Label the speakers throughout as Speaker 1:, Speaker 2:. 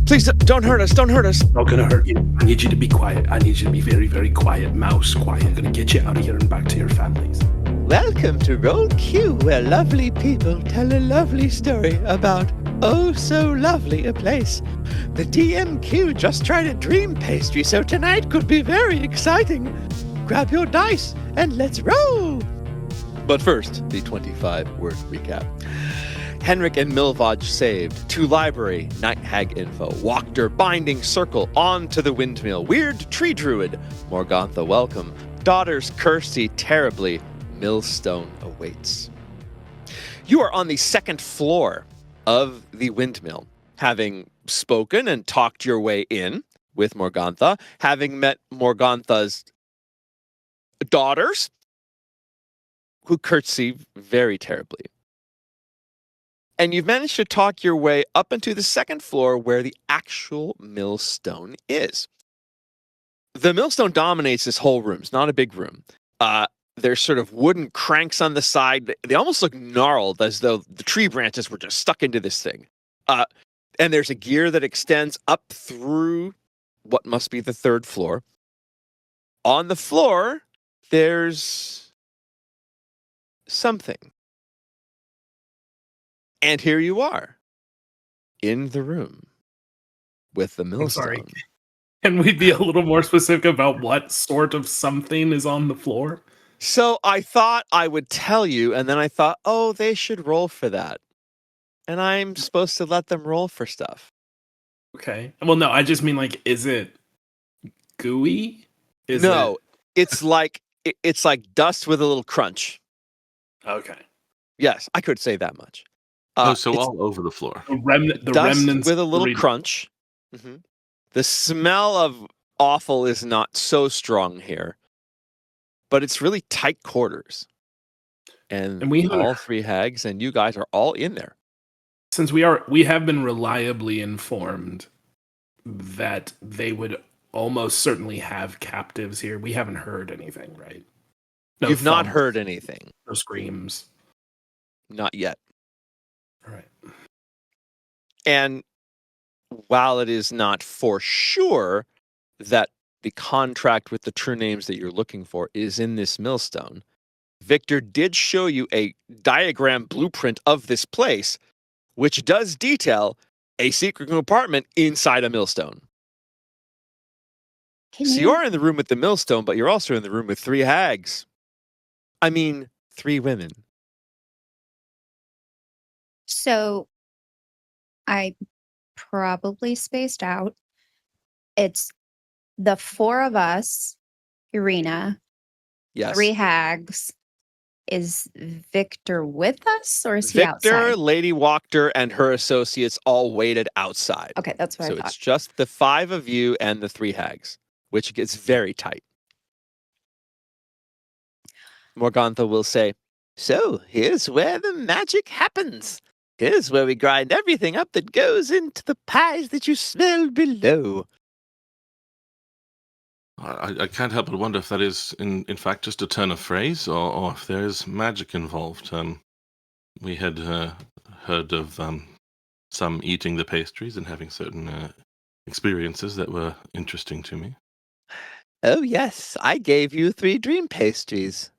Speaker 1: Please don't hurt us. Don't hurt us.
Speaker 2: Not gonna hurt you. I need you to be quiet. I need you to be very, very quiet. Mouse, quiet. I'm gonna get you out of here and back to your families.
Speaker 3: Welcome to RollQ, where lovely people tell a lovely story about oh so lovely a place. The DMQ just tried a dream pastry, so tonight could be very exciting. Grab your dice and let's roll! But first, the 25-word recap. Henrik and Milvaj saved. To library, night hag info. Wachter binding circle onto the windmill. Weird tree druid. Morgantha welcome. Daughters Kirsty terribly. Millstone awaits. You are on the second floor of the windmill, having spoken and talked your way in with Morgantha, having met Morgantha's daughters, who curtsy very terribly. And you've managed to talk your way up into the second floor where the actual millstone is. The millstone dominates this whole room. It's not a big room. There's sort of wooden cranks on the side. They almost look gnarled, as though the tree branches were just stuck into this thing. And there's a gear that extends up through what must be the third floor. On the floor, there's something. And here you are, in the room, with the millstone.
Speaker 2: I'm sorry. Can we be a little more specific about what sort of something is on the floor?
Speaker 3: So I thought I would tell you, and then I thought, oh, they should roll for that. And I'm supposed to let them roll for stuff.
Speaker 2: Okay. Well, no, I just mean, like, is it gooey?
Speaker 3: It's like dust with a little crunch.
Speaker 2: Okay.
Speaker 3: Yes, I could say that much.
Speaker 4: So all over the floor.
Speaker 2: The
Speaker 3: dust
Speaker 2: remnants
Speaker 3: with a little crunch. Mm-hmm. The smell of awful is not so strong here, but it's really tight quarters. And we all three hags and you guys are all in there.
Speaker 2: Since we have been reliably informed that they would almost certainly have captives here. We haven't heard anything, right? No
Speaker 3: You've not heard anything.
Speaker 2: No screams.
Speaker 3: Not yet.
Speaker 2: All right.
Speaker 3: And while it is not for sure that the contract with the true names that you're looking for is in this millstone, Victor did show you a diagram blueprint of this place, which does detail a secret compartment inside a millstone. So you're in the room with the millstone, but you're also in the room with three hags. I mean, three women.
Speaker 5: So I probably spaced out. It's the four of us, Irina,
Speaker 3: yes,
Speaker 5: three hags. Is Victor with us, or is he
Speaker 3: Victor,
Speaker 5: outside?
Speaker 3: Lady Wachter, and her associates all waited outside.
Speaker 5: Okay, that's what I thought.
Speaker 3: So it's just the five of you and the three hags, which gets very tight. Morgantha will say, so here's where the magic happens. Here's where we grind everything up that goes into the pies that you smell below.
Speaker 4: I can't help but wonder if that is, in fact, just a turn of phrase, or if there is magic involved. We had heard of some eating the pastries and having certain experiences that were interesting to me.
Speaker 3: Oh, yes, I gave you 3 dream pastries.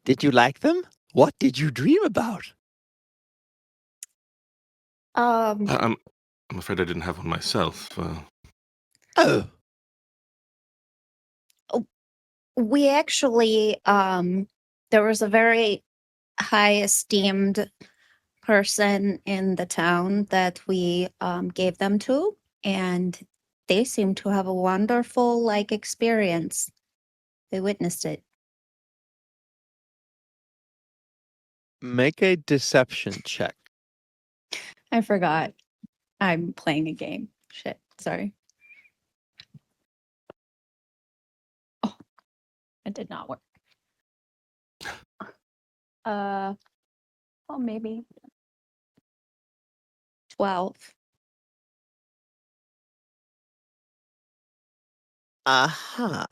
Speaker 3: Did you like them? What did you dream about?
Speaker 4: I'm afraid I didn't have one myself.
Speaker 3: Oh.
Speaker 5: We actually, there was a very high esteemed person in the town that we gave them to, and they seemed to have a wonderful experience. They witnessed it.
Speaker 3: Make a deception check.
Speaker 5: I forgot. I'm playing a game. Shit, sorry. It did not work. Well, maybe 12.
Speaker 3: Aha.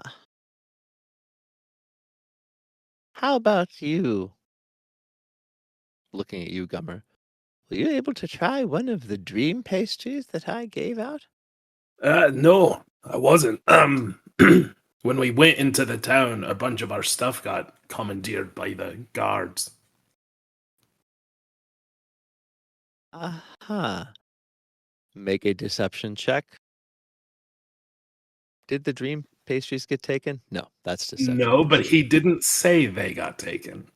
Speaker 3: How about you? Looking at you, Gummer. Were you able to try one of the dream pastries that I gave out?
Speaker 2: No, I wasn't. When we went into the town, a bunch of our stuff got commandeered by the guards.
Speaker 3: Aha. Make a deception check. Did the dream pastries get taken? No, that's deception.
Speaker 2: No, but he didn't say they got taken.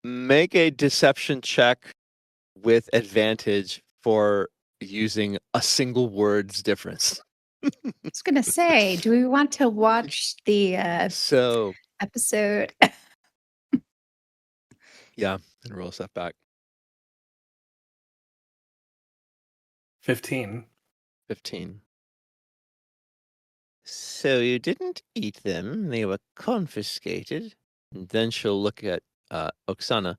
Speaker 3: Make a deception check with advantage for using a single word's difference.
Speaker 5: I was gonna say, do we want to watch the
Speaker 3: So,
Speaker 5: episode?
Speaker 3: yeah, and roll stuff back.
Speaker 2: 15.
Speaker 3: 15. So you didn't eat them, they were confiscated. And then she'll look at Oksana.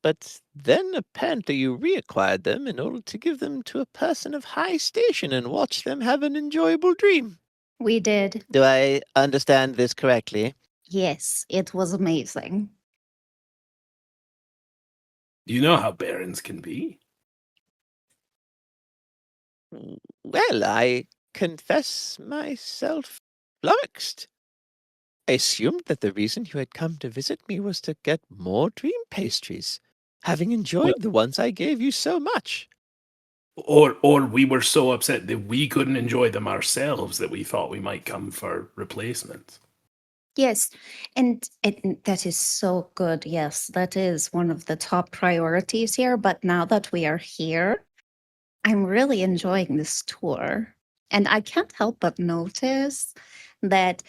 Speaker 3: But then apparently you reacquired them in order to give them to a person of high station and watch them have an enjoyable dream.
Speaker 5: We did.
Speaker 3: Do I understand this correctly?
Speaker 5: Yes, it was amazing.
Speaker 2: You know how barons can be.
Speaker 3: Well, I confess myself flummoxed. I assumed that the reason you had come to visit me was to get more dream pastries, having enjoyed the ones I gave you so much.
Speaker 2: Or we were so upset that we couldn't enjoy them ourselves that we thought we might come for replacements.
Speaker 5: Yes, and that is so good. Yes, that is one of the top priorities here. But now that we are here, I'm really enjoying this tour. And I can't help but notice that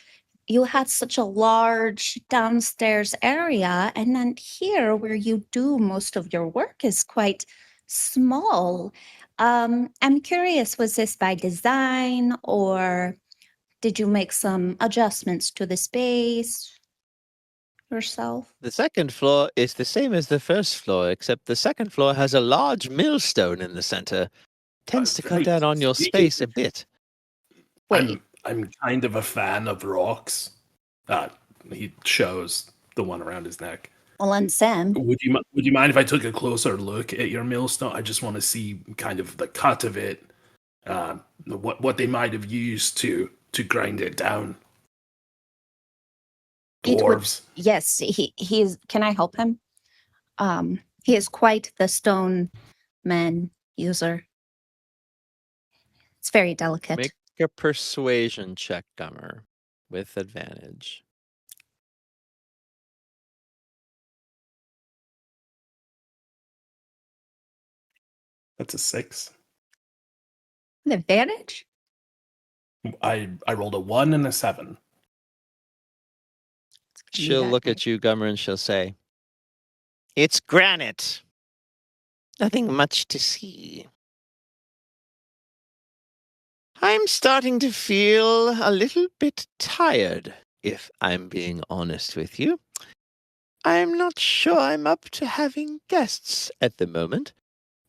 Speaker 5: you had such a large downstairs area, and then here where you do most of your work is quite small. I'm curious, was this by design, or did you make some adjustments to the space yourself?
Speaker 3: The second floor is the same as the first floor, except the second floor has a large millstone in the center. Tends to cut
Speaker 2: Right.
Speaker 3: down on your space a bit.
Speaker 5: Wait,
Speaker 2: I'm kind of a fan of rocks. He shows the one around his neck.
Speaker 5: well, and Sam,
Speaker 2: Would you mind if I took a closer look at your millstone? I just want to see kind of the cut of it, what they might have used to grind it down.
Speaker 5: It would-
Speaker 2: Dwarves.
Speaker 5: yes, he's. Can I help him? He is quite the stone man user. It's very delicate.
Speaker 3: Make a persuasion check, Gummer, with advantage.
Speaker 2: That's a 6.
Speaker 5: With advantage?
Speaker 2: I rolled a 1 and a 7.
Speaker 3: She'll look at you, Gummer, and she'll say, "It's granite. Nothing much to see. I'm starting to feel a little bit tired, if I'm being honest with you. I'm not sure I'm up to having guests at the moment.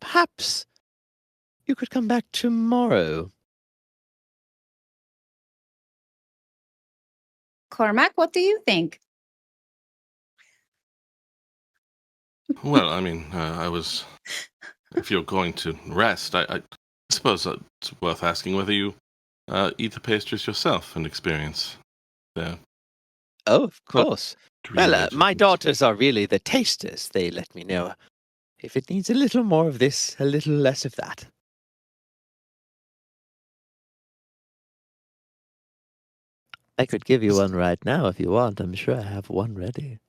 Speaker 3: Perhaps you could come back tomorrow."
Speaker 5: Cormac, what do you think?
Speaker 4: Well, I mean, I was. If you're going to rest, I suppose it's worth asking whether you eat the pastries yourself and experience their
Speaker 3: Oh, of course. Well,
Speaker 4: dream-related
Speaker 3: my
Speaker 4: things.
Speaker 3: daughters are really the tasters. They let me know if it needs a little more of this, a little less of that. I could give you one right now if you want. I'm sure I have one ready.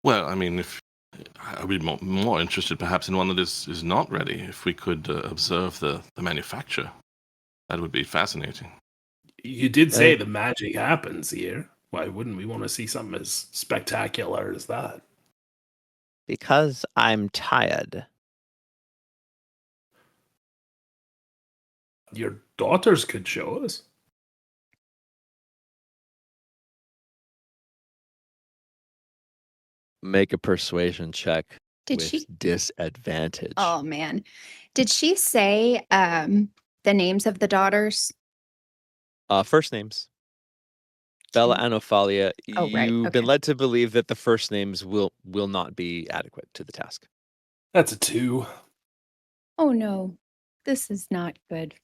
Speaker 4: Well, I mean, if I'd be more interested perhaps in one that is not ready. If we could observe the manufacture, that would be fascinating.
Speaker 2: You did say the magic happens here. Why wouldn't we want to see something as spectacular as that?
Speaker 3: Because I'm tired.
Speaker 2: Your daughters could show us.
Speaker 3: Make a persuasion check
Speaker 5: Did
Speaker 3: with
Speaker 5: she?
Speaker 3: disadvantage.
Speaker 5: Oh man, did she say the names of the daughters?
Speaker 3: First names. Bella and Ophalia.
Speaker 5: Oh, right,
Speaker 3: You've
Speaker 5: okay.
Speaker 3: been led to believe that the first names will not be adequate to the task.
Speaker 2: That's a 2.
Speaker 5: Oh no. This is not good.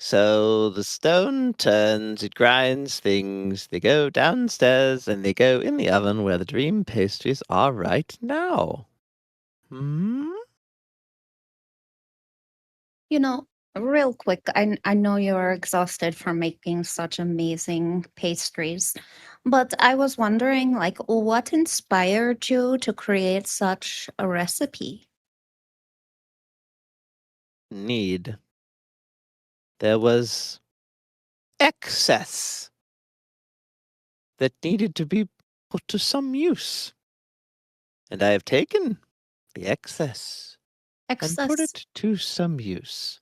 Speaker 3: So the stone turns, it grinds things, they go downstairs, and they go in the oven where the dream pastries are right now. Hmm?
Speaker 5: You know, real quick, I know you're exhausted from making such amazing pastries, but I was wondering, like, what inspired you to create such a recipe?
Speaker 3: Need. There was excess that needed to be put to some use. And I have taken the excess and put
Speaker 5: Excess
Speaker 3: it to some use.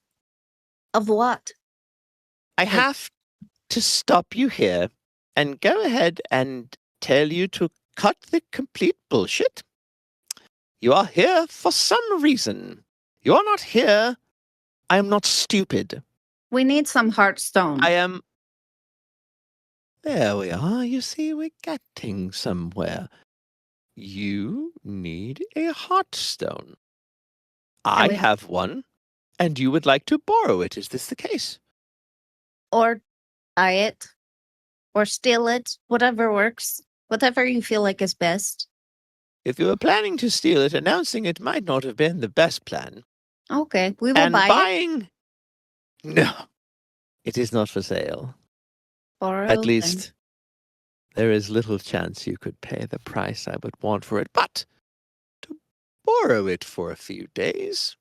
Speaker 5: of what?
Speaker 3: I
Speaker 5: Like-
Speaker 3: have to stop you here and go ahead and tell you to cut the complete bullshit. You are here for some reason. You are not here. I am not stupid.
Speaker 5: We need some heartstone.
Speaker 3: I am. There we are. You see, we're getting somewhere. You need a heartstone. I
Speaker 5: we-
Speaker 3: have one, and you would like to borrow it. Is this the case?
Speaker 5: Or buy it, or steal it, whatever works, whatever you feel like is best.
Speaker 3: If you were planning to steal it, announcing it might not have been the best plan.
Speaker 5: Okay, we will
Speaker 3: And
Speaker 5: buy it.
Speaker 3: buying. No, it is not for sale.
Speaker 5: Borrow
Speaker 3: At
Speaker 5: then.
Speaker 3: least, there is little chance you could pay the price I would want for it. But to borrow it for a few days,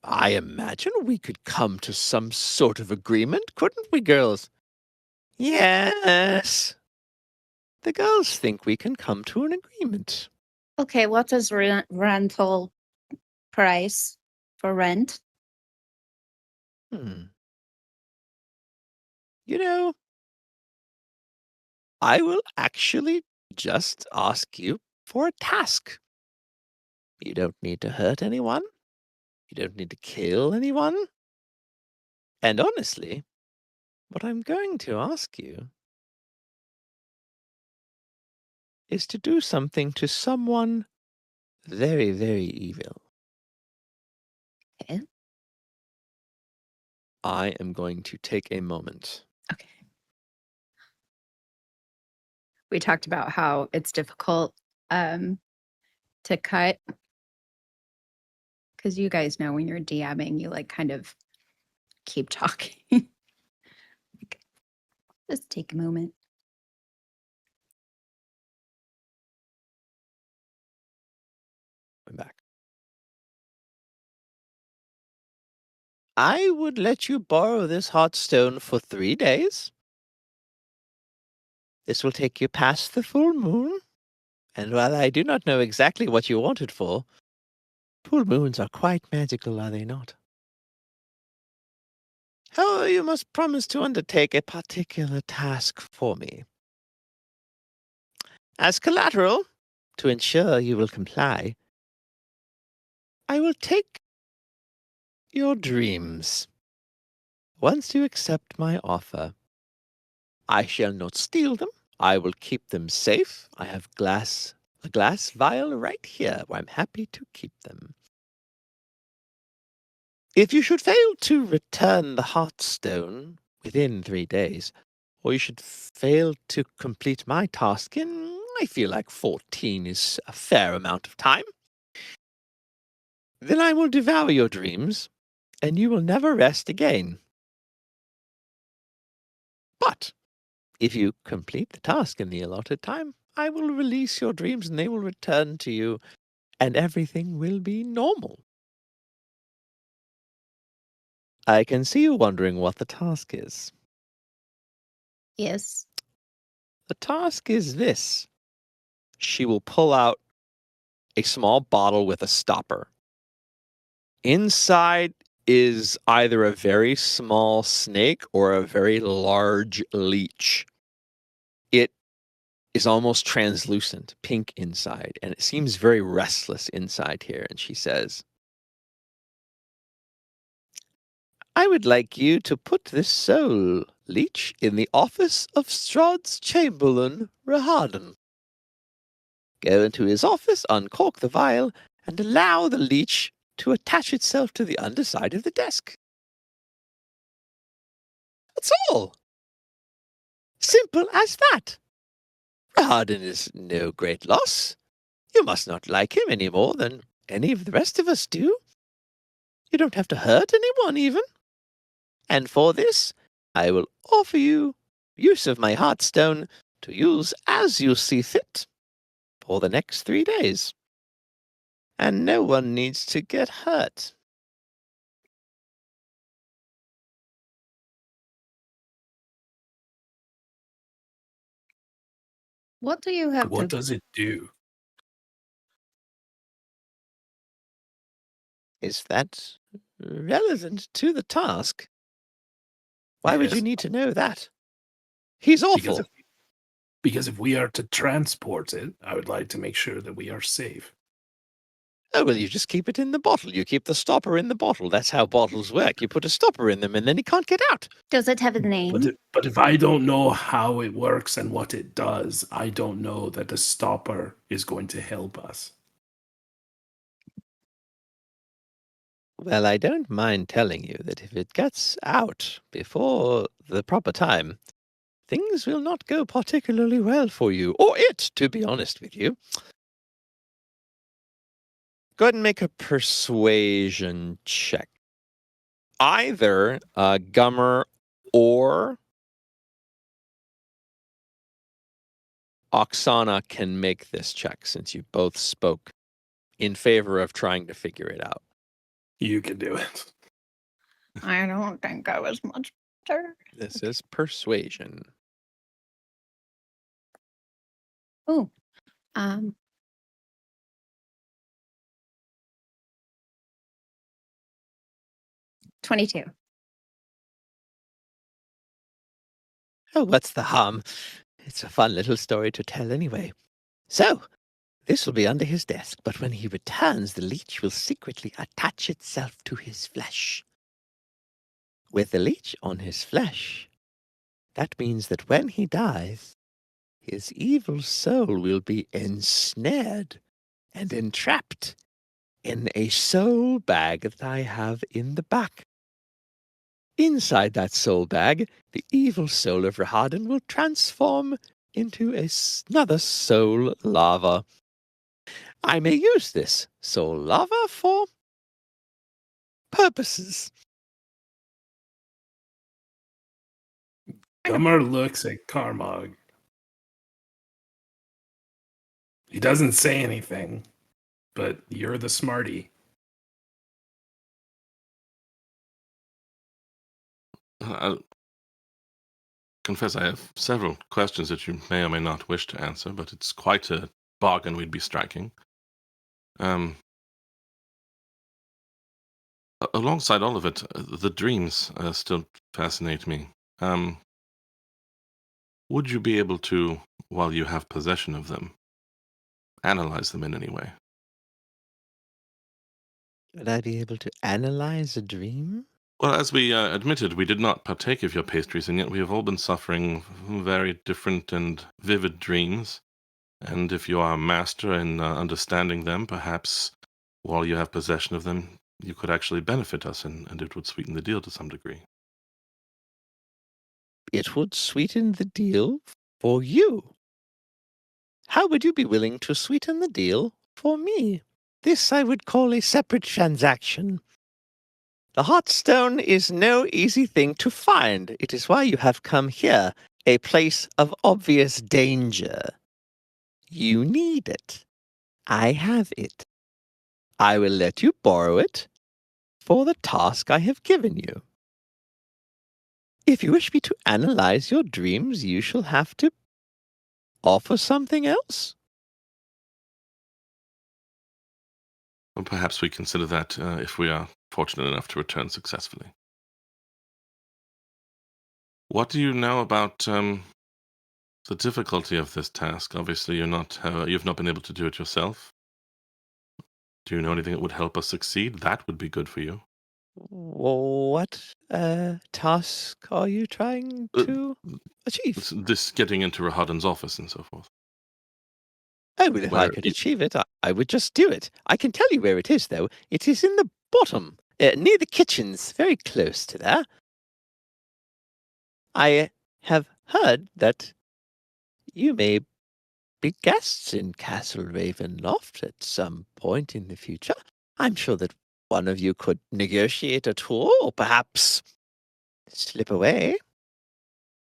Speaker 3: I imagine we could come to some sort of agreement, couldn't we, girls? Yes. The girls think we can come to an agreement.
Speaker 5: Okay, what is rental price for rent?
Speaker 3: You know, I will actually just ask you for a task. You don't need to hurt anyone. You don't need to kill anyone. And honestly, what I'm going to ask you is to do something to someone very, very evil.
Speaker 5: Okay.
Speaker 3: I am going to take a moment.
Speaker 1: Okay. We talked about how it's difficult to cut because you guys know when you're DMing, you like kind of keep talking. Like, just take a moment.
Speaker 3: I'm back. I would let you borrow this hot stone for 3 days. This will take you past the full moon. And while I do not know exactly what you want it for, full moons are quite magical, are they not? However, you must promise to undertake a particular task for me. As collateral, to ensure you will comply, I will take your dreams. Once you accept my offer, I shall not steal them. I will keep them safe. I have a glass vial right here where I'm happy to keep them. If you should fail to return the heartstone within 3 days, or you should fail to complete my task in, I feel like 14 is a fair amount of time, then I will devour your dreams, and you will never rest again. But if you complete the task in the allotted time, I will release your dreams and they will return to you, and everything will be normal. I can see you wondering what the task is.
Speaker 5: Yes.
Speaker 3: The task is this. She will pull out a small bottle with a stopper. Inside is either a very small snake or a very large leech. It is almost translucent, pink inside, and it seems very restless inside here. And she says, I would like you to put this soul leech in the office of STRAHD's Chamberlain, Reharden. Go into his office, uncork the vial, and allow the leech to attach itself to the underside of the desk. That's all. Simple as that. Harden is no great loss. You must not like him any more than any of the rest of us do. You don't have to hurt anyone, even. And for this, I will offer you use of my heartstone to use as you see fit for the next 3 days. And no one needs to get hurt.
Speaker 1: What do you have
Speaker 2: What
Speaker 1: to?
Speaker 2: does it do?
Speaker 3: Is that relevant to the task? Why would you
Speaker 2: Yes.
Speaker 3: need to know that? He's awful.
Speaker 2: Because if we are to transport it, I would like to make sure that we are safe.
Speaker 3: Oh, well, you just keep it in the bottle. You keep the stopper in the bottle. That's how bottles work. You put a stopper in them and then he can't get out.
Speaker 5: Does it have a name?
Speaker 2: But if I don't know how it works and what it does, I don't know that the stopper is going to help us.
Speaker 3: Well, I don't mind telling you that if it gets out before the proper time, things will not go particularly well for you, or it, to be honest with you. Go ahead and make a persuasion check. Either Gummer or Oksana can make this check, since you both spoke in favor of trying to figure it out.
Speaker 2: You can do it.
Speaker 1: I don't think I was much better.
Speaker 3: This is persuasion.
Speaker 1: Oh, 22.
Speaker 3: Oh, what's the harm? It's a fun little story to tell anyway. So, this will be under his desk, but when he returns, the leech will secretly attach itself to his flesh. With the leech on his flesh, that means that when he dies, his evil soul will be ensnared and entrapped in a soul bag that I have in the back. Inside that soul bag, the evil soul of Rahadin will transform into another soul lava. I may use this soul lava for purposes.
Speaker 2: Gummer looks at Carmog. He doesn't say anything, but you're the smarty.
Speaker 4: I'll confess I have several questions that you may or may not wish to answer, but it's quite a bargain we'd be striking. Alongside all of it, the dreams still fascinate me. Would you be able to, while you have possession of them, analyze them in any way?
Speaker 3: Would I be able to analyze a dream?
Speaker 4: Well, as we admitted, we did not partake of your pastries, and yet we have all been suffering very different and vivid dreams. And if you are a master in understanding them, perhaps while you have possession of them, you could actually benefit us, and it would sweeten the deal to some degree.
Speaker 3: It would sweeten the deal for you. How would you be willing to sweeten the deal for me? This I would call a separate transaction. The heartstone is no easy thing to find. It is why you have come here, a place of obvious danger. You need it. I have it. I will let you borrow it for the task I have given you. If you wish me to analyze your dreams, you shall have to offer something else.
Speaker 4: Well, perhaps we consider that if we are fortunate enough to return successfully. What do you know about the difficulty of this task? Obviously, you've not been able to do it yourself. Do you know anything that would help us succeed? That would be good for you.
Speaker 3: What task are you trying to achieve?
Speaker 4: This getting into Rahadin's office and so forth.
Speaker 3: Oh, well, if I
Speaker 4: Where
Speaker 3: could
Speaker 4: it-
Speaker 3: achieve it, I would just do it. I can tell you where it is, though. It is in the bottom, near the kitchens, very close to there. I have heard that you may be guests in Castle Ravenloft at some point in the future. I'm sure that one of you could negotiate a tour, or perhaps slip away.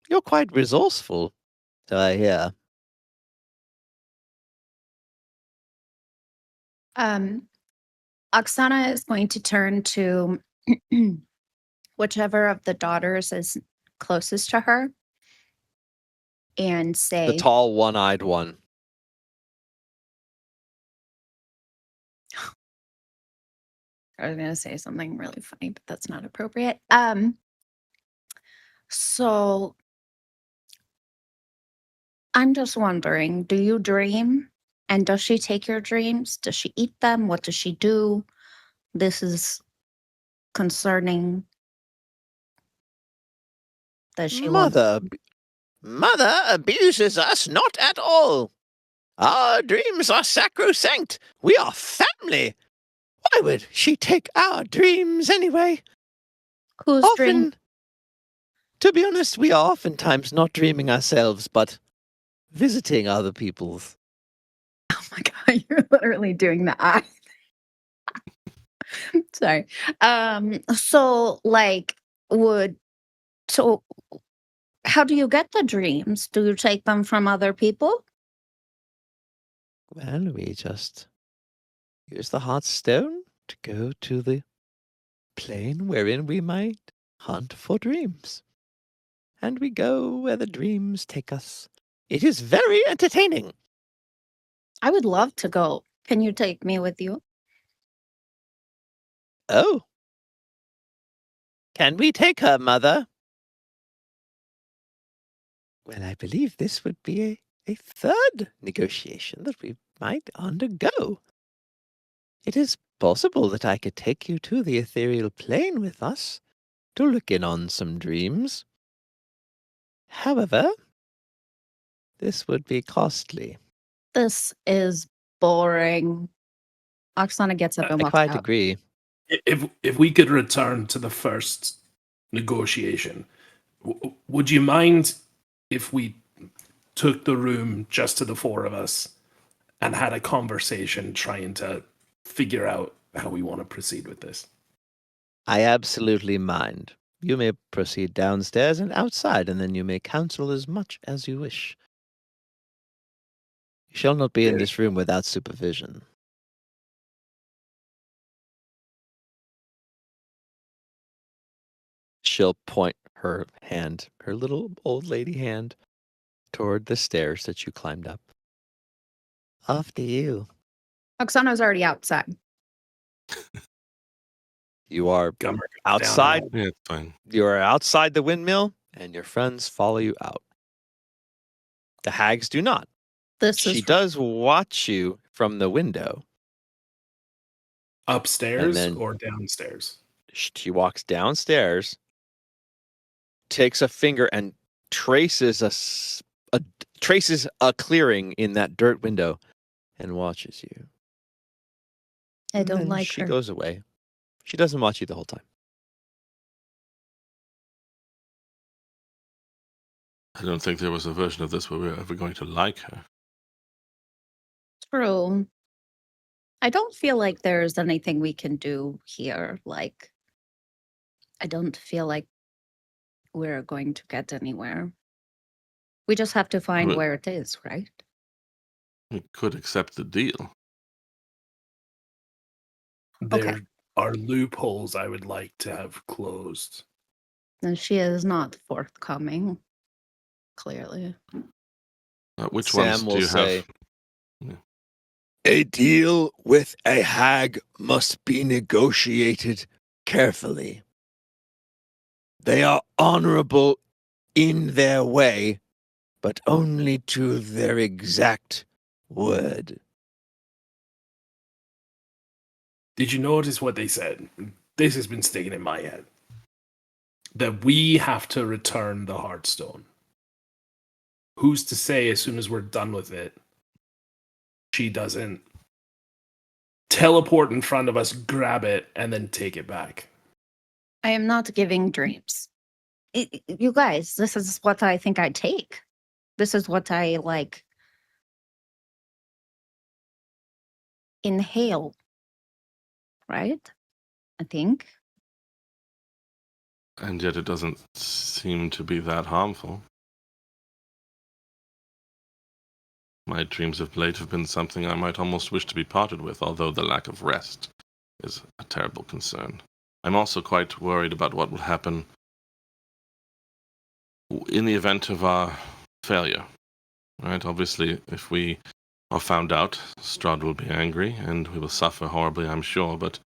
Speaker 3: You're quite resourceful, so I hear.
Speaker 1: Oksana is going to turn to whichever of the daughters is closest to her and
Speaker 3: The
Speaker 1: say,
Speaker 3: tall, one-eyed one.
Speaker 1: I was going to say something really funny, but that's not appropriate. So I'm just wondering, do you dream? And does she take your dreams? Does she eat them? What does she do? This is concerning. Does she want?
Speaker 3: Mother abuses us not at all. Our dreams are sacrosanct. We are family. Why would she take our dreams anyway?
Speaker 1: Who's dream?
Speaker 3: Often, to be honest, we are oftentimes not dreaming ourselves, but visiting other people's.
Speaker 1: Oh my god, you're literally doing the eye. Sorry. So like so how do you get the dreams? Do you take them from other people?
Speaker 3: Well, we just use the heartstone to go to the plane wherein we might hunt for dreams. And we go where the dreams take us. It is very entertaining.
Speaker 1: I would love to go. Can you take me with you?
Speaker 3: Oh. Can we take her, Mother? Well, I believe this would be a third negotiation that we might undergo. It is possible that I could take you to the Ethereal Plane with us to look in on some dreams. However, this would be costly.
Speaker 1: This is boring. Oksana gets up and
Speaker 3: I
Speaker 1: walks
Speaker 3: quite
Speaker 1: out.
Speaker 3: agree.
Speaker 2: If we could return to the first negotiation, would you mind if we took the room just to the four of us and had a conversation trying to figure out how we want to proceed with this?
Speaker 3: I absolutely mind. You may proceed downstairs and outside, and then you may counsel as much as you wish. You shall not be in this room without supervision. She'll point her hand, her little old lady hand, toward the stairs that you climbed up. Off to you.
Speaker 1: Oksana's already outside.
Speaker 3: You are
Speaker 2: Gummer goes
Speaker 3: outside.
Speaker 2: down.
Speaker 4: Yeah, it's fine.
Speaker 3: You are outside the windmill, and your friends follow you out. The hags do not.
Speaker 1: This
Speaker 3: She
Speaker 1: is
Speaker 3: does watch you from the window.
Speaker 2: Upstairs
Speaker 3: And then-
Speaker 2: or downstairs?
Speaker 3: She walks downstairs, takes a finger and traces traces a clearing in that dirt window, and watches you.
Speaker 1: I
Speaker 3: And
Speaker 1: don't
Speaker 3: then
Speaker 1: like
Speaker 3: she
Speaker 1: her.
Speaker 3: goes away. She doesn't watch you the whole time.
Speaker 4: I don't think there was a version of this where we were ever going to like her.
Speaker 1: True. I don't feel like there's anything we can do here. Like, I don't feel like we're going to get anywhere. We just have to find
Speaker 4: Well-
Speaker 1: where it is, right?
Speaker 4: We could accept the deal.
Speaker 2: There are loopholes I would like to have closed.
Speaker 1: And she is not forthcoming, clearly.
Speaker 4: Which
Speaker 3: Sam
Speaker 4: ones do
Speaker 3: will
Speaker 4: you
Speaker 3: say,
Speaker 4: have?
Speaker 3: a deal with a hag must be negotiated carefully. They are honorable in their way, but only to their exact word.
Speaker 2: Did you notice what they said? This has been sticking in my head. That we have to return the Heartstone. Who's to say as soon as we're done with it, she doesn't teleport in front of us, grab it, and then take it back.
Speaker 5: I am not giving dreams. You guys, this is what I think I take. This is what I like inhale. Right? I think.
Speaker 4: And yet it doesn't seem to be that harmful. My dreams of late have been something I might almost wish to be parted with, although the lack of rest is a terrible concern. I'm also quite worried about what will happen in the event of our failure. Right? Obviously, if we are found out, STRAHD will be angry, and we will suffer horribly, I'm sure, but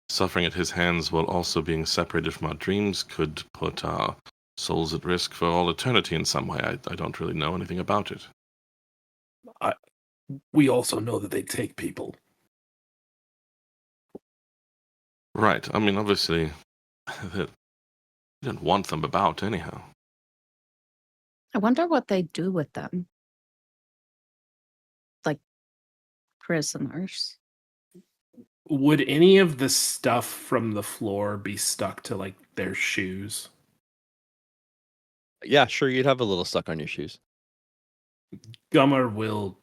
Speaker 4: suffering at his hands while also being separated from our dreams could put our souls at risk for all eternity in some way. I don't really know anything about it.
Speaker 2: We also know that they take people.
Speaker 4: Right. I mean, obviously, you didn't want them about anyhow.
Speaker 5: I wonder what they do with them. Like prisoners.
Speaker 2: Would any of the stuff from the floor be stuck to, like, their shoes?
Speaker 3: Yeah, sure, you'd have a little stuck on your shoes.
Speaker 2: Gummer will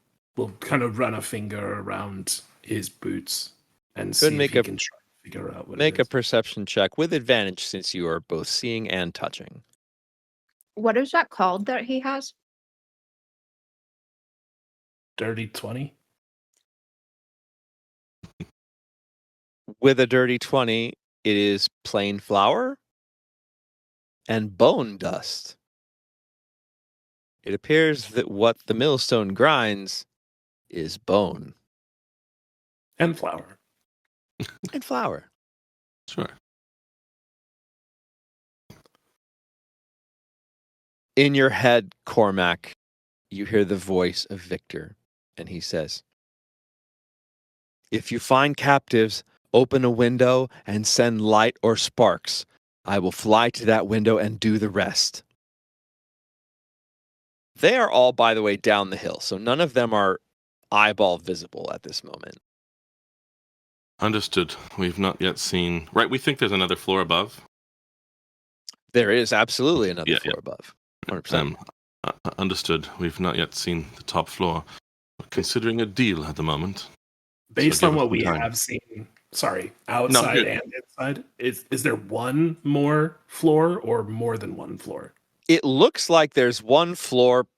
Speaker 2: kind of run a finger around his boots and
Speaker 3: Go ahead
Speaker 2: see
Speaker 3: and make
Speaker 2: if he
Speaker 3: a-
Speaker 2: can try to figure out what
Speaker 3: Make
Speaker 2: it
Speaker 3: a
Speaker 2: is.
Speaker 3: perception check with advantage since you are both seeing and touching.
Speaker 5: What is that called that he has?
Speaker 2: Dirty 20?
Speaker 3: With a dirty 20, it is plain flour and bone dust. It appears that what the millstone grinds is bone
Speaker 2: And flour.
Speaker 3: and flour.
Speaker 4: Sure.
Speaker 3: In your head, Cormac, you hear the voice of Victor, and he says, "If you find captives, open a window and send light or sparks. I will fly to that window and do the rest." They are all, by the way, down the hill, so none of them are eyeball visible at this moment.
Speaker 4: Understood. We've not yet seen... Right, we think there's another floor above.
Speaker 3: There is absolutely another
Speaker 4: Yeah,
Speaker 3: floor above. 100%.
Speaker 4: Understood. We've not yet seen the top floor. We're considering a deal at the moment.
Speaker 2: Based
Speaker 4: give
Speaker 2: on
Speaker 4: us
Speaker 2: what
Speaker 4: some
Speaker 2: we
Speaker 4: time.
Speaker 2: have seen, outside
Speaker 4: good.
Speaker 2: and inside, is there one more floor or more than one floor?
Speaker 3: It looks like there's one floor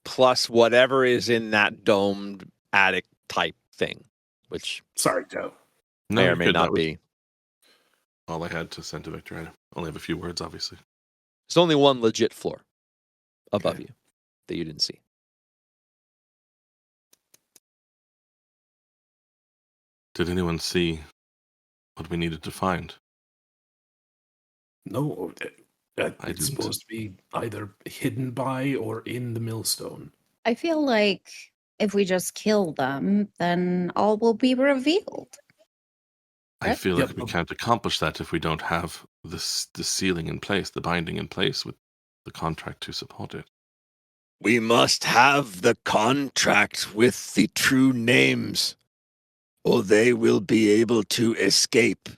Speaker 3: plus whatever is in that domed attic type thing, which
Speaker 2: Sorry, Joe.
Speaker 4: No,
Speaker 3: may
Speaker 4: you're
Speaker 3: or may
Speaker 4: good. That
Speaker 3: not
Speaker 4: was
Speaker 3: be.
Speaker 4: all I had to send to Victor. I only have a few words, obviously.
Speaker 3: There's only one legit floor above
Speaker 4: Okay.
Speaker 3: you that you didn't see.
Speaker 4: Did anyone see what we needed to find?
Speaker 2: No,
Speaker 4: I
Speaker 2: it's
Speaker 4: didn't.
Speaker 2: supposed to be either hidden by or in the millstone.
Speaker 5: I feel like if we just kill them, then all will be revealed.
Speaker 4: I
Speaker 5: Right?
Speaker 4: feel
Speaker 2: Yep.
Speaker 4: like we can't accomplish that if we don't have the sealing in place, the binding in place with the contract to support it.
Speaker 3: We must have the contract with the true names, or they will be able to escape.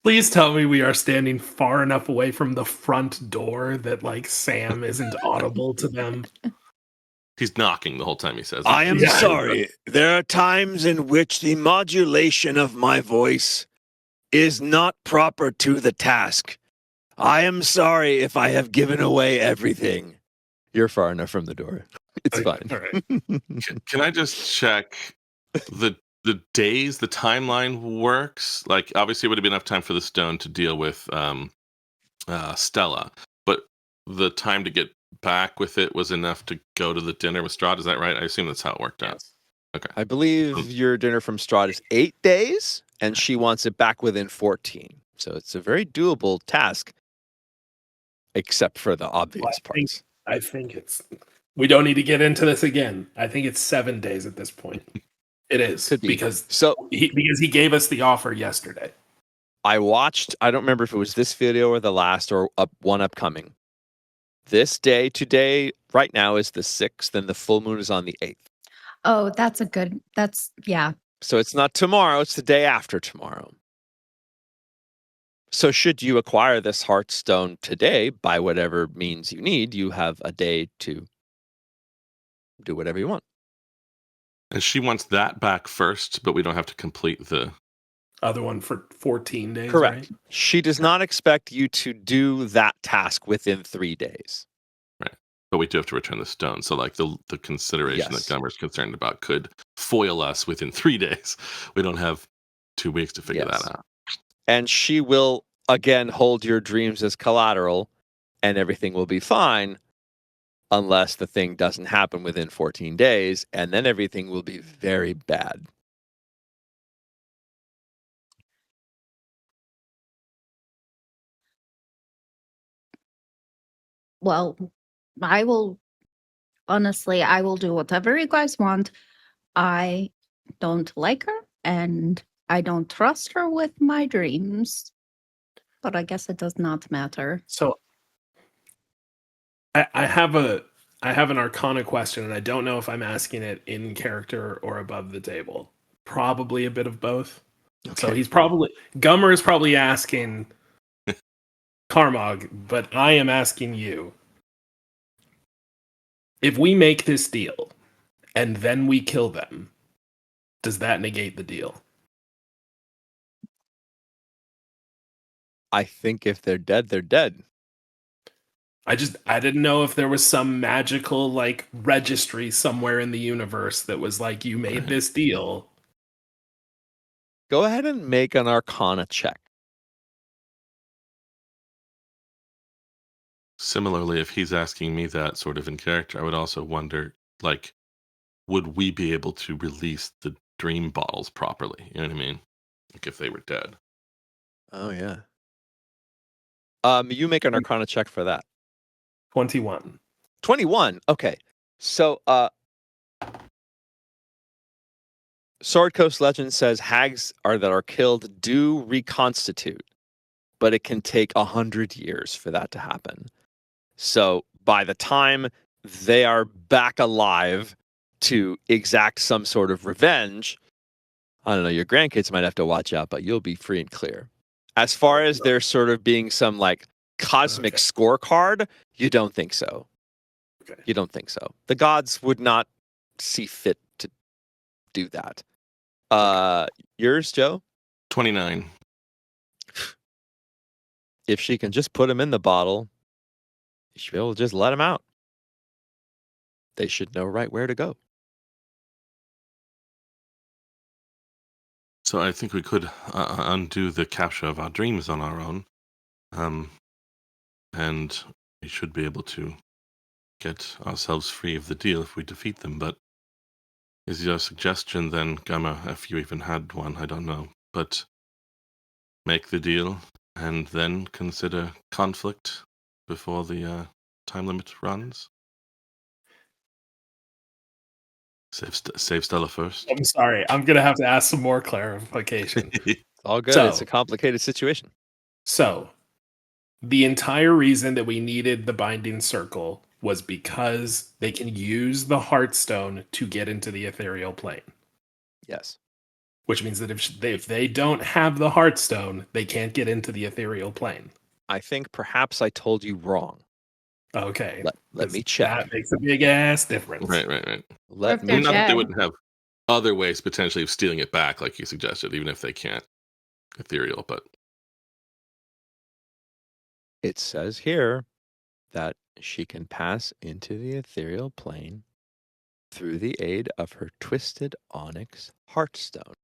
Speaker 2: Please tell me we are standing far enough away from the front door that, like, Sam isn't audible to them.
Speaker 4: He's knocking the whole time he says it.
Speaker 3: I am
Speaker 2: Yeah.
Speaker 3: sorry. There are times in which the modulation of my voice is not proper to the task. I am sorry if I have given away everything. You're far enough from the door. It's
Speaker 2: Okay,
Speaker 3: fine.
Speaker 2: all right.
Speaker 4: Can I just check the days the timeline works? Like, obviously, it would have been enough time for the stone to deal with Stella, but the time to get back with it was enough to go to the dinner with STRAHD. Is that right? I assume that's how it worked out.
Speaker 2: Yes.
Speaker 4: Okay.
Speaker 3: I believe your dinner from STRAHD is 8 days, and she wants it back within 14. So it's a very doable task, except for the obvious parts.
Speaker 2: I think it's. We don't need to get into this again. I think it's 7 days at this point. It is
Speaker 3: Could be.
Speaker 2: because
Speaker 3: So
Speaker 2: he gave us the offer yesterday.
Speaker 3: I watched, I don't remember if it was this video or the last or one upcoming. This day, today, right now is the 6th, and the full moon is on the 8th.
Speaker 1: Oh, yeah.
Speaker 3: So it's not tomorrow, it's the day after tomorrow. So should you acquire this heartstone today by whatever means you need, you have a day to do whatever you want.
Speaker 4: And she wants that back first, but we don't have to complete the...
Speaker 2: Other one for 14 days,
Speaker 3: Correct.
Speaker 2: right?
Speaker 3: She does not expect you to do that task within 3 days.
Speaker 4: Right. But we do have to return the stone. So like the consideration
Speaker 3: Yes.
Speaker 4: that Gummer's concerned about could foil us within 3 days. We don't have 2 weeks to figure
Speaker 3: Yes.
Speaker 4: that out.
Speaker 3: And she will, again, hold your dreams as collateral, and everything will be fine unless the thing doesn't happen within 14 days, and then everything will be very bad.
Speaker 5: Well, I will do whatever you guys want. I don't like her and I don't trust her with my dreams. But I guess it does not matter.
Speaker 2: So I have an Arcana question, and I don't know if I'm asking it in character or above the table. Probably a bit of both. So
Speaker 3: Okay.
Speaker 2: Gummer is probably asking Carmog, but I am asking you. If we make this deal and then we kill them, does that negate the deal?
Speaker 3: I think if they're dead, they're dead.
Speaker 2: I didn't know if there was some magical like registry somewhere in the universe that was like, you made this deal.
Speaker 3: Go ahead and make an Arcana check.
Speaker 4: Similarly, if he's asking me that sort of in character, I would also wonder, like, would we be able to release the dream bottles properly? You know what I mean? Like if they were dead.
Speaker 3: Oh, yeah. You make an Arcana check for that.
Speaker 2: 21.
Speaker 3: 21. Okay. So, Sword Coast legend says hags that are killed do reconstitute, but it can take 100 years for that to happen. So by the time they are back alive to exact some sort of revenge, I don't know, your grandkids might have to watch out, but you'll be free and clear. As far as there sort of being some like cosmic scorecard, you don't think so.
Speaker 2: Okay.
Speaker 3: You don't think so. The gods would not see fit to do that. Yours, Joe?
Speaker 4: 29.
Speaker 3: If she can just put him in the bottle, she'll just let him out. They should know right where to go.
Speaker 4: So I think we could undo the capture of our dreams on our own. And we should be able to get ourselves free of the deal if we defeat them. But is your suggestion then, Gamma, if you even had one, I don't know, but make the deal and then consider conflict before the time limit runs? Save Stella first.
Speaker 2: I'm sorry. I'm going to have to ask some more clarification.
Speaker 3: All good.
Speaker 2: So-
Speaker 3: It's a complicated situation.
Speaker 2: So, the entire reason that we needed the binding circle was because they can use the heartstone to get into the ethereal plane.
Speaker 3: Yes.
Speaker 2: Which means that if they don't have the heartstone, they can't get into the ethereal plane.
Speaker 3: I think perhaps I told you wrong.
Speaker 2: Okay.
Speaker 3: Let me check.
Speaker 2: That makes a big ass difference.
Speaker 4: Right.
Speaker 3: Let
Speaker 1: If
Speaker 3: me
Speaker 1: they're
Speaker 4: Not that they
Speaker 1: dead.
Speaker 4: wouldn't have other ways potentially of stealing it back, like you suggested, even if they can't ethereal, but
Speaker 3: It says here that she can pass into the ethereal plane through the aid of her twisted onyx heartstone.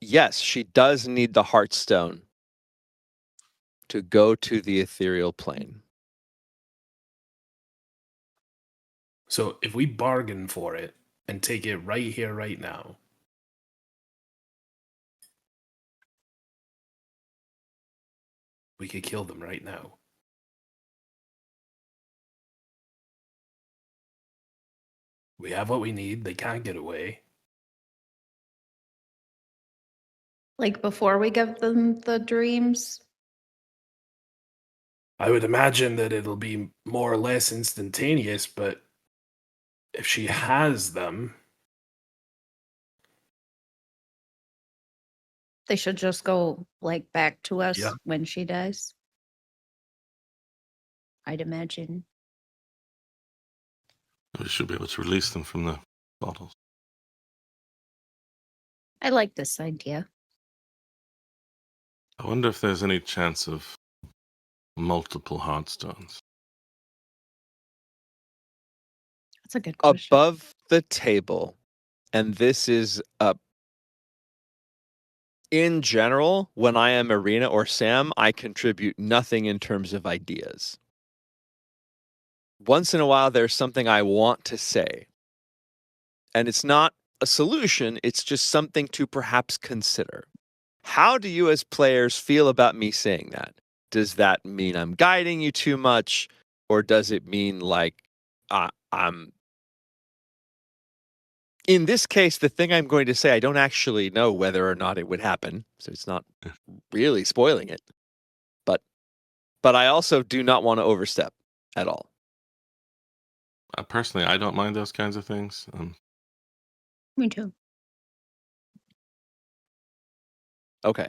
Speaker 3: Yes, she does need the heartstone to go to the ethereal plane.
Speaker 2: So if we bargain for it and take it right here, right now, we could kill them right now. We have what we need. They can't get away.
Speaker 5: Like before we give them the dreams.
Speaker 2: I would imagine that it'll be more or less instantaneous, but if she has them,
Speaker 1: They should just go like back to us
Speaker 2: Yeah.
Speaker 1: when she dies. I'd imagine.
Speaker 4: We should be able to release them from the bottles.
Speaker 1: I like this idea.
Speaker 4: I wonder if there's any chance of multiple heartstones.
Speaker 1: That's a good question.
Speaker 3: Above the table, and this is in general, when I am Irina or Sam, I contribute nothing in terms of ideas. Once in a while, there's something I want to say. And it's not a solution, it's just something to perhaps consider. How do you as players feel about me saying that? Does that mean I'm guiding you too much? Or does it mean like I'm... In this case, the thing I'm going to say, I don't actually know whether or not it would happen, so it's not really spoiling it. But I also do not want to overstep at all.
Speaker 4: Personally, I don't mind those kinds of things.
Speaker 1: Me too.
Speaker 3: Okay.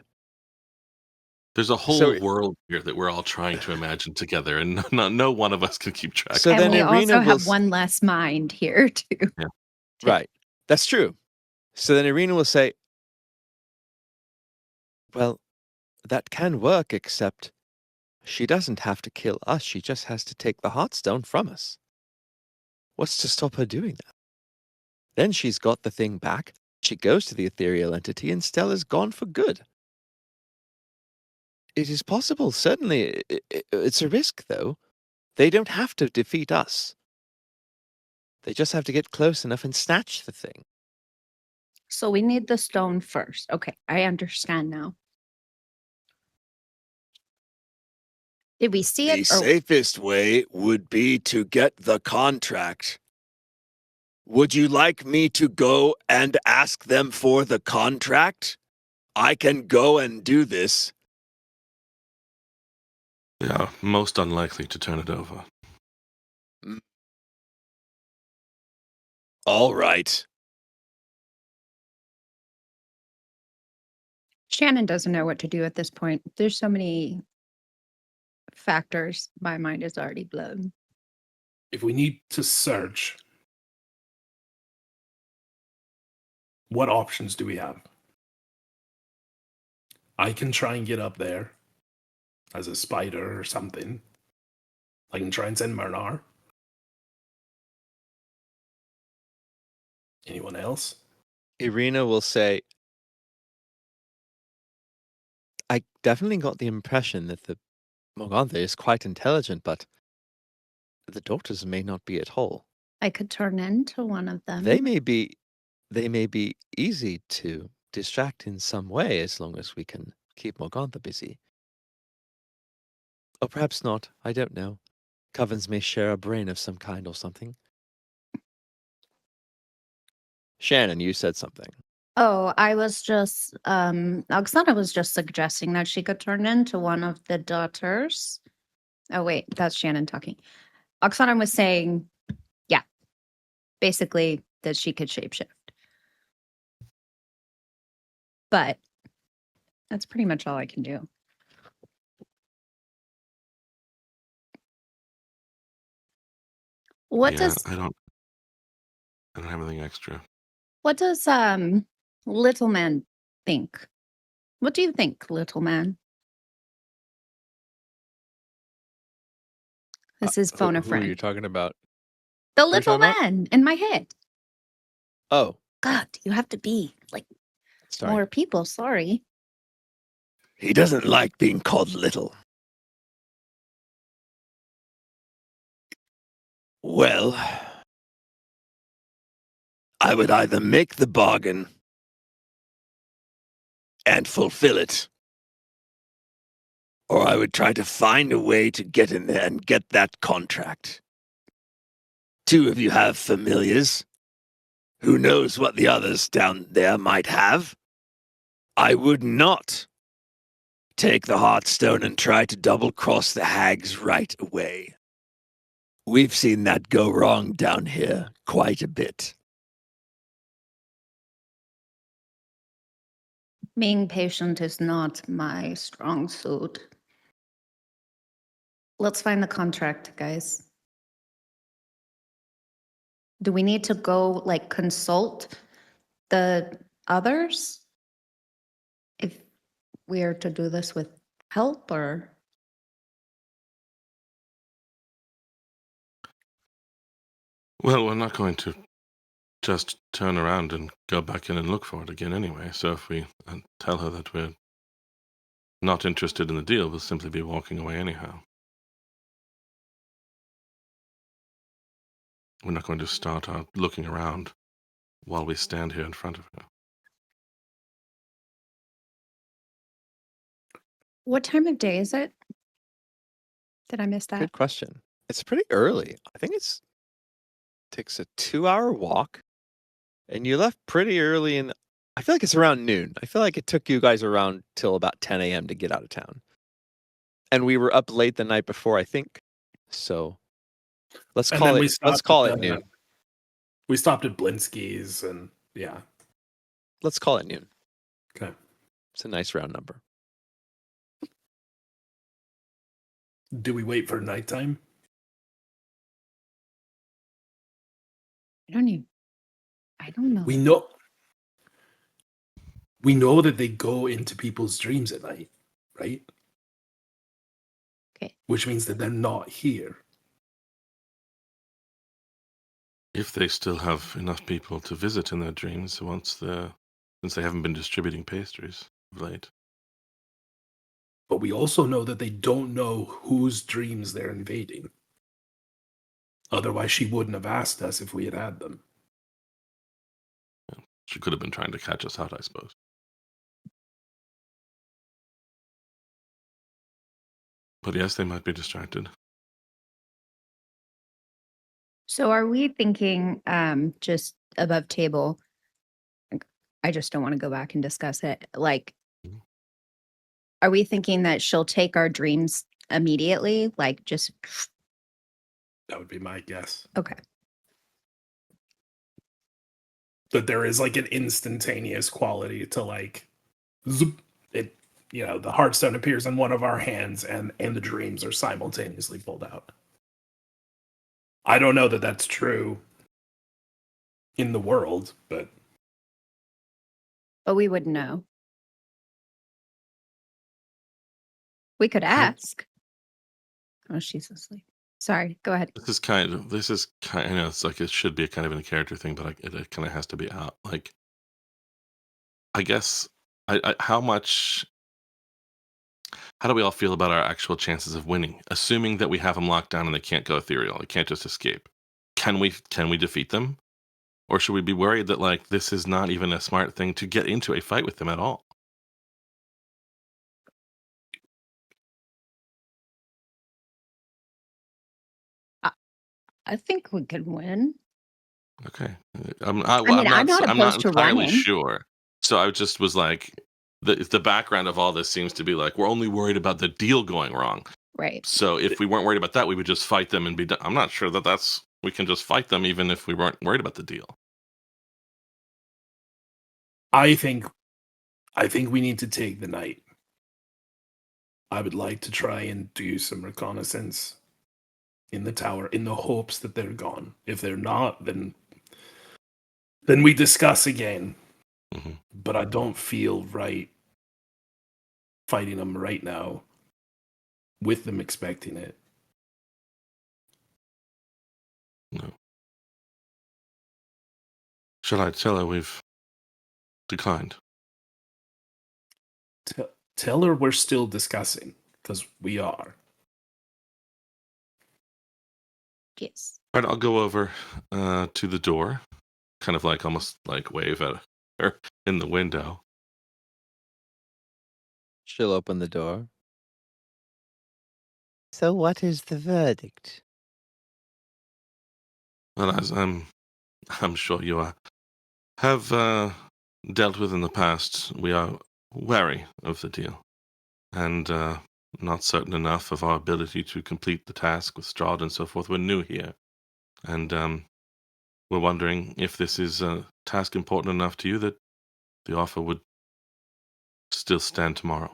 Speaker 4: There's a whole
Speaker 3: So-
Speaker 4: world here that we're all trying to imagine together, and no one of us can keep track.
Speaker 3: So
Speaker 1: And
Speaker 3: then
Speaker 1: we
Speaker 3: Irina
Speaker 1: also
Speaker 3: will
Speaker 1: have one less mind here too.
Speaker 3: Right. That's true. So then Irina will say, well, that can work, except she doesn't have to kill us. She just has to take the heartstone from us. What's to stop her doing that? Then she's got the thing back. She goes to the ethereal entity and Stella's gone for good. It is possible, certainly. It's a risk, though. They don't have to defeat us. They just have to get close enough and snatch the thing.
Speaker 1: So we need the stone first. Okay, I understand now. Did we see
Speaker 3: The
Speaker 1: it? Or
Speaker 3: safest way would be to get the contract. Would you like me to go and ask them for the contract? I can go and do this.
Speaker 4: They are most unlikely to turn it over.
Speaker 3: All right.
Speaker 1: Shannon doesn't know what to do at this point. There's so many factors. My mind is already blown.
Speaker 2: if we need to search, what options do we have? I can try and get up there as a spider or something. I can try and send Myrnar. Anyone else?
Speaker 3: Irina will say, I definitely got the impression that the Morgantha is quite intelligent, but the daughters may not be at all.
Speaker 1: I could turn into one of them.
Speaker 3: They may be easy to distract in some way as long as we can keep Morgantha busy. Or perhaps not, I don't know. Covens may share a brain of some kind or something. Shannon, you said something.
Speaker 1: Oh, I was just Oksana was just suggesting that she could turn into one of the daughters. Oh wait, that's Shannon talking. Oksana was saying, yeah, basically that she could shapeshift. But that's pretty much all I can do. What
Speaker 4: Yeah,
Speaker 1: does
Speaker 4: I don't have anything extra.
Speaker 1: Little Man think? What do you think, Little Man? This is phone a
Speaker 3: Who are you
Speaker 1: friend.
Speaker 3: talking about?
Speaker 1: The
Speaker 3: are you
Speaker 1: little
Speaker 3: talking about?
Speaker 1: man in my head.
Speaker 3: Oh,
Speaker 1: God, you have to be like
Speaker 3: sorry.
Speaker 1: more people. Sorry.
Speaker 3: He doesn't like being called little. Well, I would either make the bargain and fulfill it, or I would try to find a way to get in there and get that contract. Two of you have familiars. Who knows what the others down there might have? I would not take the Heartstone and try to double-cross the hags right away. We've seen that go wrong down here quite a bit.
Speaker 1: Being patient is not my strong suit. Let's find the contract, guys. Do we need to go like consult the others if we are to do this with help, or?
Speaker 4: Well, we're not going to just turn around and go back in and look for it again anyway. So if we tell her that we're not interested in the deal, we'll simply be walking away anyhow. We're not going to start out looking around while we stand here in front of her.
Speaker 1: What time of day is it? Did I miss that?
Speaker 3: Good question. It's pretty early. I think takes a 2-hour walk, and you left pretty early. And I feel like it's around noon. I feel like it took you guys around till about 10 a.m. to get out of town. And we were up late the night before, I think. So let's
Speaker 2: And
Speaker 3: call
Speaker 2: then we
Speaker 3: it.
Speaker 2: stopped
Speaker 3: Let's call
Speaker 2: at
Speaker 3: it
Speaker 2: the-
Speaker 3: noon.
Speaker 2: We stopped at Blinsky's and yeah.
Speaker 3: Let's call it noon.
Speaker 2: Okay.
Speaker 3: It's a nice round number.
Speaker 2: Do we wait for nighttime?
Speaker 1: I don't know.
Speaker 2: We know that they go into people's dreams at night, right?
Speaker 1: Okay.
Speaker 2: Which means that they're not here.
Speaker 4: If they still have enough people to visit in their dreams since they haven't been distributing pastries of late.
Speaker 2: But we also know that they don't know whose dreams they're invading. Otherwise, she wouldn't have asked us if we had had them.
Speaker 4: She could have been trying to catch us out, I suppose. But yes, they might be distracted.
Speaker 1: So are we thinking just above table? I just don't want to go back and discuss it. Like,
Speaker 4: Mhm.
Speaker 1: are we thinking that she'll take our dreams immediately? Like, just
Speaker 2: That would be my guess.
Speaker 1: okay.
Speaker 2: That there is like an instantaneous quality to like, zoop, it. You know, the heartstone appears in one of our hands, and the dreams are simultaneously pulled out. I don't know that that's true in the world, but
Speaker 1: We would know. We could ask. Oh, she's asleep. Sorry, go ahead.
Speaker 4: This is kind of, I know it's like it should be a kind of a character thing, but it kind of has to be out. Like, I guess, how do we all feel about our actual chances of winning? Assuming that we have them locked down and they can't go ethereal, they can't just escape. Can we defeat them? Or should we be worried that like this is not even a smart thing to get into a fight with them at all?
Speaker 1: I think we could win.
Speaker 4: Okay,
Speaker 1: I'm not opposed to
Speaker 4: entirely
Speaker 1: running.
Speaker 4: sure. So I just was like, the background of all this seems to be like we're only worried about the deal going wrong.
Speaker 1: Right.
Speaker 4: So if we weren't worried about that, we would just fight them and be done. I'm not sure that we can just fight them even if we weren't worried about the deal.
Speaker 2: I think we need to take the night. I would like to try and do some reconnaissance in the tower in the hopes that they're gone. If they're not, then we discuss again.
Speaker 4: Mm-hmm.
Speaker 2: But I don't feel right fighting them right now with them expecting it.
Speaker 4: No. Shall I tell her we've declined?
Speaker 2: Tell her we're still discussing, because we are.
Speaker 1: Yes.
Speaker 4: All right, I'll go over to the door, kind of like almost like wave at her in the window.
Speaker 3: She'll open the door. So what is the verdict?
Speaker 4: Well, as I'm sure you have dealt with in the past, we are wary of the deal. And not certain enough of our ability to complete the task with STRAHD and so forth. We're new here. And we're wondering if this is a task important enough to you that the offer would still stand tomorrow.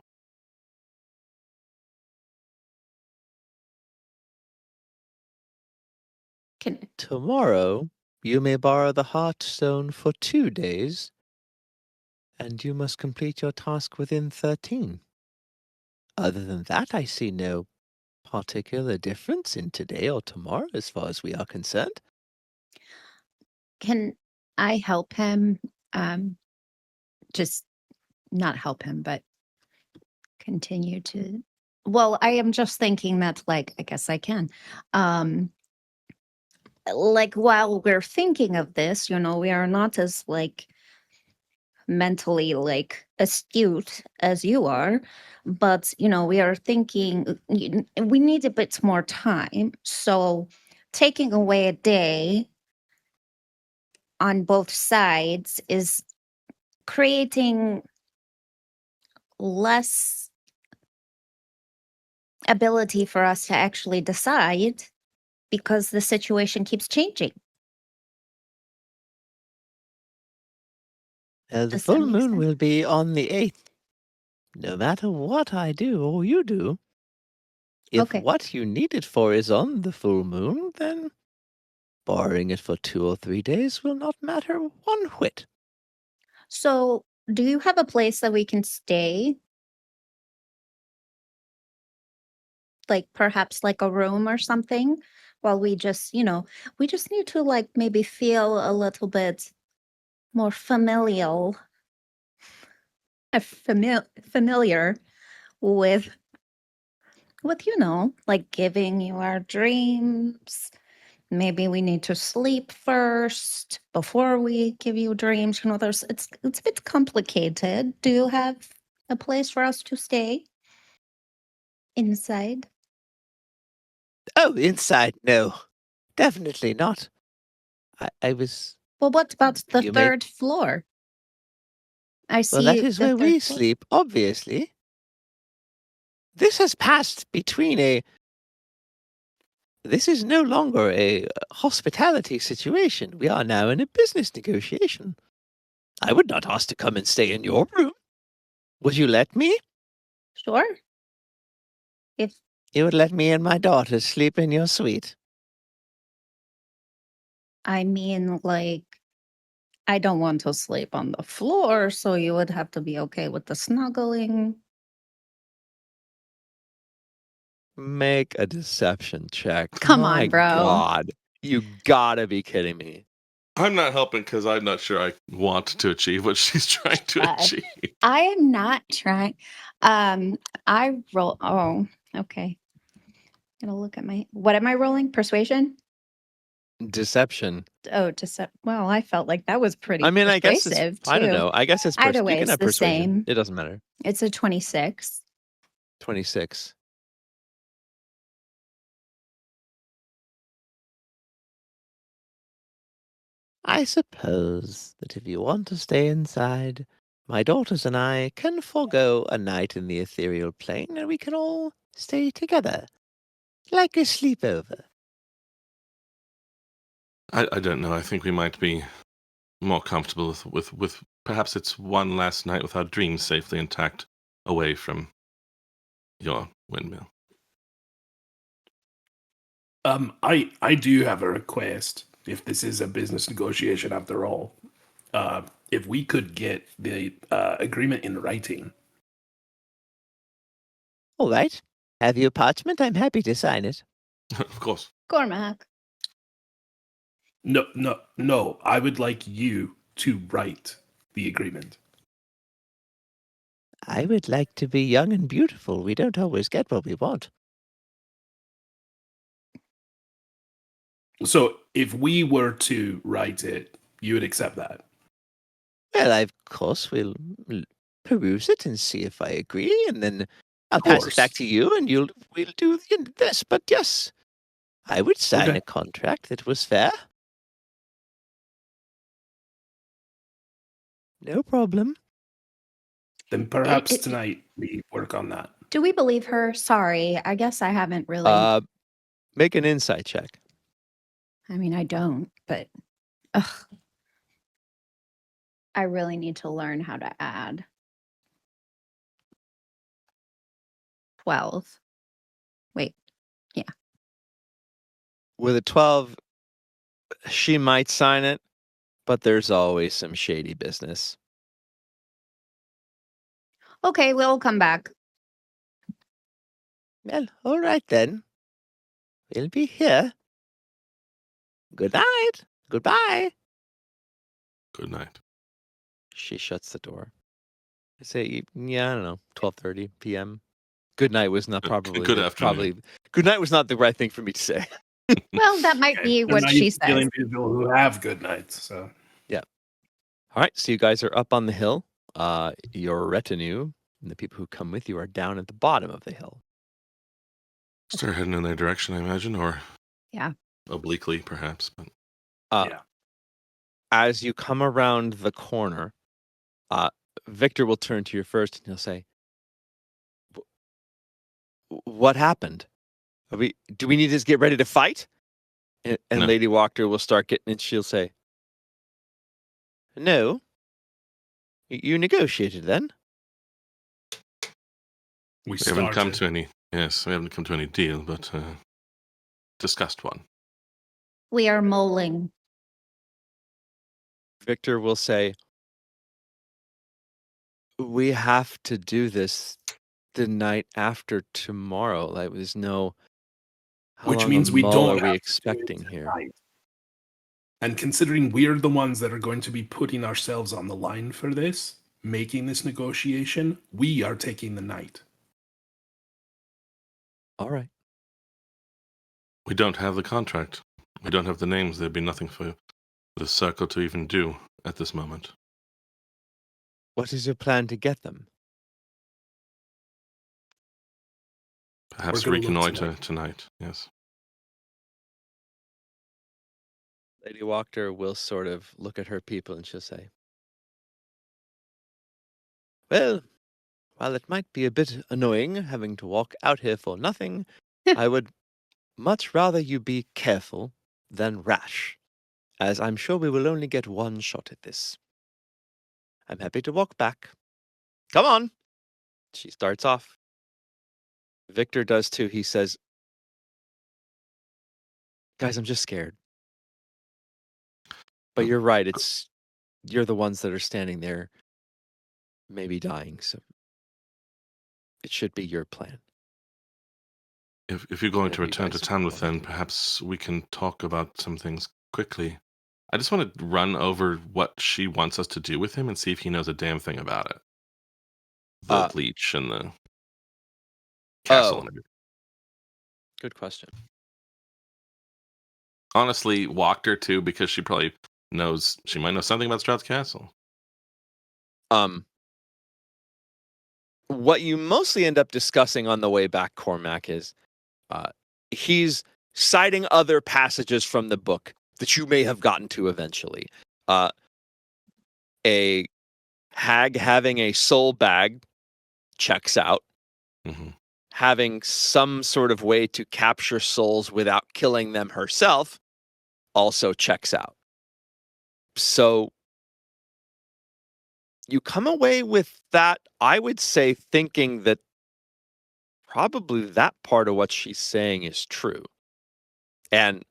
Speaker 3: Tomorrow, you may borrow the heartstone for 2 days, and you must complete your task within 13. Other than that, I see no particular difference in today or tomorrow as far as we are concerned.
Speaker 1: Can I help him? Just not help him, but continue to. Well, I am just thinking that, like, I guess I can. Like, while we're thinking of this, we are not as, like, mentally, like, astute as you are, but, we are thinking we need a bit more time. So taking away a day on both sides is creating less ability for us to actually decide because the situation keeps changing.
Speaker 3: The
Speaker 1: Does that
Speaker 3: full
Speaker 1: make
Speaker 3: moon
Speaker 1: sense?
Speaker 3: will be on the 8th. No matter what I do or you do, if
Speaker 1: Okay.
Speaker 3: what you need it for is on the full moon, then borrowing it for 2 or 3 days will not matter one whit.
Speaker 1: So, do you have a place that we can stay? Like perhaps like a room or something while we just need to like maybe feel a little bit more familial familiar with like giving you our dreams. Maybe we need to sleep first before we give you dreams. There's it's a bit complicated. Do you have a place for us to stay inside?
Speaker 3: Oh, inside, no. Definitely not. I was.
Speaker 1: Well, what about the
Speaker 3: You may.
Speaker 1: third floor? I
Speaker 3: Well, that
Speaker 1: see
Speaker 3: is
Speaker 1: the
Speaker 3: where
Speaker 1: third
Speaker 3: we
Speaker 1: floor.
Speaker 3: sleep, obviously. This has passed between a. This is no longer a hospitality situation. We are now in a business negotiation. I would not ask to come and stay in your room. Would you let me?
Speaker 1: Sure. If
Speaker 3: You would let me and my daughter sleep in your suite.
Speaker 1: I mean, like, I don't want to sleep on the floor, so you would have to be okay with the snuggling.
Speaker 3: Make a deception check.
Speaker 1: Come
Speaker 3: My
Speaker 1: on, bro.
Speaker 3: God. You gotta be kidding me.
Speaker 4: I'm not helping because I'm not sure I want to achieve what she's trying to achieve.
Speaker 1: I am not trying. I roll. Oh, okay. Gonna look at what am I rolling? Persuasion?
Speaker 3: Deception.
Speaker 1: Oh, well, I felt like that was pretty
Speaker 3: I mean, I guess it's.
Speaker 1: persuasive
Speaker 3: I don't
Speaker 1: too.
Speaker 3: know. I guess it's.
Speaker 1: Either
Speaker 3: You
Speaker 1: way,
Speaker 3: can
Speaker 1: it's
Speaker 3: have
Speaker 1: the
Speaker 3: persuasion.
Speaker 1: same.
Speaker 3: It doesn't matter.
Speaker 1: It's a 26.
Speaker 3: 26. I suppose that if you want to stay inside, my daughters and I can forego a night in the ethereal plane and we can all stay together. Like a sleepover.
Speaker 4: I don't know. I think we might be more comfortable with perhaps it's one last night with our dreams safely intact away from your windmill.
Speaker 2: I do have a request. If this is a business negotiation after all, if we could get the agreement in writing.
Speaker 3: All right. Have you a parchment? I'm happy to sign it.
Speaker 4: Of course.
Speaker 1: Cormac.
Speaker 2: No. I would like you to write the agreement.
Speaker 3: I would like to be young and beautiful. We don't always get what we want.
Speaker 2: So if we were to write it, you would accept that.
Speaker 3: Well, of course, we'll peruse it and see if I agree, and then I'll pass it back to you, and we'll do this. But yes, I would sign
Speaker 2: Okay.
Speaker 3: a contract that was fair. No problem.
Speaker 2: Then perhaps tonight we work on that.
Speaker 5: Do we believe her? Sorry, I guess I haven't really.
Speaker 3: Make an insight check.
Speaker 5: I mean, I don't, but ugh, I really need to learn how to add. 12. Wait,
Speaker 3: With a 12, she might sign it, but there's always some shady business.
Speaker 5: okay, we'll come back.
Speaker 3: Well, all right then. We'll be here. Good night. Goodbye.
Speaker 4: Good night.
Speaker 3: She shuts the door. I say, yeah, I don't know, 12:30 p.m. Good night was not probably
Speaker 4: Good afternoon.
Speaker 3: good night was not the right thing for me to say.
Speaker 5: Well, that might be
Speaker 2: They're
Speaker 5: what
Speaker 2: not
Speaker 5: she
Speaker 2: used to
Speaker 5: says.
Speaker 2: dealing with people who have good nights. So
Speaker 3: All right, so you guys are up on the hill. Your retinue and the people who come with you are down at the bottom of the hill.
Speaker 4: Start heading in that direction, I imagine, or
Speaker 5: Yeah.
Speaker 4: obliquely, perhaps. But
Speaker 2: Yeah.
Speaker 3: As you come around the corner, Victor will turn to you first and he'll say, "What happened? Do we need to just get ready to fight?" And
Speaker 4: No.
Speaker 3: Lady Walker will start getting, and she'll say, "No. You negotiated then?"
Speaker 2: We
Speaker 4: haven't come
Speaker 2: started.
Speaker 4: to any. Yes, we haven't come to any deal, but discussed one.
Speaker 5: We are mulling.
Speaker 3: Victor will say, "We have to do this the night after tomorrow. Like, there's no. How
Speaker 2: Which
Speaker 3: long
Speaker 2: means
Speaker 3: a
Speaker 2: we
Speaker 3: mull
Speaker 2: don't
Speaker 3: are
Speaker 2: have
Speaker 3: we
Speaker 2: to do
Speaker 3: expecting
Speaker 2: it
Speaker 3: here?"
Speaker 2: tonight. And considering we're the ones that are going to be putting ourselves on the line for this, making this negotiation, we are taking the night.
Speaker 3: All right.
Speaker 4: We don't have the contract. We don't have the names. There'd be nothing for the circle to even do at this moment.
Speaker 3: What is your plan to get them?
Speaker 4: Perhaps
Speaker 2: We're gonna look
Speaker 4: reconnoiter tonight. Yes.
Speaker 3: Lady Walker will sort of look at her people and she'll say, "Well, while it might be a bit annoying having to walk out here for nothing, I would much rather you be careful than rash, as I'm sure we will only get one shot at this. I'm happy to walk back. Come on." She starts off. Victor does too. He says, "Guys, I'm just scared." But you're right. You're the ones that are standing there, maybe dying. So it should be your plan.
Speaker 4: If you're going to
Speaker 3: Whatever you
Speaker 4: return to
Speaker 3: guys
Speaker 4: town with
Speaker 3: wanna
Speaker 4: them,
Speaker 3: do.
Speaker 4: perhaps we can talk about some things quickly. I just want to run over what she wants us to do with him and see if he knows a damn thing about it. The leech and the castle and everything.
Speaker 3: Good question.
Speaker 4: Honestly, walked her too because she probably knows. She might know something about STRAHD's castle.
Speaker 3: What you mostly end up discussing on the way back, Cormac, is he's citing other passages from the book that you may have gotten to eventually. A hag having a soul bag checks out.
Speaker 4: Hmm.
Speaker 3: Having some sort of way to capture souls without killing them herself also checks out. So you come away with that, I would say, thinking that probably that part of what she's saying is true. And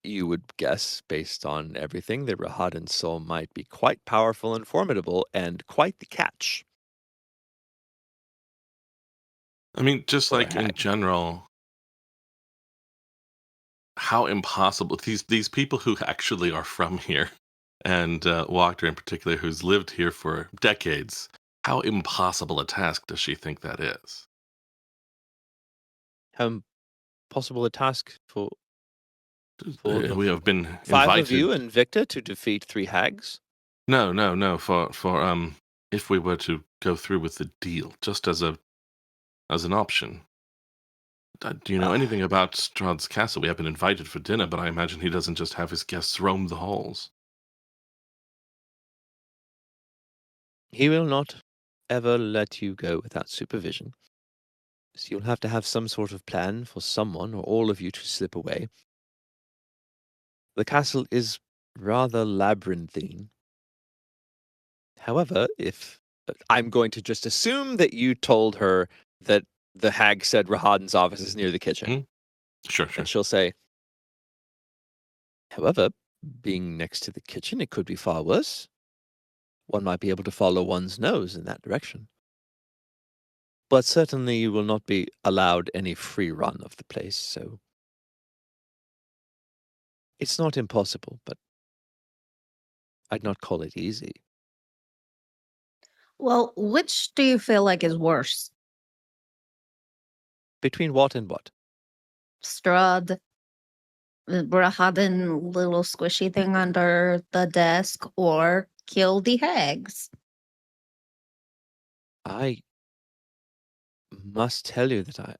Speaker 3: you would guess, based on everything, that Rahadan's soul might be quite powerful and formidable and quite the catch.
Speaker 4: I mean, just
Speaker 3: For a
Speaker 4: like in
Speaker 3: hag.
Speaker 4: general, how impossible these people who actually are from here, and Walker in particular, who's lived here for decades. How impossible a task does she think that is?
Speaker 3: How possible a task for
Speaker 4: We have been
Speaker 3: 5
Speaker 4: invited.
Speaker 3: of you and Victor to defeat 3 hags?
Speaker 4: No. For if we were to go through with the deal, just as an option. Do you know anything about STRAHD's castle? We have been invited for dinner, but I imagine he doesn't just have his guests roam the halls.
Speaker 3: He will not. ever let you go without supervision. So you'll have to have some sort of plan for someone or all of you to slip away. The castle is rather labyrinthine. However, if I'm going to just assume that you told her that the hag said Rahadin's office is near the kitchen.
Speaker 4: Mhm. Sure.
Speaker 3: And she'll say, however, being next to the kitchen, it could be far worse. One might be able to follow one's nose in that direction. But certainly you will not be allowed any free run of the place, so it's not impossible, but I'd not call it easy.
Speaker 1: Well, which do you feel like is worse?
Speaker 3: Between what and what?
Speaker 1: Strahd, the Rahadin little squishy thing under the desk, or kill the hags?
Speaker 3: I must tell you that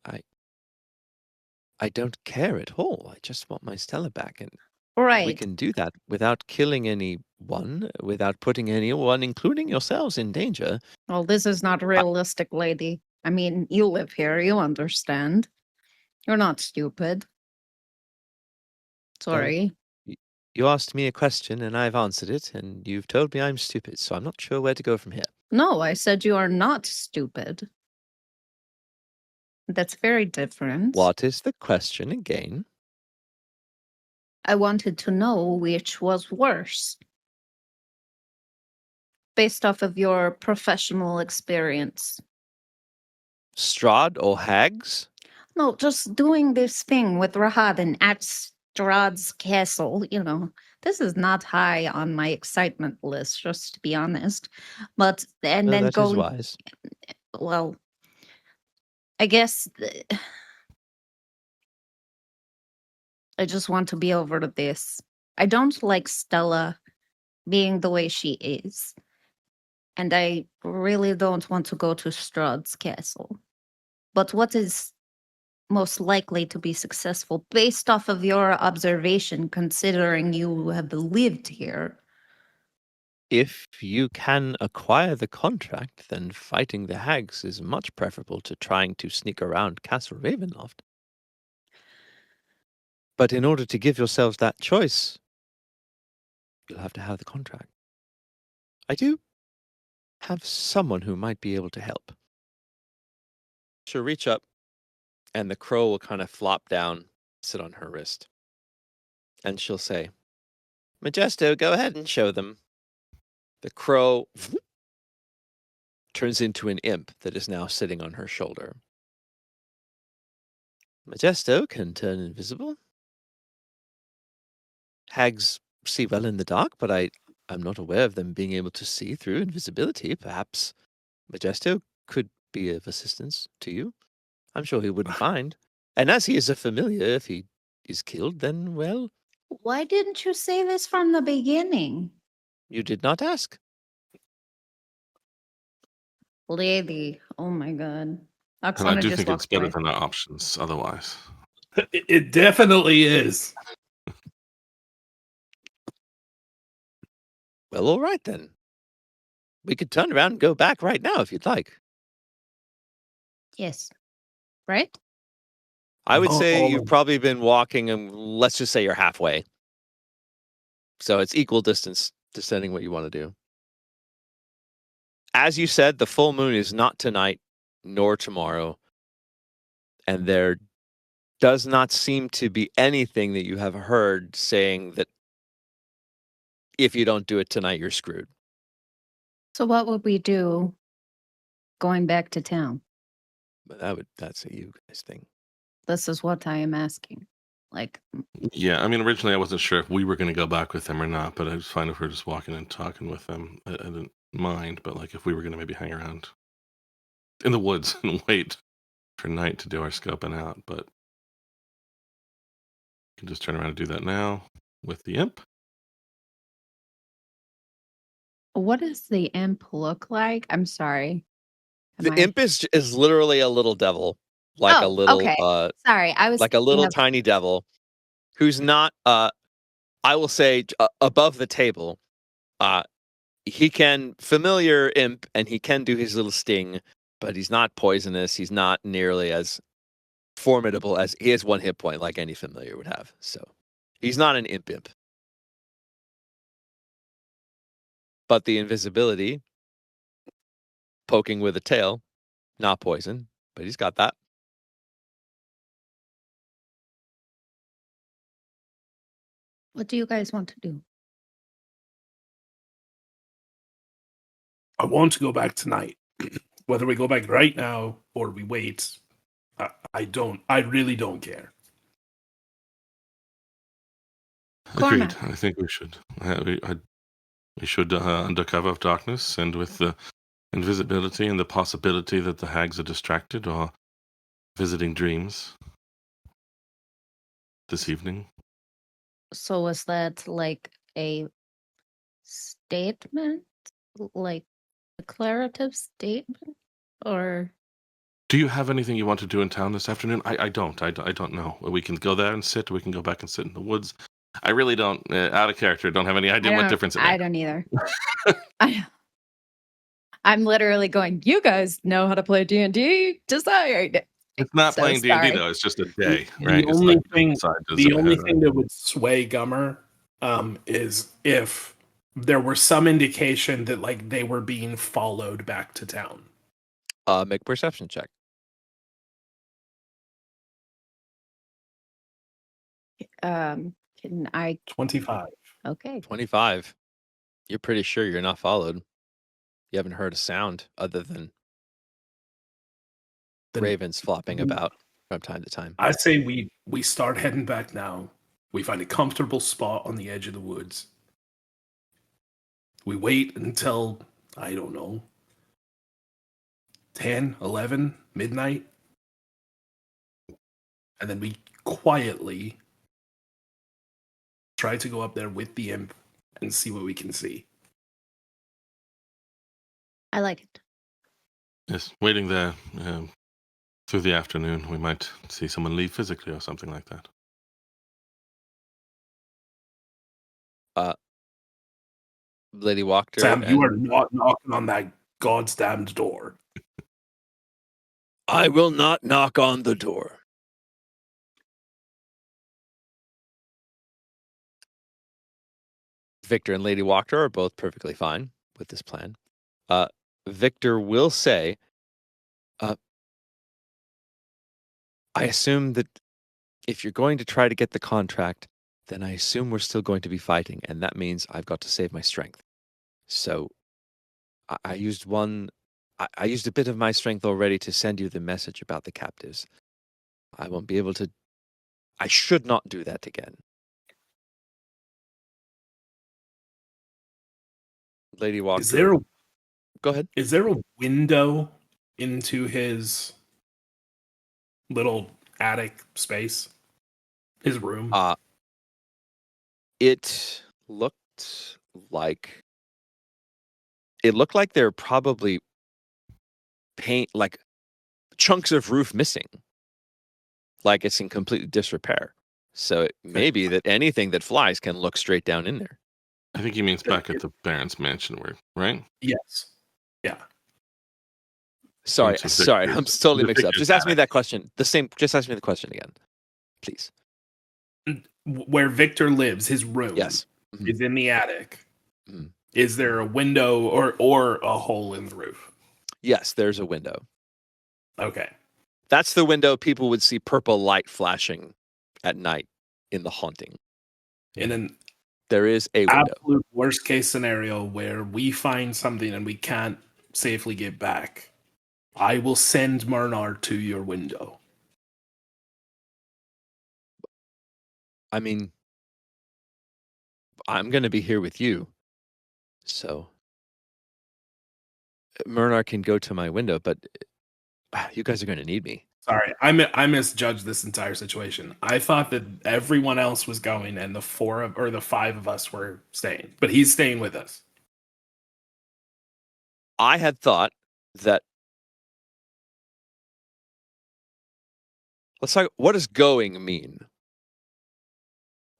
Speaker 3: I don't care at all. I just want my Stella back, and we
Speaker 1: Right.
Speaker 3: can do that without killing anyone, without putting anyone, including yourselves, in danger.
Speaker 1: Well, this is not realistic, lady. I mean, you live here, you understand. You're not stupid. Sorry.
Speaker 3: You asked me a question, and I've answered it, and you've told me I'm stupid, so I'm not sure where to go from here.
Speaker 1: No, I said you are not stupid. That's very different.
Speaker 3: What is the question again?
Speaker 1: I wanted to know which was worse. Based off of your professional experience.
Speaker 3: STRAHD or hags?
Speaker 1: No, just doing this thing with Rahadin at Strahd's castle, you know, this is not high on my excitement list, just to be honest. But, and
Speaker 3: No,
Speaker 1: then
Speaker 3: that is
Speaker 1: going,
Speaker 3: wise.
Speaker 1: well, I guess I just want to be over to this. I don't like Stella being the way she is. And I really don't want to go to Strahd's castle. But what is most likely to be successful based off of your observation, considering you have lived here?
Speaker 3: If you can acquire the contract, then fighting the hags is much preferable to trying to sneak around Castle Ravenloft. But in order to give yourselves that choice, you'll have to have the contract. I do have someone who might be able to help. She'll reach up, and the crow will kind of flop down, sit on her wrist. And she'll say, Majesto, go ahead and show them. The crow turns into an imp that is now sitting on her shoulder. Majesto can turn invisible. Hags see well in the dark, but I'm not aware of them being able to see through invisibility. Perhaps Majesto could be of assistance to you. I'm sure he wouldn't mind. And as he is a familiar, if he is killed, then, well,
Speaker 1: Why didn't you say this from the beginning?
Speaker 3: you did not ask.
Speaker 1: Lady, oh my god.
Speaker 4: And I
Speaker 1: Oksana
Speaker 4: do
Speaker 1: just
Speaker 4: think it's
Speaker 1: walked
Speaker 4: better
Speaker 1: away.
Speaker 4: than our options otherwise.
Speaker 2: It definitely is.
Speaker 3: Well, all right then. We could turn around and go back right now if you'd like.
Speaker 1: Yes. Right?
Speaker 3: I would say
Speaker 2: Oh.
Speaker 3: you've probably been walking, and let's just say you're halfway. So it's equal distance, depending what you want to do. As you said, the full moon is not tonight nor tomorrow. And there does not seem to be anything that you have heard saying that if you don't do it tonight, you're screwed.
Speaker 1: So what would we do going back to town?
Speaker 3: But that's a you guys thing.
Speaker 1: This is what I am asking. Like,
Speaker 4: Yeah, I mean, originally I wasn't sure if we were going to go back with them or not, but I was fine if we are just walking and talking with them. I didn't mind, but like if we were going to maybe hang around in the woods and wait for night to do our scoping out, but we can just turn around and do that now with the imp.
Speaker 1: what does the imp look like? I'm sorry.
Speaker 3: The imp is literally a little devil, like a
Speaker 1: Oh,
Speaker 3: little
Speaker 1: okay. Sorry, I was
Speaker 3: like a
Speaker 1: thinking
Speaker 3: little
Speaker 1: of-
Speaker 3: tiny devil who's not I will say above the table. he can familiar imp, and he can do his little sting, but he's not poisonous. He's not nearly as formidable as he has 1 hit point like any familiar would have. So he's not an imp. But the invisibility, poking with a tail, not poison, but he's got that.
Speaker 1: What do you guys want to do?
Speaker 2: I want to go back tonight. Whether we go back right now or we wait, I really don't care.
Speaker 4: Agreed.
Speaker 1: Cormac.
Speaker 4: I think we should. We should, under cover of darkness and with the invisibility and the possibility that the hags are distracted or visiting dreams this evening.
Speaker 1: So was that like a statement? Like a declarative statement? Or
Speaker 4: Do you have anything you want to do in town this afternoon? I don't know. We can go there and sit. We can go back and sit in the woods. I really don't, out of character, don't have any idea what difference it
Speaker 1: I
Speaker 4: makes.
Speaker 1: don't either. I'm literally going, you guys know how to play D&D? Decide.
Speaker 4: It's not
Speaker 1: So
Speaker 4: playing D&D
Speaker 1: sorry.
Speaker 4: though. It's just a day,
Speaker 2: The
Speaker 4: right? It's
Speaker 2: only
Speaker 4: like
Speaker 2: thing,
Speaker 4: outside to
Speaker 2: the
Speaker 4: zip
Speaker 2: only
Speaker 4: ahead,
Speaker 2: thing that would sway Gummer is if there were some indication that like they were being followed back to town.
Speaker 3: Make a perception check.
Speaker 1: Can I
Speaker 2: 25.
Speaker 1: okay.
Speaker 3: 25. You're pretty sure you're not followed. You haven't heard a sound other than
Speaker 2: Then
Speaker 3: ravens flopping about from time to time.
Speaker 2: I say we start heading back now. We find a comfortable spot on the edge of the woods. We wait until, I don't know, 10, 11, midnight. And then we quietly try to go up there with the imp and see what we can see.
Speaker 1: I like it.
Speaker 4: Yes, waiting there through the afternoon. We might see someone leave physically or something like that.
Speaker 3: Lady Wachter.
Speaker 2: Sam, you are not knocking on that goddamned door.
Speaker 3: I will not knock on the door. Victor and Lady Wachter are both perfectly fine with this plan. Victor will say, I assume that if you're going to try to get the contract, then I assume we're still going to be fighting, and that means I've got to save my strength. So I used a bit of my strength already to send you the message about the captives. I won't be able to. I should not do that again. Lady Walker. Go ahead.
Speaker 2: Is there a window into his little attic space? His room?
Speaker 3: It looked like there are probably chunks of roof missing. Like it's in complete disrepair. So it may be that anything that flies can look straight down in there.
Speaker 4: I think he means back at the Baron's mansion, right?
Speaker 2: Yes. Yeah.
Speaker 3: Sorry, I'm totally mixed up. Just ask me that question. Just ask me the question again, please.
Speaker 2: Where Victor lives, his room,
Speaker 3: yes,
Speaker 2: is in the attic. Mm-hmm. Is there a window or a hole in the roof?
Speaker 3: Yes, there's a window.
Speaker 2: Okay.
Speaker 3: That's the window people would see purple light flashing at night in the haunting.
Speaker 2: And then
Speaker 3: there is a window.
Speaker 2: Absolute worst case scenario where we find something and we can't safely get back. I will send Myrnar to your window.
Speaker 3: I mean, I'm going to be here with you. So Myrnar can go to my window, but you guys are going to need me.
Speaker 2: Sorry, I misjudged this entire situation. I thought that everyone else was going and the 5 of us were staying, but he's staying with us.
Speaker 3: I had thought that. Let's talk. What does going mean?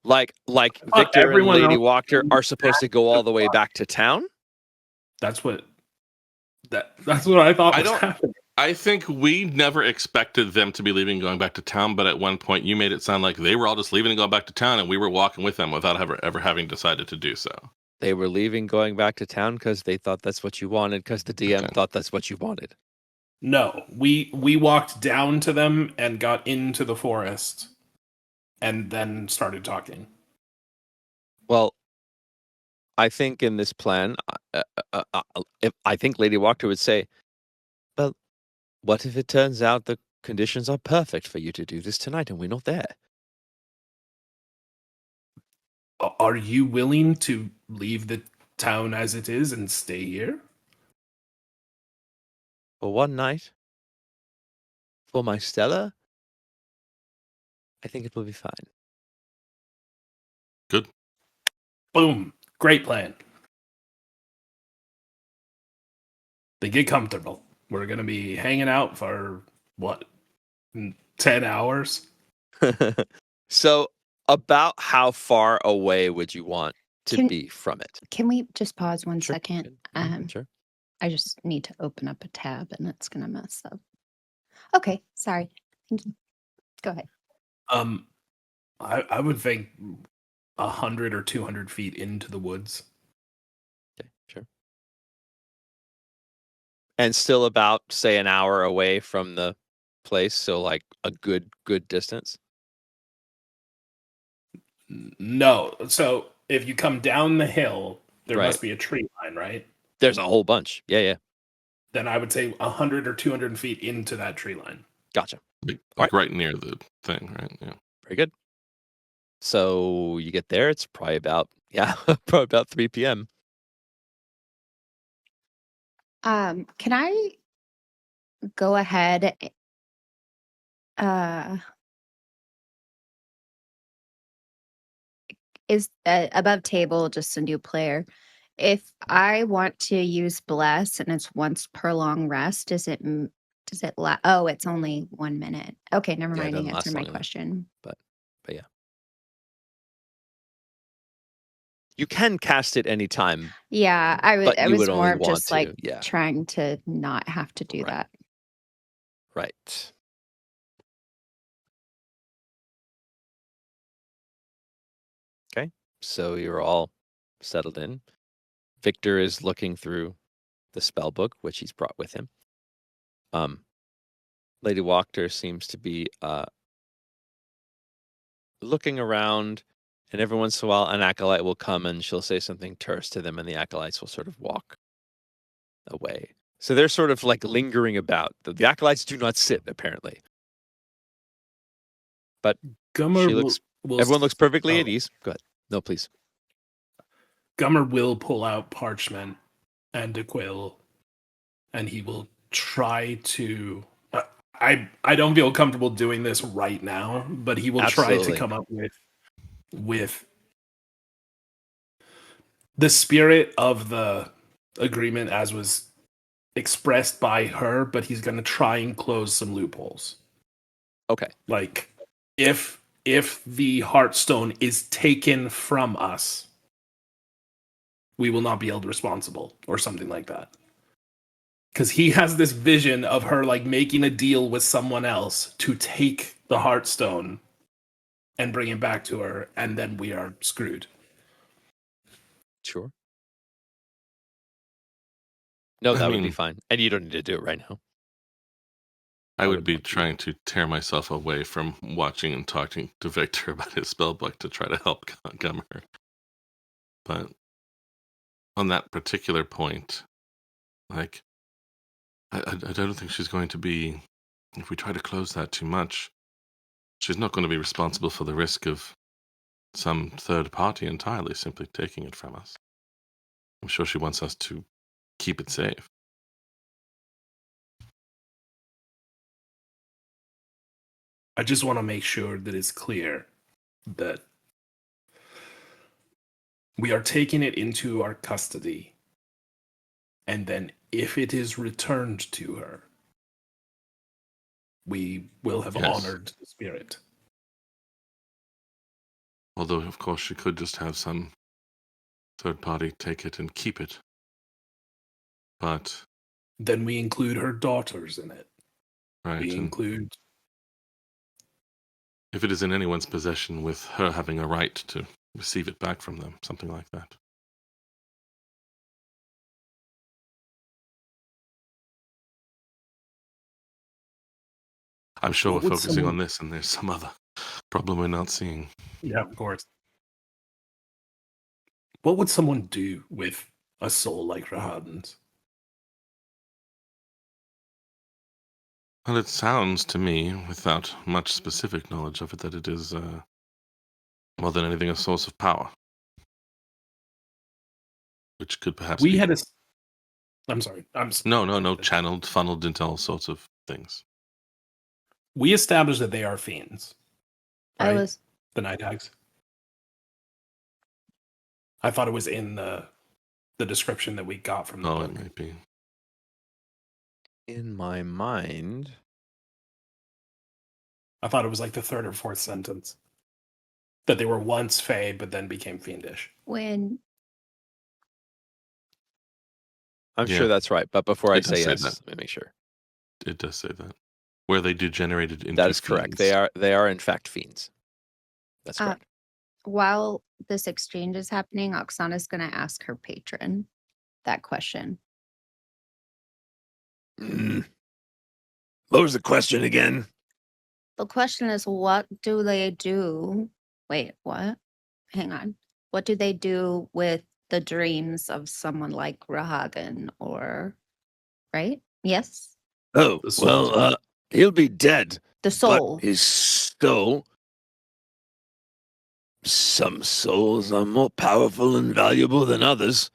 Speaker 3: Like Victor and Lady Wachter are supposed to go all the way back to town?
Speaker 2: That's what that's what I thought
Speaker 4: I
Speaker 2: was
Speaker 4: don't-
Speaker 2: happening.
Speaker 4: I think we never expected them to be leaving and going back to town, but at one point you made it sound like they were all just leaving and going back to town, and we were walking with them without ever having decided to do so.
Speaker 3: They were leaving, going back to town because they thought that's what you wanted, because the DM
Speaker 4: Okay.
Speaker 3: thought that's what you wanted.
Speaker 2: No, we walked down to them and got into the forest, and then started talking.
Speaker 3: Well, I think in this plan, if I think Lady Walker would say, well, what if it turns out the conditions are perfect for you to do this tonight and we're not there?
Speaker 2: Are you willing to leave the town as it is and stay here?
Speaker 3: For one night? For my Stella? I think it will be fine.
Speaker 4: Good.
Speaker 2: Boom. Great plan. Then get comfortable. We're going to be hanging out for, what, 10 hours?
Speaker 3: So, about how far away would you want to
Speaker 5: Can-
Speaker 3: be from it?
Speaker 5: Can we just pause one
Speaker 3: Sure,
Speaker 5: second?
Speaker 3: good. Mhm, sure.
Speaker 5: I just need to open up a tab and it's going to mess up. Okay, sorry. Thank you. Go ahead.
Speaker 2: I would think 100 or 200 feet into the woods.
Speaker 3: Okay, sure. And still about, say, an hour away from the place, so like a good distance.
Speaker 2: No. So if you come down the hill, there
Speaker 3: Right.
Speaker 2: must be a tree line, right?
Speaker 3: There's a whole bunch. Yeah.
Speaker 2: Then I would say 100 or 200 feet into that tree line.
Speaker 3: Gotcha.
Speaker 4: Like right near the thing, right? Yeah.
Speaker 3: Very good. So you get there, it's probably about probably about 3 p.m.
Speaker 5: Can I go ahead? Is above table just a new player? If I want to use bless and it's once per long rest, does it oh, it's only 1 minute. Okay, never
Speaker 3: Yeah, it
Speaker 5: mind.
Speaker 3: doesn't
Speaker 5: You
Speaker 3: last
Speaker 5: answered my
Speaker 3: long enough.
Speaker 5: question.
Speaker 3: But yeah. You can cast it anytime.
Speaker 5: Yeah, I
Speaker 3: But you
Speaker 5: was
Speaker 3: would only
Speaker 5: more of
Speaker 3: want
Speaker 5: just like
Speaker 3: to, yeah.
Speaker 5: trying to not have to do
Speaker 3: Right.
Speaker 5: that.
Speaker 3: Right. Okay. So you're all settled in. Victor is looking through the spell book, which he's brought with him. Lady Wachter seems to be looking around, and every once in a while an acolyte will come and she'll say something terse to them, and the acolytes will sort of walk away. So they're sort of like lingering about. The acolytes do not sit, apparently. But
Speaker 2: Gummer
Speaker 3: she looks. Everyone looks perfectly at ease. Go ahead. No, please.
Speaker 2: Gummer will pull out parchment and a quill, and he will try to. I don't feel comfortable doing this right now, but he will try
Speaker 3: Absolutely.
Speaker 2: to come up with the spirit of the agreement as was expressed by her, but he's going to try and close some loopholes.
Speaker 3: Okay.
Speaker 2: Like if the heartstone is taken from us, we will not be held responsible or something like that. Because he has this vision of her like making a deal with someone else to take the heartstone and bring it back to her, and then we are screwed.
Speaker 3: Sure. No,
Speaker 4: I
Speaker 3: that would be
Speaker 4: mean-
Speaker 3: fine. And you don't need to do it right now.
Speaker 4: I
Speaker 3: I
Speaker 4: would
Speaker 3: would
Speaker 4: be
Speaker 3: want to.
Speaker 4: trying to tear myself away from watching and talking to Victor about his spellbook to try to help Gummer. But on that particular point, like, I don't think she's going to be, if we try to close that too much, she's not going to be responsible for the risk of some third party entirely simply taking it from us. I'm sure she wants us to keep it safe.
Speaker 2: I just want to make sure that it's clear that we are taking it into our custody, and then if it is returned to her, we will have
Speaker 4: Yes.
Speaker 2: honored the spirit.
Speaker 4: Although, of course, she could just have some third party take it and keep it. But
Speaker 2: Then we include her daughters in it.
Speaker 4: right,
Speaker 2: We
Speaker 4: and
Speaker 2: include.
Speaker 4: if it is in anyone's possession, with her having a right to receive it back from them, something like that. I'm sure
Speaker 2: What
Speaker 4: we're
Speaker 2: would
Speaker 4: focusing on
Speaker 2: someone-
Speaker 4: this, and there's some other problem we're not seeing.
Speaker 2: Yeah, of course. What would someone do with a soul like Rahadin's?
Speaker 4: Well, it sounds to me, without much specific knowledge of it, that it is more than anything a source of power, which could perhaps
Speaker 2: We
Speaker 4: be
Speaker 2: had a. I'm sorry.
Speaker 4: no, channeled, funneled into all sorts of things.
Speaker 2: We established that they are fiends.
Speaker 5: I
Speaker 2: Right?
Speaker 5: was
Speaker 2: The night hags. I thought it was in the description that we got from the
Speaker 4: Oh,
Speaker 2: book.
Speaker 4: it might be.
Speaker 3: In my mind,
Speaker 2: I thought it was like the third or fourth sentence. That they were once fae, but then became fiendish.
Speaker 5: when
Speaker 3: I'm
Speaker 4: Yeah.
Speaker 3: sure that's right. But before I
Speaker 4: It does
Speaker 3: say
Speaker 4: say
Speaker 3: yes,
Speaker 4: that.
Speaker 3: let me make sure.
Speaker 4: It does say that. Where they degenerated into
Speaker 3: That is correct.
Speaker 4: fiends.
Speaker 3: They are in fact fiends. That's correct.
Speaker 5: while this exchange is happening, Oksana's going to ask her patron that question.
Speaker 3: What was the question again?
Speaker 5: The question is, what do they do? Wait, what? Hang on. What do they do with the dreams of someone like Rahagin or, right? Yes?
Speaker 3: Oh,
Speaker 2: The soul.
Speaker 3: well, he'll be dead.
Speaker 5: The soul.
Speaker 3: But his soul. Some souls are more powerful and valuable than others.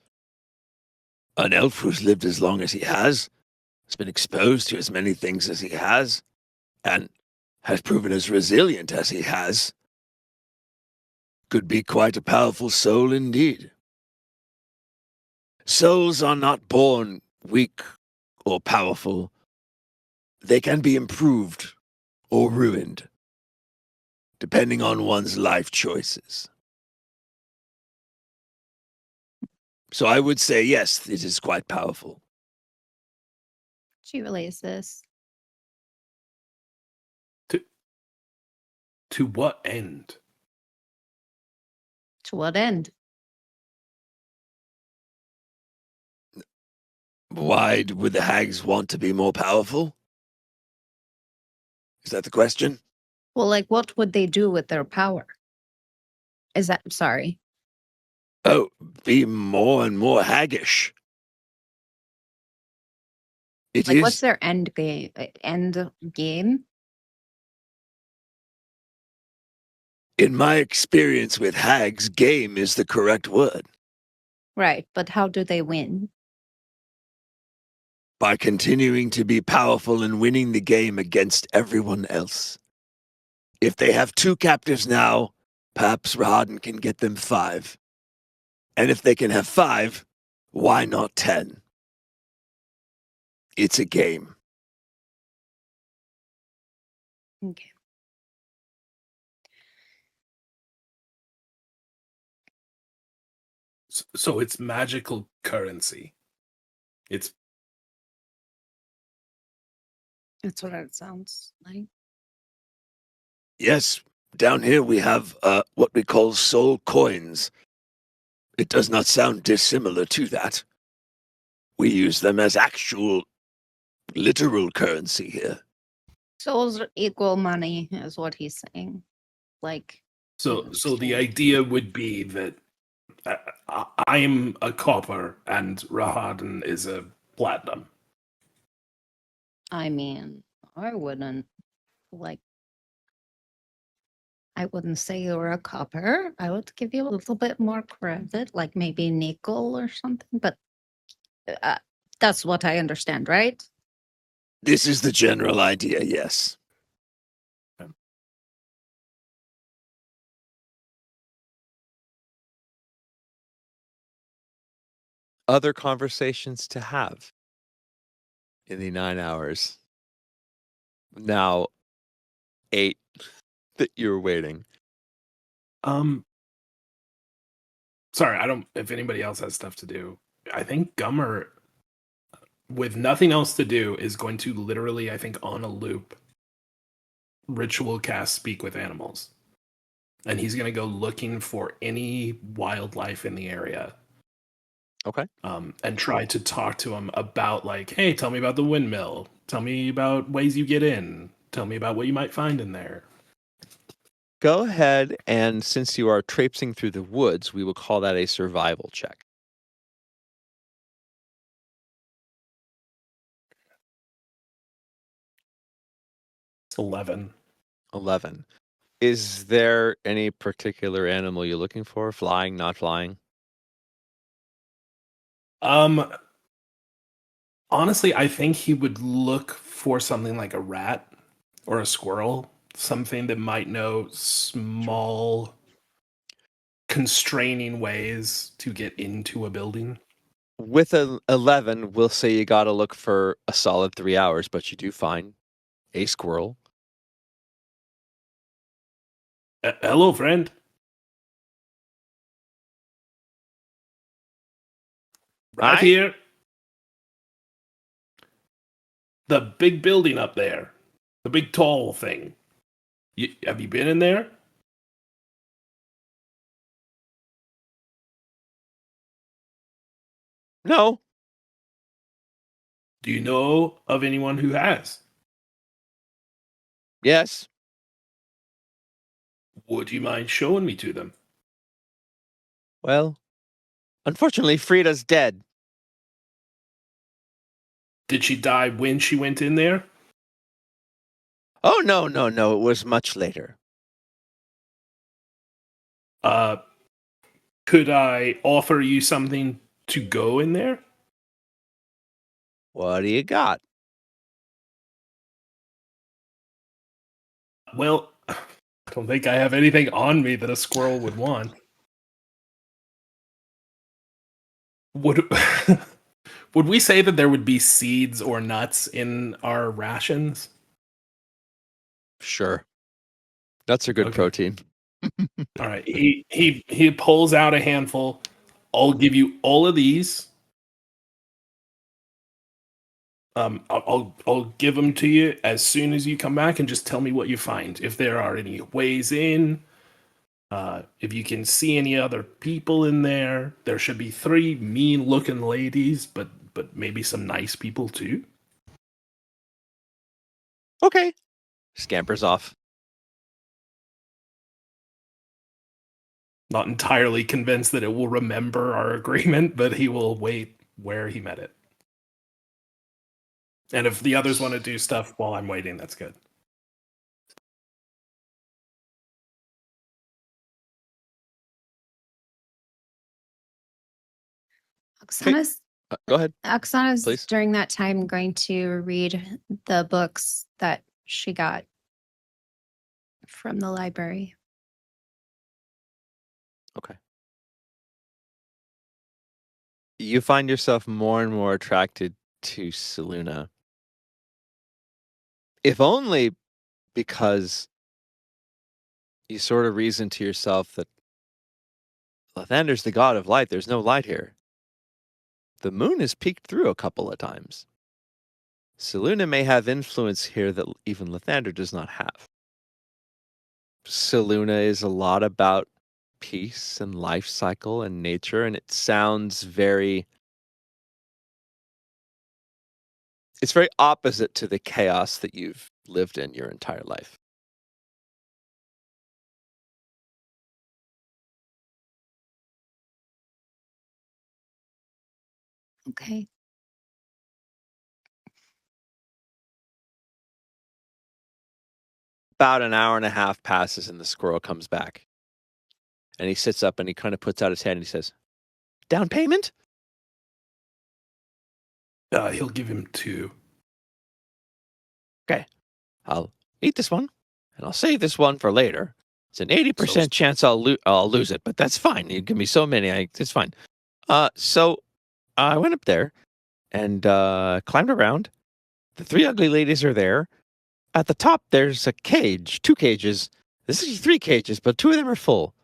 Speaker 3: An elf who's lived as long as he has been exposed to as many things as he has, and has proven as resilient as he has, could be quite a powerful soul indeed. Souls are not born weak or powerful. They can be improved or ruined, depending on one's life choices. So I would say, yes, it is quite powerful.
Speaker 5: She relays this.
Speaker 2: To what end?
Speaker 5: To what end?
Speaker 3: Why would the hags want to be more powerful? Is that the question?
Speaker 5: Well, like, what would they do with their power? Is that, sorry.
Speaker 3: Oh, be more and more haggish. It
Speaker 5: Like,
Speaker 3: is,
Speaker 5: what's their end game? End game?
Speaker 3: in my experience with hags, game is the correct word.
Speaker 5: Right, but how do they win?
Speaker 3: By continuing to be powerful and winning the game against everyone else. If they have 2 captives now, perhaps Rahadin can get them 5. And if they can have 5, why not 10? It's a game.
Speaker 5: Okay.
Speaker 2: So it's magical currency. It's
Speaker 5: That's what it sounds like.
Speaker 3: Yes, down here we have what we call soul coins. It does not sound dissimilar to that. We use them as actual, literal currency here.
Speaker 5: Souls equal money is what he's saying. Like,
Speaker 2: so
Speaker 5: in
Speaker 2: the
Speaker 5: exchange.
Speaker 2: idea would be that I'm a copper and Rahadin is a platinum.
Speaker 5: I mean, I wouldn't say you were a copper. I would give you a little bit more credit, like maybe nickel or something, but that's what I understand, right?
Speaker 3: This is the general idea, yes. Other conversations to have in the 9 hours. Now, 8 that you're waiting.
Speaker 2: Sorry, I don't. If anybody else has stuff to do, I think Gummer with nothing else to do, is going to literally, I think, on a loop, ritual cast Speak with Animals. And he's going to go looking for any wildlife in the area.
Speaker 3: Okay.
Speaker 2: And try to talk to him about, like, hey, tell me about the windmill. Tell me about ways you get in. Tell me about what you might find in there.
Speaker 3: Go ahead, and since you are traipsing through the woods, we will call that a survival check.
Speaker 2: It's 11.
Speaker 3: 11. Is there any particular animal you're looking for? Flying, not flying?
Speaker 2: Honestly, I think he would look for something like a rat or a squirrel, something that might know small constraining ways to get into a building.
Speaker 3: With an 11, we'll say you got to look for a solid 3 hours, but you do find a squirrel.
Speaker 2: Hello, friend. Right
Speaker 3: Hi.
Speaker 2: here. The big building up there. The big tall thing. Have you been in there?
Speaker 3: No.
Speaker 2: Do you know of anyone who has?
Speaker 3: Yes.
Speaker 2: Would you mind showing me to them?
Speaker 3: Well, unfortunately, Frida's dead.
Speaker 2: Did she die when she went in there?
Speaker 3: Oh, no. It was much later.
Speaker 2: Could I offer you something to go in there?
Speaker 3: What do you got?
Speaker 2: Well, I don't think I have anything on me that a squirrel would want. Would would we say that there would be seeds or nuts in our rations?
Speaker 3: Sure. That's a good
Speaker 2: Okay.
Speaker 3: protein.
Speaker 2: All right. He pulls out a handful. I'll give you all of these. I'll give them to you as soon as you come back, and just tell me what you find. If there are any ways in, if you can see any other people in there. There should be 3 mean-looking ladies, but maybe some nice people too.
Speaker 3: Okay. Scampers off.
Speaker 2: Not entirely convinced that it will remember our agreement, but he will wait where he met it. And if the others want to do stuff while I'm waiting, that's good.
Speaker 5: Oksana's
Speaker 3: Go ahead.
Speaker 5: Oksana's
Speaker 3: please.
Speaker 5: during that time going to read the books that she got from the library.
Speaker 3: Okay. You find yourself more and more attracted to Seluna. If only because you sort of reason to yourself that Lathander's the god of light. There's no light here. The moon has peeked through a couple of times. Seluna may have influence here that even Lathander does not have. Seluna is a lot about peace and life cycle and nature, and it sounds very... It's very opposite to the chaos that you've lived in your entire life.
Speaker 5: Okay.
Speaker 3: About an hour and a half passes and the squirrel comes back. And he sits up and he kind of puts out his hand and he says, "Down payment?"
Speaker 2: He'll give him 2.
Speaker 3: Okay. I'll eat this one and I'll save this one for later. It's an 80% chance I'll lose it, but that's fine. You give me so many, it's fine. So I went up there and climbed around. The 3 ugly ladies are there. At the top, there's a cage, 2 cages. This is 3 cages, but 2 of them are full.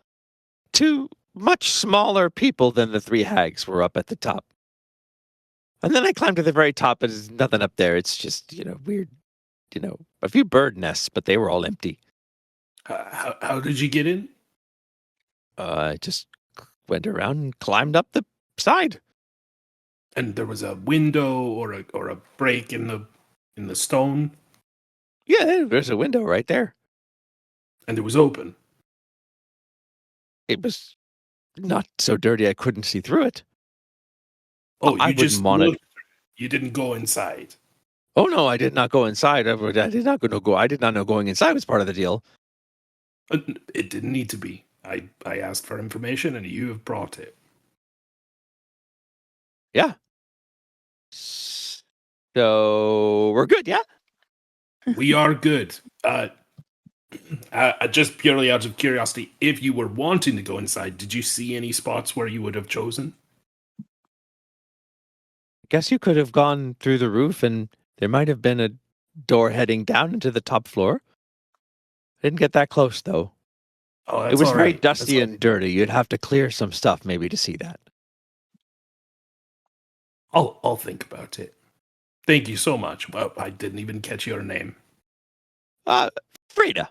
Speaker 3: 2 much smaller people than the 3 hags were up at the top. And then I climbed to the very top, but there's nothing up there. It's just, weird, a few bird nests, but they were all empty.
Speaker 2: How did you get in?
Speaker 3: I just went around and climbed up the side.
Speaker 2: And there was a window or a break in the stone,
Speaker 3: Yeah, there's a window right there.
Speaker 2: and it was open.
Speaker 3: It was not so dirty I couldn't see through it.
Speaker 2: Oh,
Speaker 3: I
Speaker 2: you just
Speaker 3: wouldn't want it.
Speaker 2: looked. You didn't go inside.
Speaker 3: Oh no, I did not go inside. I did not go. I did not know going inside was part of the deal.
Speaker 2: It didn't need to be. I asked for information, and you have brought it.
Speaker 3: Yeah. So we're good, yeah?
Speaker 2: We are good. Just purely out of curiosity, if you were wanting to go inside, did you see any spots where you would have chosen?
Speaker 3: Guess you could have gone through the roof and there might have been a door heading down into the top floor. I didn't get that close though.
Speaker 2: Oh,
Speaker 3: It
Speaker 2: that's
Speaker 3: was
Speaker 2: all
Speaker 3: very
Speaker 2: right.
Speaker 3: dusty
Speaker 2: That's
Speaker 3: and dirty. You'd have to clear some stuff maybe to see that.
Speaker 2: I'll think about it. Thank you so much. Well, I didn't even catch your name.
Speaker 3: Frida.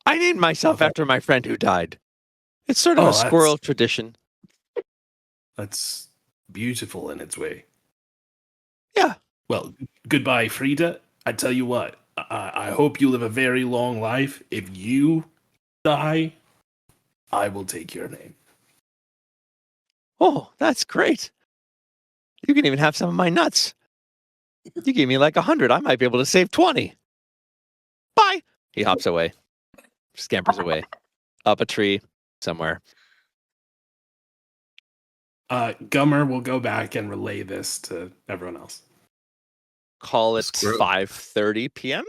Speaker 3: I named myself
Speaker 2: Okay.
Speaker 3: after my friend who died. It's sort of
Speaker 2: Oh,
Speaker 3: a squirrel tradition.
Speaker 2: That's beautiful in its way.
Speaker 3: Yeah.
Speaker 2: Well, goodbye, Frida. I tell you what, I hope you live a very long life. If you die, I will take your name.
Speaker 3: Oh, that's great. You can even have some of my nuts. You gave me like 100. I might be able to save 20. Bye. He hops away, scampers away, up a tree somewhere.
Speaker 2: Gummer will go back and relay this to everyone else.
Speaker 3: Call it
Speaker 4: Squirrel.
Speaker 3: 5:30 p.m.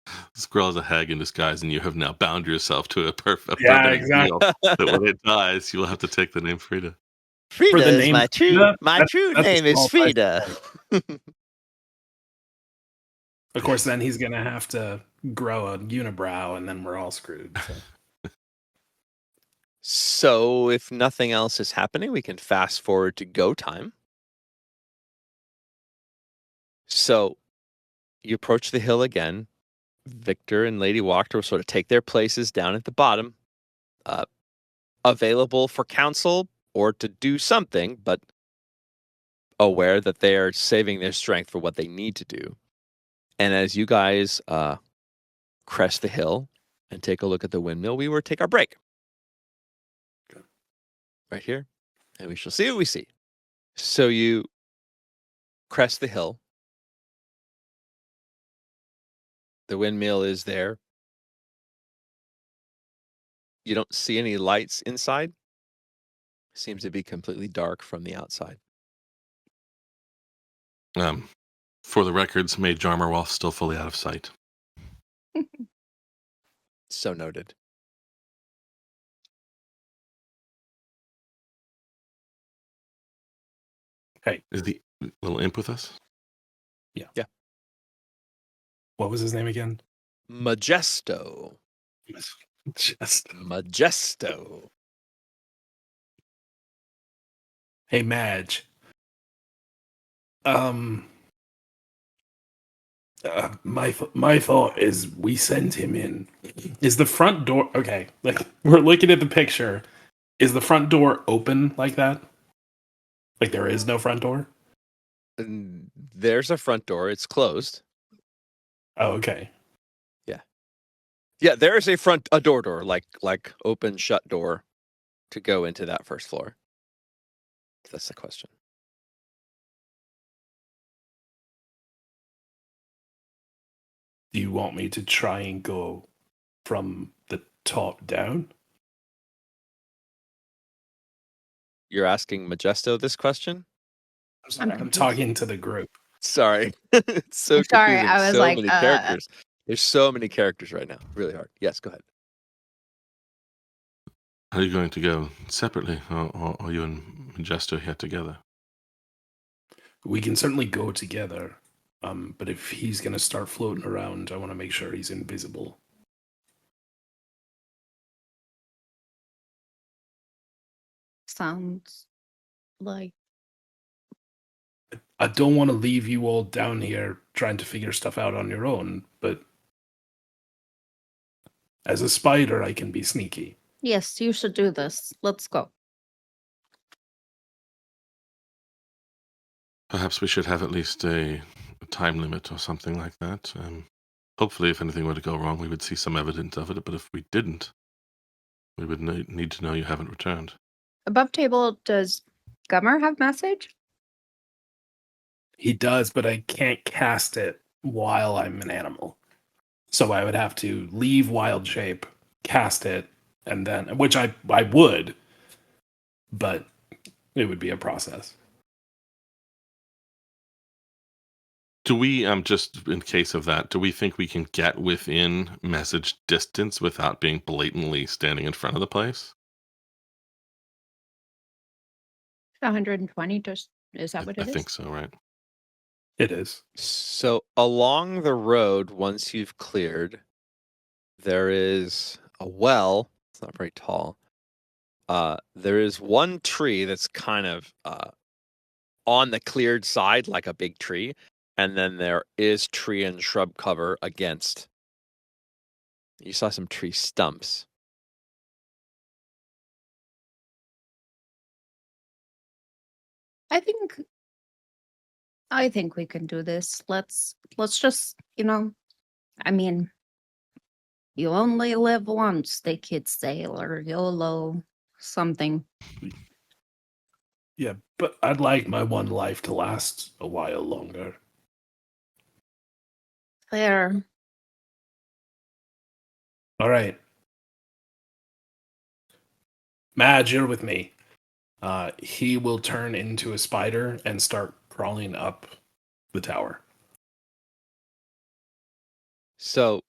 Speaker 4: The squirrel is a hag in disguise, and you have now bound yourself to a perfect
Speaker 2: Yeah, exactly.
Speaker 4: deal that when it dies, you will have to take the name Frida.
Speaker 3: Frida
Speaker 2: the
Speaker 3: is
Speaker 2: name
Speaker 3: my true
Speaker 2: Frida, that's
Speaker 3: name
Speaker 2: a
Speaker 3: is
Speaker 2: small price
Speaker 3: Frida.
Speaker 2: tag. Of course, then he's going to have to grow a unibrow, and then we're all screwed. So.
Speaker 3: So if nothing else is happening, we can fast forward to go time. So you approach the hill again. Victor and Lady Wachter will sort of take their places down at the bottom, available for counsel or to do something, but aware that they are saving their strength for what they need to do. And as you guys crest the hill and take a look at the windmill, we will take our break.
Speaker 2: Okay.
Speaker 3: Right here. And we shall see what we see. So you crest the hill. The windmill is there. You don't see any lights inside. Seems to be completely dark from the outside.
Speaker 4: For the records, Maid Jarmerwolf still fully out of sight.
Speaker 3: So noted.
Speaker 2: Hey,
Speaker 4: Is the little imp with us?
Speaker 2: what was his name again?
Speaker 3: Majesto.
Speaker 2: Just
Speaker 3: Majesto.
Speaker 2: hey, Madge. My thought is we send him in. Is the front door okay? Like we're looking at the picture. Is the front door open like that? Like there is no front door?
Speaker 3: And there's a front door. It's closed.
Speaker 2: Oh, okay.
Speaker 3: Yeah, there is a door, like open shut door to go into that first floor. That's the question.
Speaker 2: Do you want me to try and go from the top down?
Speaker 3: You're asking Majesto this question?
Speaker 2: I'm talking to the group.
Speaker 3: Sorry. It's so
Speaker 1: I'm sorry,
Speaker 3: confusing.
Speaker 1: I was
Speaker 3: so
Speaker 1: like,
Speaker 3: many characters. There's so many characters right now. Really hard. Yes, go ahead.
Speaker 4: Are you going to go separately, or are you and Majesto here together?
Speaker 2: We can certainly go together. But if he's gonna start floating around, I want to make sure he's invisible.
Speaker 1: sounds like.
Speaker 2: I don't want to leave you all down here trying to figure stuff out on your own, but as a spider, I can be sneaky.
Speaker 1: Yes, you should do this. Let's go.
Speaker 4: Perhaps we should have at least a time limit or something like that. Hopefully, if anything were to go wrong, we would see some evidence of it. But if we didn't, we would need to know you haven't returned.
Speaker 1: Above table, does Gummer have message?
Speaker 2: He does, but I can't cast it while I'm an animal. So I would have to leave wild shape, cast it, and then, which I would, but it would be a process.
Speaker 4: Do we, just in case of that, do we think we can get within message distance without being blatantly standing in front of the place?
Speaker 1: 120, is that what
Speaker 4: I
Speaker 1: it is?
Speaker 4: think so, right?
Speaker 2: It is.
Speaker 3: So along the road, once you've cleared, there is a well. It's not very tall. There is one tree that's kind of on the cleared side, like a big tree, and then there is tree and shrub cover against. You saw some tree stumps.
Speaker 1: I think we can do this. Let's just, I mean, you only live once, the kids say, or YOLO something.
Speaker 2: Yeah, but I'd like my one life to last a while longer.
Speaker 1: Fair.
Speaker 2: All right. Madge, you're with me. He will turn into a spider and start crawling up the tower.
Speaker 3: So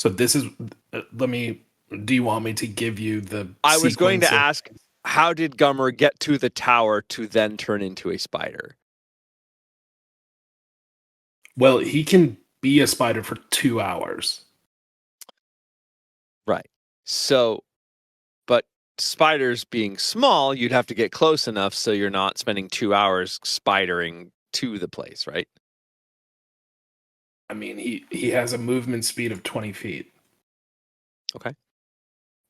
Speaker 2: this is, do you want me to give you the
Speaker 3: I was going to
Speaker 2: sequence of-
Speaker 3: ask, how did Gummer get to the tower to then turn into a spider?
Speaker 2: Well, he can be a spider for 2 hours.
Speaker 3: Right. So, but spiders being small, you'd have to get close enough so you're not spending 2 hours spidering to the place, right?
Speaker 2: I mean, he has a movement speed of 20 feet.
Speaker 3: Okay.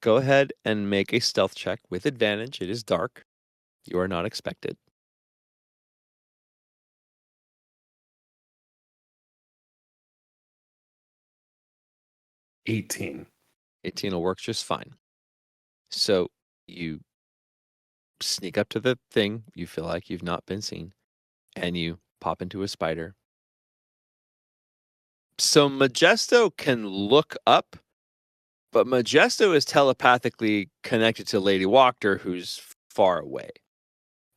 Speaker 3: Go ahead and make a stealth check with advantage. It is dark. You are not expected.
Speaker 2: 18.
Speaker 3: 18 will work just fine. So you sneak up to the thing. You feel like you've not been seen. And you pop into a spider. So Majesto can look up, but Majesto is telepathically connected to Lady Wachter, who's far away.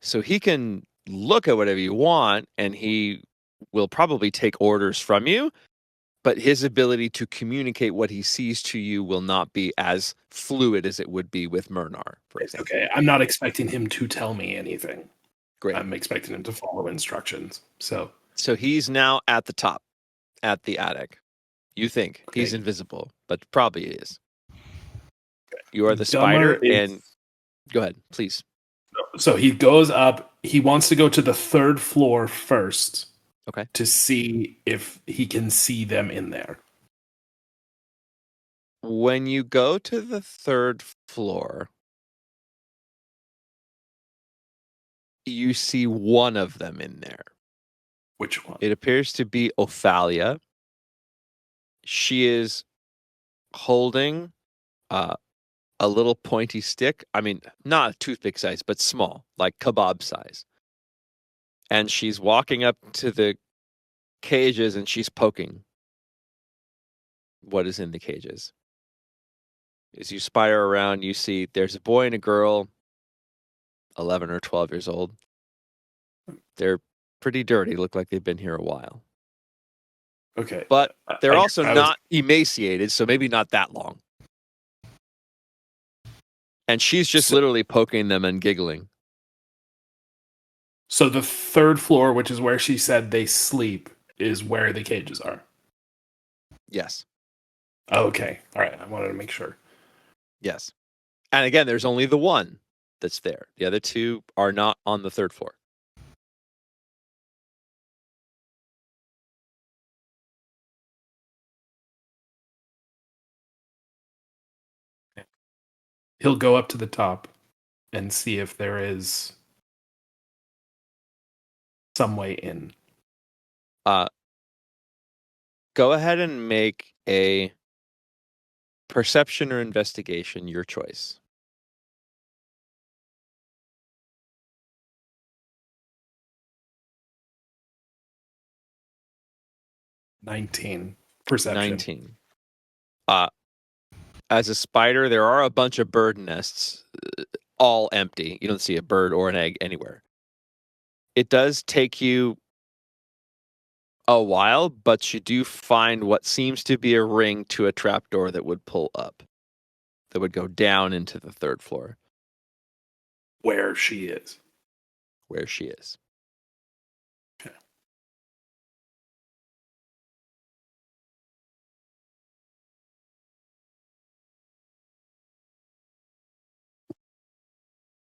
Speaker 3: So he can look at whatever you want, and he will probably take orders from you, but his ability to communicate what he sees to you will not be as fluid as it would be with Myrnar, for example.
Speaker 2: Okay, I'm not expecting him to tell me anything.
Speaker 3: Great.
Speaker 2: I'm expecting him to follow instructions. So
Speaker 3: he's now at the top, at the attic. You think he's
Speaker 2: Okay.
Speaker 3: invisible, but probably is. You are the
Speaker 2: Dumber
Speaker 3: spider,
Speaker 2: is-
Speaker 3: and go ahead, please.
Speaker 2: So he goes up. He wants to go to the 3rd floor first.
Speaker 3: Okay.
Speaker 2: To see if he can see them in there.
Speaker 3: When you go to the 3rd floor, you see one of them in there.
Speaker 2: Which one?
Speaker 3: It appears to be Ophalia. She is holding a little pointy stick. I mean, not toothpick size, but small, like kebab size. And she's walking up to the cages and she's poking what is in the cages. As you spider around, you see there's a boy and a girl, 11 or 12 years old. They're pretty dirty, look like they've been here a while.
Speaker 2: Okay.
Speaker 3: But they're also
Speaker 2: I was-
Speaker 3: not emaciated, so maybe not that long. And she's just
Speaker 2: So-
Speaker 3: literally poking them and giggling.
Speaker 2: So the 3rd floor, which is where she said they sleep, is where the cages are.
Speaker 3: Yes.
Speaker 2: Okay. All right. I wanted to make sure.
Speaker 3: Yes. And again, there's only the one that's there. The other two are not on the third floor.
Speaker 2: He'll go up to the top and see if there is some way in.
Speaker 3: Go ahead and make a perception or investigation, your choice.
Speaker 2: Perception.
Speaker 3: 19. As a spider, there are a bunch of bird nests, all empty. You don't see a bird or an egg anywhere. It does take you a while, but you do find what seems to be a ring to a trapdoor that would pull up, that would go down into the third floor.
Speaker 2: Where she is.
Speaker 3: Where she is.
Speaker 2: Okay.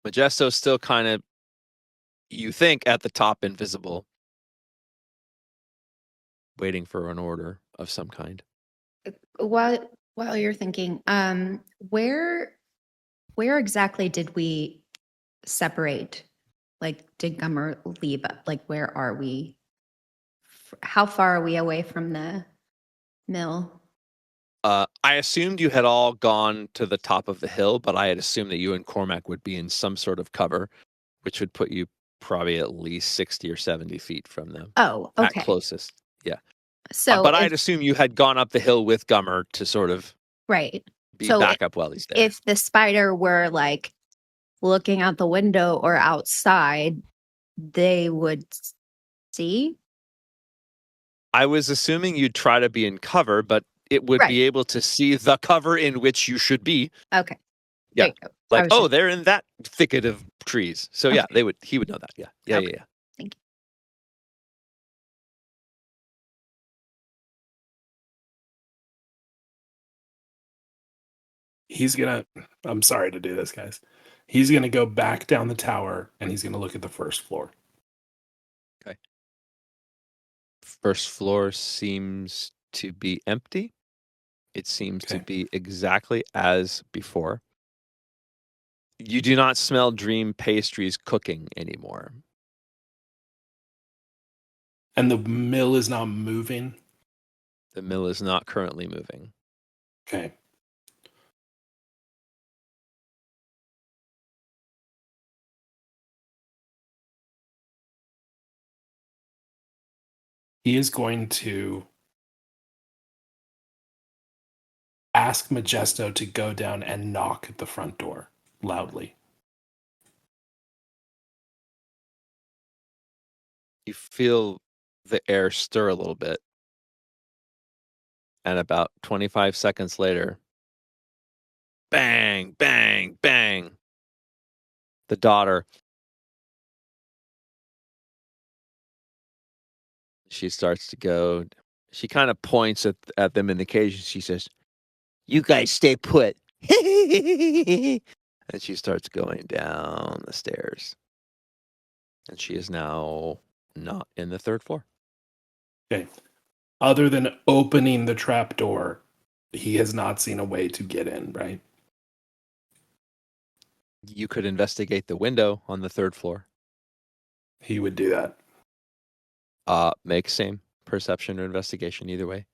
Speaker 3: Majesto's still kind of, you think, at the top, invisible, waiting for an order of some kind.
Speaker 5: While you're thinking, where exactly did we separate? Like, did Gummer leave? Like, where are we? How far are we away from the mill?
Speaker 3: I assumed you had all gone to the top of the hill, but I had assumed that you and Cormac would be in some sort of cover, which would put you probably at least 60 or 70 feet from them.
Speaker 5: Oh, okay.
Speaker 3: At closest. Yeah.
Speaker 5: So,
Speaker 3: but I'd assume you had gone up the hill with Gummer to sort of
Speaker 5: right.
Speaker 3: be
Speaker 5: So
Speaker 3: backup while he's there.
Speaker 5: If the spider were like looking out the window or outside, they would see.
Speaker 3: I was assuming you'd try to be in cover, but it would be able to see the cover in which you should be.
Speaker 5: Okay.
Speaker 3: Yeah.
Speaker 5: There you go.
Speaker 3: Like, oh, they're in that thicket of trees. So yeah, he would know that. Yeah. Yeah.
Speaker 5: Okay.
Speaker 3: Yeah.
Speaker 5: Thank you.
Speaker 2: I'm sorry to do this, guys. He's gonna go back down the tower and he's gonna look at the first floor.
Speaker 3: Okay. First floor seems to be empty. It seems to be exactly as before. You do not smell dream pastries cooking anymore.
Speaker 2: And the mill is not moving?
Speaker 3: The mill is not currently moving.
Speaker 2: Okay. He is going to ask Majesto to go down and knock at the front door loudly.
Speaker 3: You feel the air stir a little bit. And about 25 seconds later, bang, bang, bang. The daughter, she starts to go. She kind of points at them in the cage. She says, "You guys stay put." And she starts going down the stairs. And she is now not in the third floor.
Speaker 2: Okay. Other than opening the trap door, he has not seen a way to get in, right?
Speaker 3: You could investigate the window on the third floor.
Speaker 2: He would do that.
Speaker 3: Make same perception or investigation either way.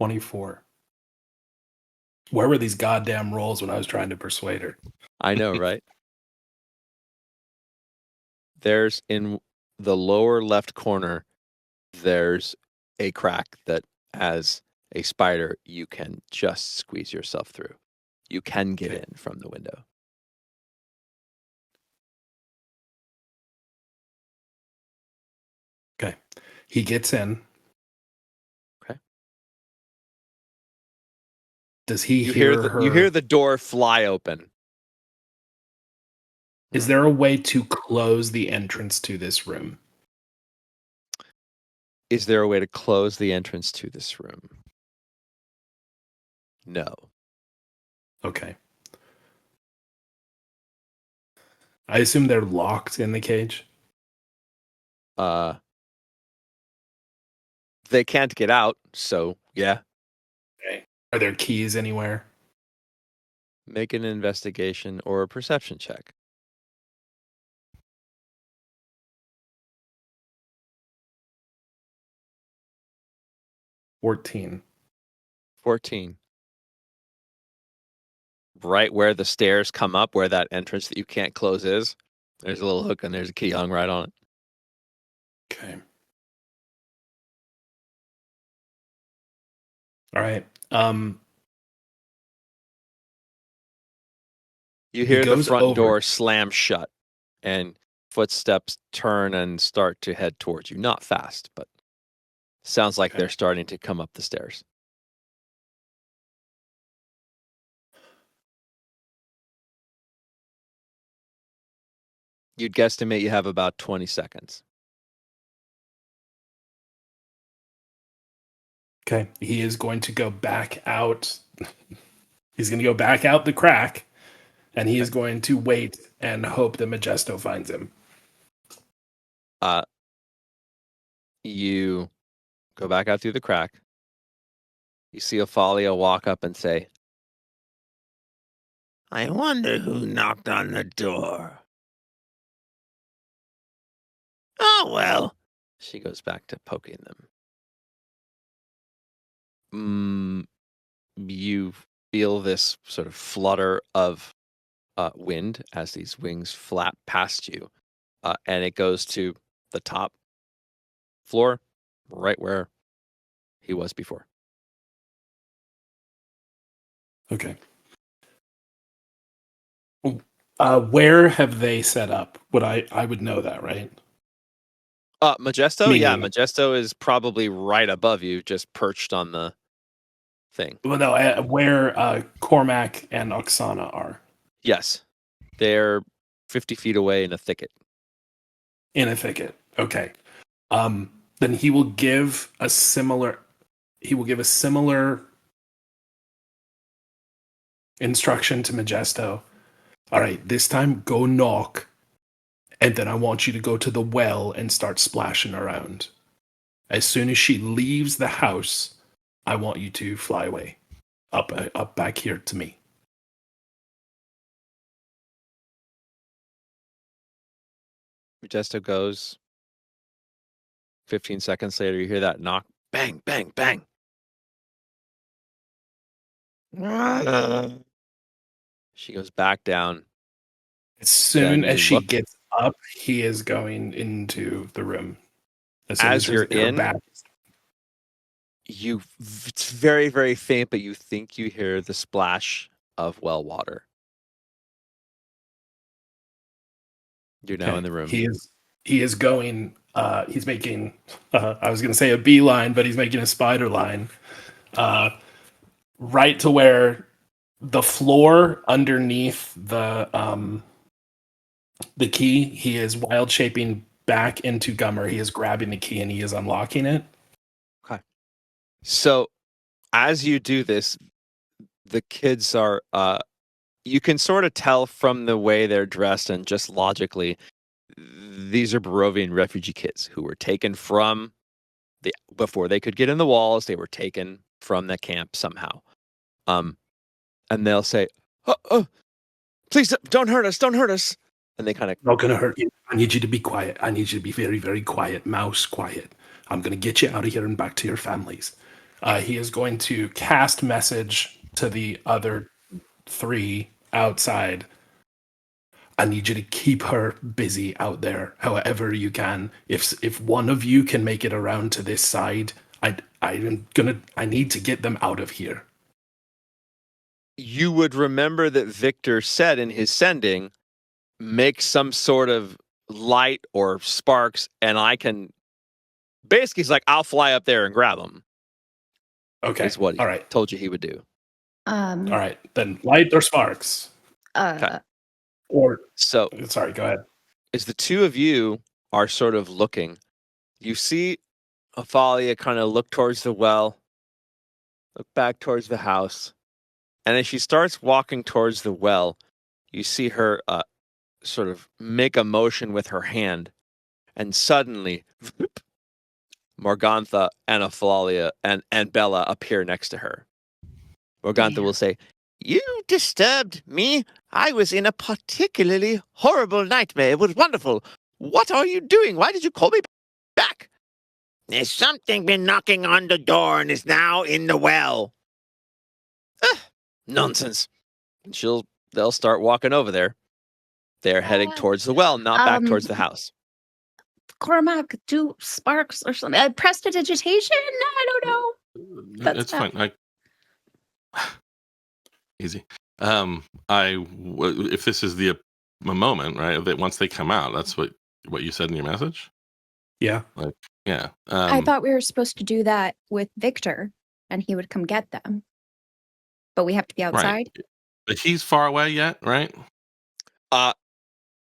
Speaker 2: $24. Where were these goddamn rolls when I was trying to persuade her?
Speaker 3: I know, right? There's in the lower left corner, there's a crack that, as a spider, you can just squeeze yourself through. You can get in from the window.
Speaker 2: Okay. He gets in.
Speaker 3: Okay.
Speaker 2: Does he
Speaker 3: You
Speaker 2: hear her?
Speaker 3: You hear the door fly open.
Speaker 2: Is there a way to close the entrance to this room?
Speaker 3: Is there a way to close the entrance to this room? No.
Speaker 2: Okay. I assume they're locked in the cage.
Speaker 3: They can't get out, so yeah.
Speaker 2: Okay. Are there keys anywhere?
Speaker 3: Make an investigation or a perception check.
Speaker 2: 14.
Speaker 3: 14. Right where the stairs come up, where that entrance that you can't close is, there's a little hook and there's a key hung right on it.
Speaker 2: Okay. All right.
Speaker 3: You hear the
Speaker 2: goes
Speaker 3: front
Speaker 2: over.
Speaker 3: door slam shut, and footsteps turn and start to head towards you. Not fast, but sounds like
Speaker 2: Okay.
Speaker 3: they're starting to come up the stairs. You'd guesstimate you have about 20 seconds.
Speaker 2: Okay. He is going to go back out. He's going to go back out the crack, and he is going to wait and hope that Majesto finds him.
Speaker 3: You go back out through the crack. You see Ophalia walk up and say, "I wonder who knocked on the door." "Oh, well." She goes back to poking them. You feel this sort of flutter of wind as these wings flap past you. And it goes to the top floor, right where he was before.
Speaker 2: Okay. Where have they set up? I would know that, right?
Speaker 3: Majesto? Yeah,
Speaker 2: Meaning-
Speaker 3: Majesto is probably right above you, just perched on the thing.
Speaker 2: Well, no, where Cormac and Oksana are.
Speaker 3: Yes. They're 50 feet away in a thicket.
Speaker 2: In a thicket. Okay. Then he will give a similar instruction to Majesto. All right, this time go knock, and then I want you to go to the well and start splashing around. As soon as she leaves the house, I want you to fly away up back here to me.
Speaker 3: Majesto goes. 15 seconds later, you hear that knock. Bang, bang, bang. She goes back down.
Speaker 2: As soon
Speaker 3: Then
Speaker 2: as
Speaker 3: you
Speaker 2: she
Speaker 3: look-
Speaker 2: gets up, he is going into the room. Soon
Speaker 3: As you're
Speaker 2: her
Speaker 3: in,
Speaker 2: back-
Speaker 3: it's very, very faint, but you think you hear the splash of well water. You're now
Speaker 2: Okay.
Speaker 3: in the room.
Speaker 2: He is going. He's making. I was going to say a beeline, but he's making a spider line, right to where the floor underneath the key. He is wild shaping back into Gummer. He is grabbing the key and he is unlocking it.
Speaker 3: So as you do this, the kids are, you can sort of tell from the way they're dressed and just logically, these are Barovian refugee kids who were taken from before they could get in the walls, they were taken from the camp somehow. And they'll say, oh, please don't hurt us, don't hurt us. And they kind of,
Speaker 2: Not going to hurt you. I need you to be quiet. I need you to be very, very quiet. Mouse, quiet. I'm going to get you out of here and back to your families. He is going to cast message to the other 3 outside. I need you to keep her busy out there, however you can. If one of you can make it around to this side, I need to get them out of here.
Speaker 3: you would remember that Victor said in his sending, make some sort of light or sparks, and I can. Basically, he's like, I'll fly up there and grab them.
Speaker 2: Okay.
Speaker 3: Is what he
Speaker 2: All right.
Speaker 3: told you he would do.
Speaker 2: All right. Then light or sparks.
Speaker 3: Okay.
Speaker 2: Or
Speaker 3: So
Speaker 2: sorry. Go ahead.
Speaker 3: as the two of you are sort of looking, you see Athalia kind of look towards the well, look back towards the house, and as she starts walking towards the well, you see her sort of make a motion with her hand, and suddenly, Morgantha and Athalia and Bella appear next to her. Morgantha
Speaker 1: Yeah.
Speaker 3: will say, "You disturbed me. I was in a particularly horrible nightmare. It was wonderful. What are you doing? Why did you call me back?" "There's something been knocking on the door and is now in the well." Nonsense. And they'll start walking over there. They're heading towards the well, not back towards the house.
Speaker 1: Cormac, do sparks or something. Prestidigitation? I don't know. That's
Speaker 4: It's fine. Easy. If this is the moment, right? That once they come out, that's what you said in your message.
Speaker 2: Yeah.
Speaker 4: Yeah.
Speaker 5: I thought we were supposed to do that with Victor, and he would come get them. But we have to be outside.
Speaker 4: Right. But he's far away yet, right?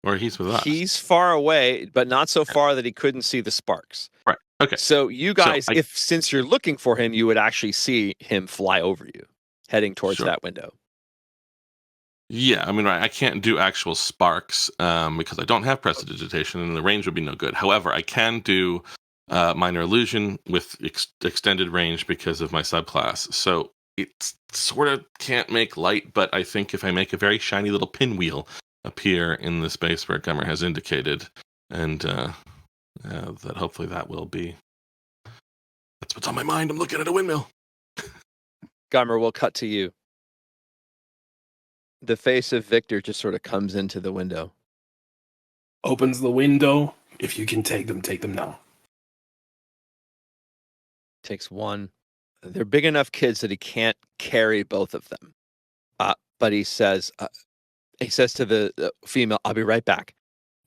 Speaker 4: Or he's with us.
Speaker 3: He's far away, but not so far that he couldn't see the sparks.
Speaker 4: Right. Okay.
Speaker 3: So you guys, since you're looking for him, you would actually see him fly over you, heading towards that window.
Speaker 4: Yeah, I mean, right. I can't do actual sparks because I don't have prestidigitation, and the range would be no good. However, I can do minor illusion with extended range because of my subclass. So it sort of can't make light, but I think if I make a very shiny little pinwheel appear in the space where Gummer has indicated, and that hopefully that will be. That's what's on my mind. I'm looking at a windmill.
Speaker 3: Gummer, we'll cut to you. The face of Victor just sort of comes into the window.
Speaker 2: Opens the window. If you can take them now.
Speaker 3: Takes one. They're big enough kids that he can't carry both of them. But he says to the female, "I'll be right back."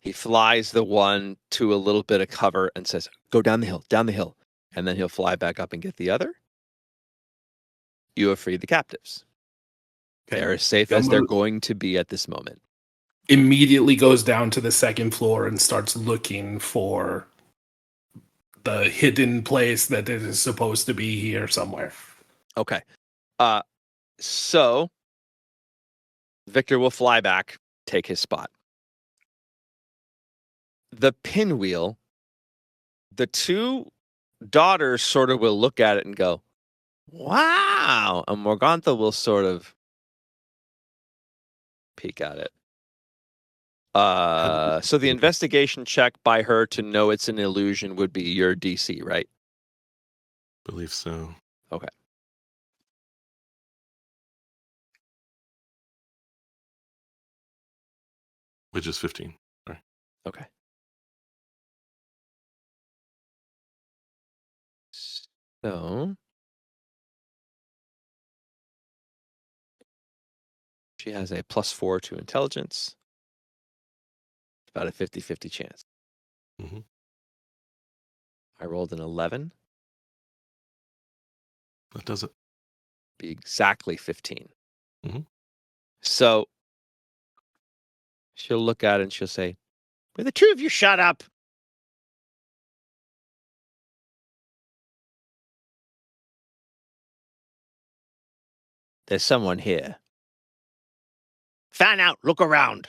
Speaker 3: He flies the one to a little bit of cover and says, "Go down the hill. And then he'll fly back up and get the other. You have freed the captives.
Speaker 2: Okay.
Speaker 3: They're as safe as they're going to be at this moment.
Speaker 2: Immediately goes down to the second floor and starts looking for the hidden place that it is supposed to be here somewhere.
Speaker 3: Okay. So Victor will fly back, take his spot. The pinwheel, the two daughters sort of will look at it and go, "Wow!" And Morgantha will sort of peek at it. So the investigation check by her to know it's an illusion would be your DC, right?
Speaker 4: Believe so.
Speaker 3: Okay.
Speaker 4: Which is 15. Sorry.
Speaker 3: Okay. So she has a +4 to intelligence. About a 50-50 chance.
Speaker 4: Mm-hmm.
Speaker 3: I rolled an 11.
Speaker 4: That does it.
Speaker 3: Be exactly 15.
Speaker 4: Mm-hmm.
Speaker 3: So she'll look at it and she'll say, "Will the two of you shut up?" "There's someone here." "Fan out, look around."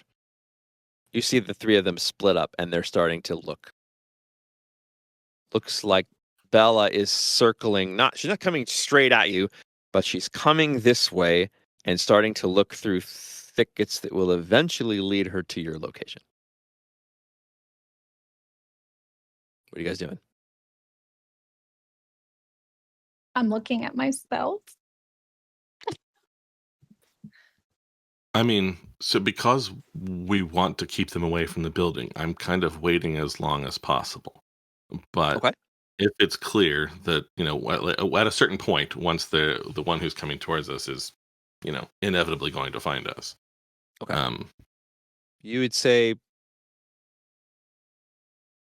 Speaker 3: You see the three of them split up and they're starting to look. Looks like Bella is circling, she's not coming straight at you, but she's coming this way and starting to look through thickets that will eventually lead her to your location. What are you guys doing?
Speaker 5: I'm looking at my spells.
Speaker 4: I mean, so because we want to keep them away from the building, I'm kind of waiting as long as possible. But
Speaker 3: Okay.
Speaker 4: if it's clear that, at a certain point, once the one who's coming towards us is, inevitably going to find us.
Speaker 3: Okay. You would say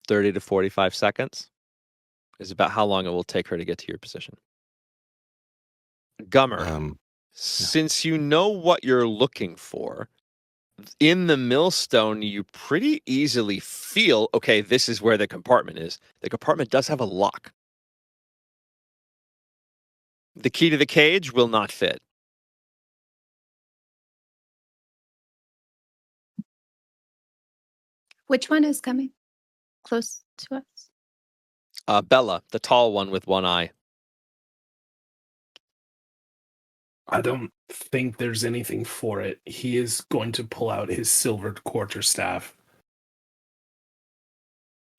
Speaker 3: 30 to 45 seconds is about how long it will take her to get to your position. Gummer, since you know what you're looking for, in the millstone, you pretty easily feel, okay, this is where the compartment is. The compartment does have a lock. The key to the cage will not fit.
Speaker 5: Which one is coming close to us?
Speaker 3: Bella, the tall one with one eye.
Speaker 2: I don't think there's anything for it. He is going to pull out his silvered quarterstaff.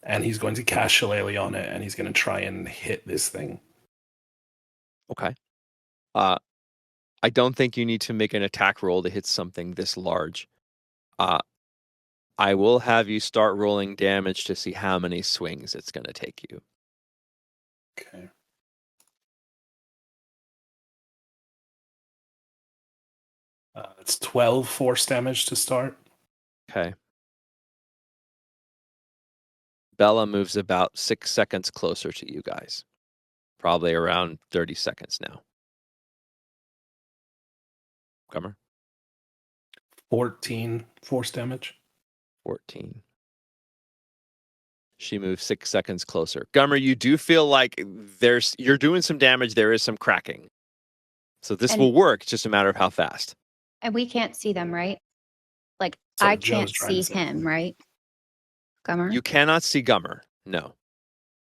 Speaker 2: And he's going to cast Shillelagh on it, and he's going to try and hit this thing.
Speaker 3: Okay. I don't think you need to make an attack roll to hit something this large. I will have you start rolling damage to see how many swings it's going to take you.
Speaker 2: Okay. It's 12 force damage to start.
Speaker 3: Okay. Bella moves about 6 seconds closer to you guys. Probably around 30 seconds now. Gummer?
Speaker 2: 14 force damage.
Speaker 3: 14. She moves 6 seconds closer. Gummer, you do feel like you're doing some damage. There is some cracking. So this will work. It's just a matter of how fast.
Speaker 5: And we can't see them, right? Like,
Speaker 2: So
Speaker 5: I
Speaker 2: Joe's
Speaker 5: can't
Speaker 2: trying to
Speaker 5: see
Speaker 2: say.
Speaker 5: him, right? Gummer?
Speaker 3: You cannot see Gummer. No.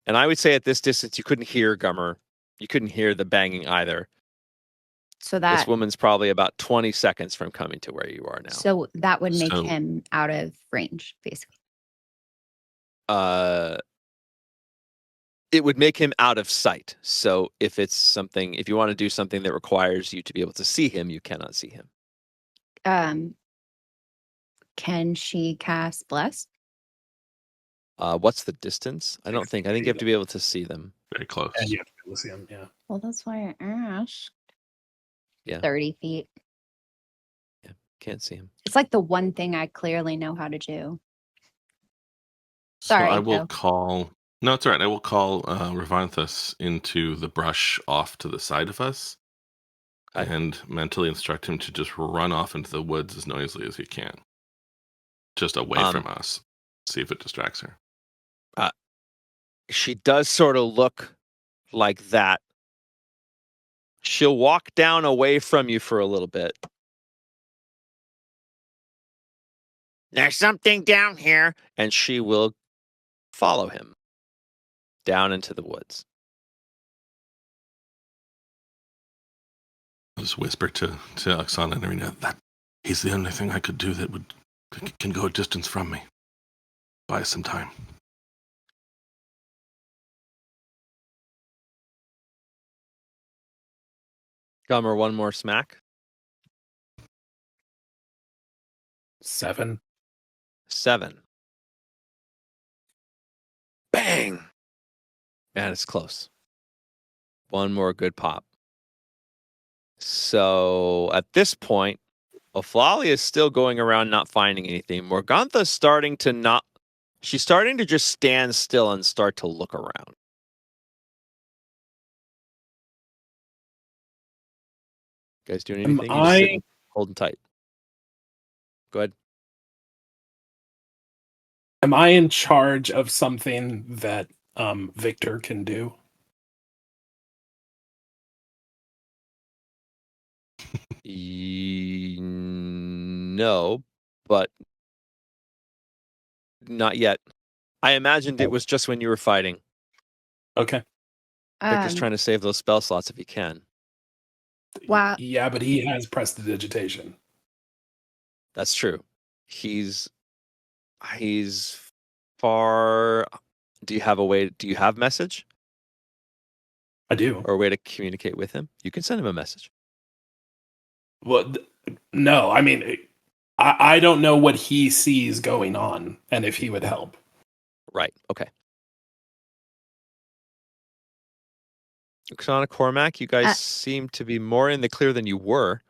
Speaker 3: And I would say at this distance, you couldn't hear Gummer. You couldn't hear the banging either.
Speaker 5: So
Speaker 3: This
Speaker 5: that
Speaker 3: woman's probably about 20 seconds from coming to where you are now.
Speaker 5: so that would make
Speaker 4: So-
Speaker 5: him out of range, basically.
Speaker 3: It would make him out of sight. So if you want to do something that requires you to be able to see him, you cannot see him.
Speaker 5: Can she cast Bless?
Speaker 3: What's the distance? I think you have to be able to see them.
Speaker 4: Very close.
Speaker 2: And you have to be able to see him, yeah.
Speaker 5: Well, that's why I asked.
Speaker 3: Yeah.
Speaker 5: 30 feet.
Speaker 3: Can't see him.
Speaker 5: It's like the one thing I clearly know how to do.
Speaker 4: So
Speaker 5: Sorry,
Speaker 4: I will
Speaker 5: Joe.
Speaker 4: call. No, it's all right. I will call Ravanthus into the brush off to the side of us,
Speaker 3: Okay.
Speaker 4: and mentally instruct him to just run off into the woods as noisily as he can, just away from us. See if it distracts her.
Speaker 3: She does sort of look like that. She'll walk down away from you for a little bit. There's something down here. And she will follow him down into the woods.
Speaker 4: I'll just whisper to Oksana and Arena that he's the only thing I could do that can go a distance from me. Buy us some time.
Speaker 3: Gummer, one more smack.
Speaker 2: 7.
Speaker 3: 7. Bang! And it's close. One more good pop. So at this point, Ophalia is still going around not finding anything. Morgantha's starting to she's starting to just stand still and start to look around. You guys doing anything? You're just sitting, holding tight. Go ahead.
Speaker 2: Am I in charge of something that Victor can do?
Speaker 3: No, but not yet. I imagined it was just when you were fighting.
Speaker 2: Okay.
Speaker 3: Victor's trying to save those spell slots if he can.
Speaker 5: Wow.
Speaker 2: Yeah, but he has prestidigitation.
Speaker 3: That's true. He's far. Do you have message?
Speaker 2: I do.
Speaker 3: Or a way to communicate with him? You can send him a message.
Speaker 2: Well, no, I mean, I don't know what he sees going on and if he would help.
Speaker 3: Right. Okay. Oksana, Cormac, you guys seem to be more in the clear than you were.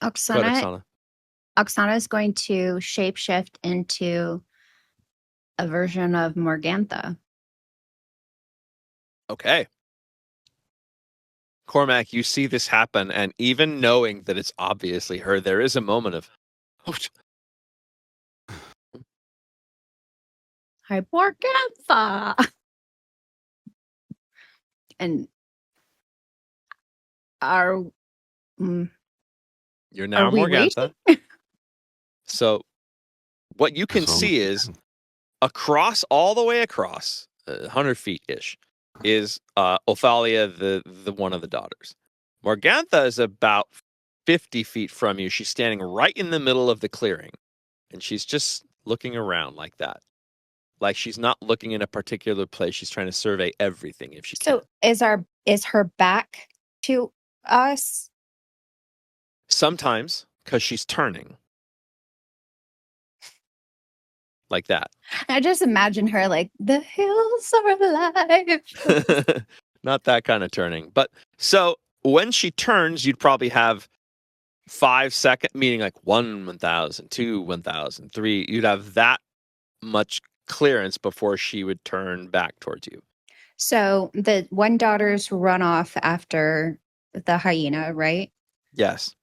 Speaker 3: Go ahead, Oksana.
Speaker 5: Oksana is going to shapeshift into a version of Morgantha.
Speaker 3: Okay. Cormac, you see this happen, and even knowing that it's obviously her, there is a moment of,
Speaker 5: Hi, Morgantha. And Are mm,
Speaker 3: You're now
Speaker 5: we
Speaker 3: Morgantha.
Speaker 5: reaching?
Speaker 3: So what you can
Speaker 4: As long
Speaker 3: see
Speaker 4: as we
Speaker 3: is
Speaker 4: can.
Speaker 3: across, all the way across, 100 feet ish, is Othalia, the one of the daughters. Morgantha is about 50 feet from you. She's standing right in the middle of the clearing, and she's just looking around like that. Like she's not looking in a particular place. She's trying to survey everything if she can.
Speaker 5: So is her back to us?
Speaker 3: Sometimes, because she's turning. Like that.
Speaker 5: I just imagine her like the hills are alive.
Speaker 3: Not that kind of turning. But so when she turns, you'd probably have 5 seconds, meaning like 1,000, 2, 1,000, 3. You'd have that much clearance before she would turn back towards you.
Speaker 5: So the one daughter's run off after the hyena, right?
Speaker 3: Yes.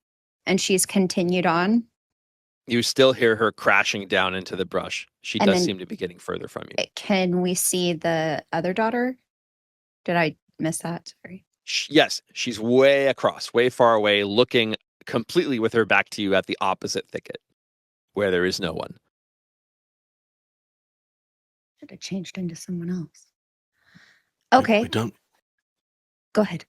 Speaker 5: And she's continued on.
Speaker 3: You still hear her crashing down into the brush. She
Speaker 5: And
Speaker 3: does
Speaker 5: then-
Speaker 3: seem to be getting further from you.
Speaker 5: Can we see the other daughter? Did I miss that? Sorry.
Speaker 3: Yes, she's way across, way far away, looking completely with her back to you at the opposite thicket, where there is no one.
Speaker 5: Should have changed into someone else.
Speaker 4: We-
Speaker 5: Okay,
Speaker 4: We don't.
Speaker 5: go ahead.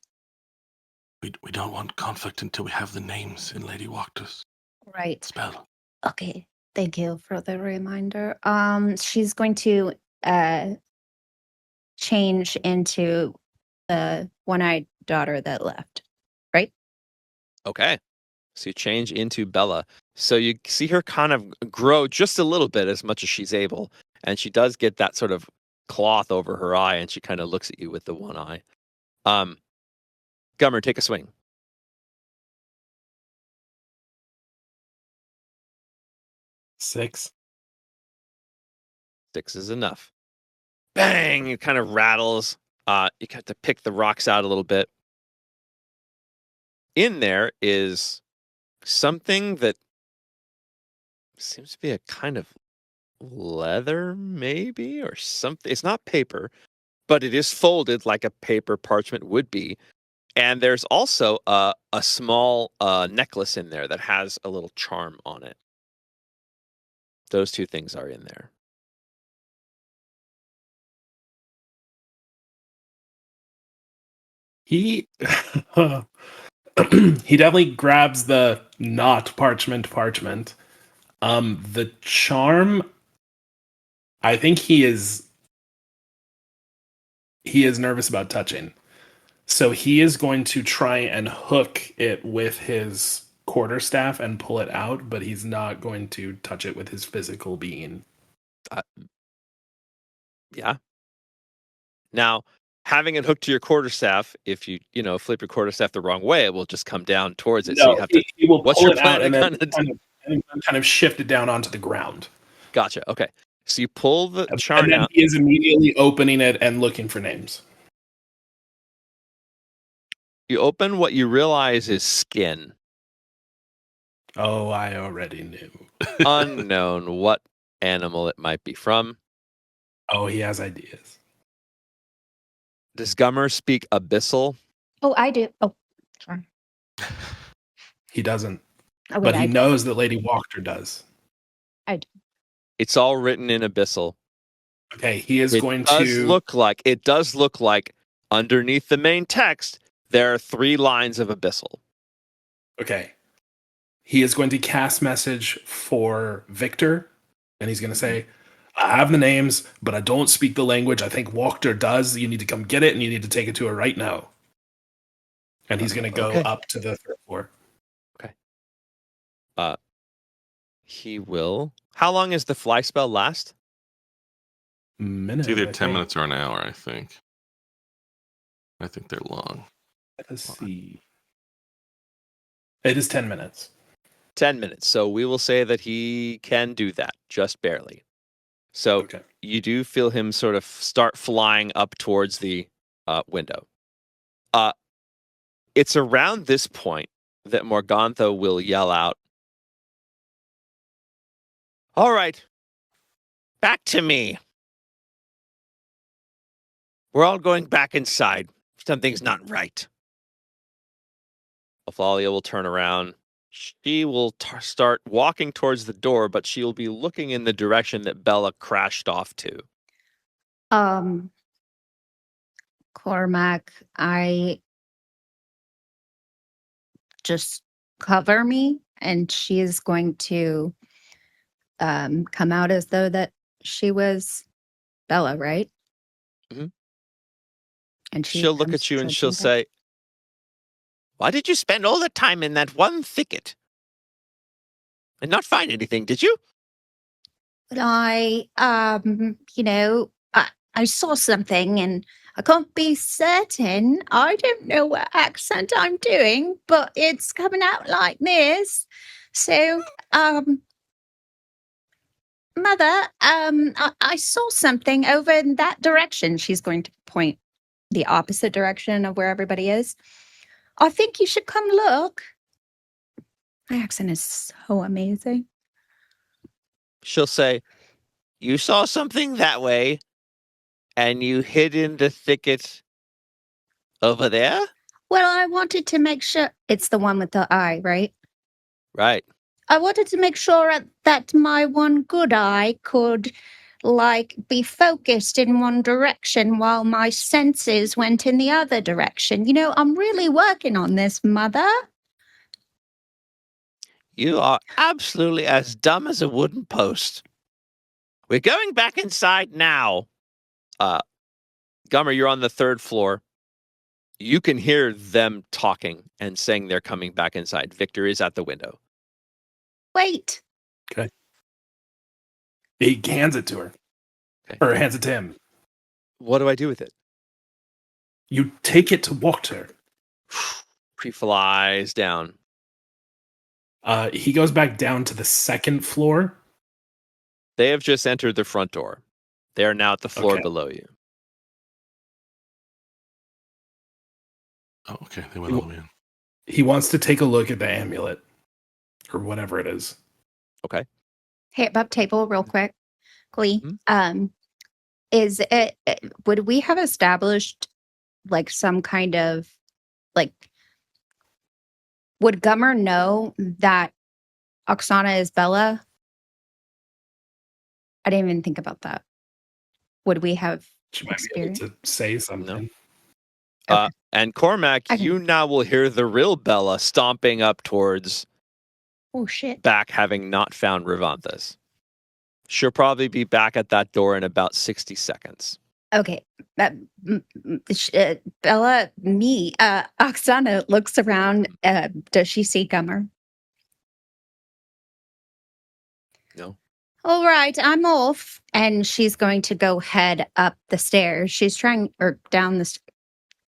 Speaker 4: We don't want conflict until we have the names in Lady Walker's
Speaker 5: Right.
Speaker 4: spell.
Speaker 5: Okay. Thank you for the reminder. She's going to change into the one-eyed daughter that left. Right?
Speaker 3: Okay. So you change into Bella. So you see her kind of grow just a little bit as much as she's able. And she does get that sort of cloth over her eye, and she kind of looks at you with the one eye. Gummer, take a swing.
Speaker 2: Six.
Speaker 3: 6 is enough. Bang! It kind of rattles. You have to pick the rocks out a little bit. In there is something that seems to be a kind of leather, maybe, or something. It's not paper, but it is folded like a paper parchment would be. And there's also a small necklace in there that has a little charm on it. Those two things are in there.
Speaker 2: He he definitely grabs the not parchment. The charm, I think he is nervous about touching. So he is going to try and hook it with his quarterstaff and pull it out, but he's not going to touch it with his physical being.
Speaker 3: Yeah. Now, having it hooked to your quarterstaff, if you flip your quarterstaff the wrong way, it will just come down towards it. So you have to.
Speaker 2: He will
Speaker 3: What's
Speaker 2: pull
Speaker 3: your
Speaker 2: it
Speaker 3: plan
Speaker 2: out
Speaker 3: to
Speaker 2: and then
Speaker 3: kinda
Speaker 2: kind of shift it down onto the ground.
Speaker 3: Gotcha. Okay. So you pull the
Speaker 2: And
Speaker 3: charm
Speaker 2: then
Speaker 3: out.
Speaker 2: he is immediately opening it and looking for names.
Speaker 3: You open what you realize is skin.
Speaker 2: Oh, I already knew.
Speaker 3: Unknown what animal it might be from.
Speaker 2: Oh, he has ideas.
Speaker 3: Does Gummer speak Abyssal?
Speaker 5: Oh, I do. Oh, sorry.
Speaker 2: He doesn't.
Speaker 5: Oh, wait,
Speaker 2: But he
Speaker 5: I do.
Speaker 2: knows that Lady Walker does.
Speaker 3: It's all written in Abyssal.
Speaker 2: Okay, he is
Speaker 3: It
Speaker 2: going
Speaker 3: does
Speaker 2: to
Speaker 3: look like underneath the main text there are 3 lines of Abyssal.
Speaker 2: Okay. He is going to cast message for Victor, and he's going to say, I have the names, but I don't speak the language. I think Walker does. You need to come get it, and you need to take it to her right now. And he's going to go
Speaker 3: Okay.
Speaker 2: up to the 3rd floor.
Speaker 3: He will. How long does the fly spell last?
Speaker 2: Minute,
Speaker 4: It's either
Speaker 2: I
Speaker 4: 10
Speaker 2: think.
Speaker 4: minutes or an hour, I think. I think they're long.
Speaker 2: Let's see. It is 10 minutes.
Speaker 3: 10 minutes. So we will say that he can do that, just barely. So
Speaker 2: Okay.
Speaker 3: you do feel him sort of start flying up towards the window. It's around this point that Morgantha will yell out, all right, back to me. We're all going back inside. Something's not right. Athalia will turn around. She will start walking towards the door, but she will be looking in the direction that Bella crashed off to.
Speaker 5: Cormac, I just cover me, and she is going to come out as though that she was Bella, right?
Speaker 3: Mhm.
Speaker 5: And
Speaker 3: She'll look
Speaker 5: comes
Speaker 3: at you and
Speaker 5: trudging
Speaker 3: she'll
Speaker 5: back.
Speaker 3: say, "Why did you spend all the time in that one thicket? And not find anything, did you?"
Speaker 5: But I saw something, and I can't be certain. I don't know what accent I'm doing, but it's coming out like this. So, Mother, I saw something over in that direction. She's going to point the opposite direction of where everybody is. I think you should come look. My accent is so amazing.
Speaker 3: She'll say, "You saw something that way, and you hid in the thicket over there?"
Speaker 5: Well, I wanted to make sure it's the one with the eye, right?
Speaker 3: Right.
Speaker 5: I wanted to make sure that my one good eye could, like, be focused in one direction while my senses went in the other direction. You know, I'm really working on this, Mother.
Speaker 3: You are absolutely as dumb as a wooden post. We're going back inside now. Gummer, you're on the 3rd floor. You can hear them talking and saying they're coming back inside. Victor is at the window.
Speaker 5: Wait.
Speaker 2: He hands it to her.
Speaker 3: Okay.
Speaker 2: Or hands it to him.
Speaker 3: What do I do with it?
Speaker 2: You take it to walk to her.
Speaker 3: He flies down.
Speaker 2: He goes back down to the 2nd floor.
Speaker 3: They have just entered the front door. They are now at the floor
Speaker 2: Okay.
Speaker 3: below you.
Speaker 4: Oh, okay. They went all the way in.
Speaker 2: He wants to take a look at the amulet. Or whatever it is.
Speaker 3: Okay.
Speaker 5: Hey, above table, real quick. Glee.
Speaker 3: Mhm.
Speaker 5: Is it, would we have established like some kind of, like, would Gummer know that Oksana is Bella? I didn't even think about that. Would we have
Speaker 2: She might be able to say something.
Speaker 5: Okay.
Speaker 3: And Cormac,
Speaker 5: I can-
Speaker 3: you now will hear the real Bella stomping up towards
Speaker 5: Oh, shit.
Speaker 3: back, having not found Rivanthus. She'll probably be back at that door in about 60 seconds.
Speaker 5: Okay. Bella, Oksana looks around. Does she see Gummer?
Speaker 3: No.
Speaker 5: All right, I'm off. And she's going to go head up the stairs. She's trying, or down the,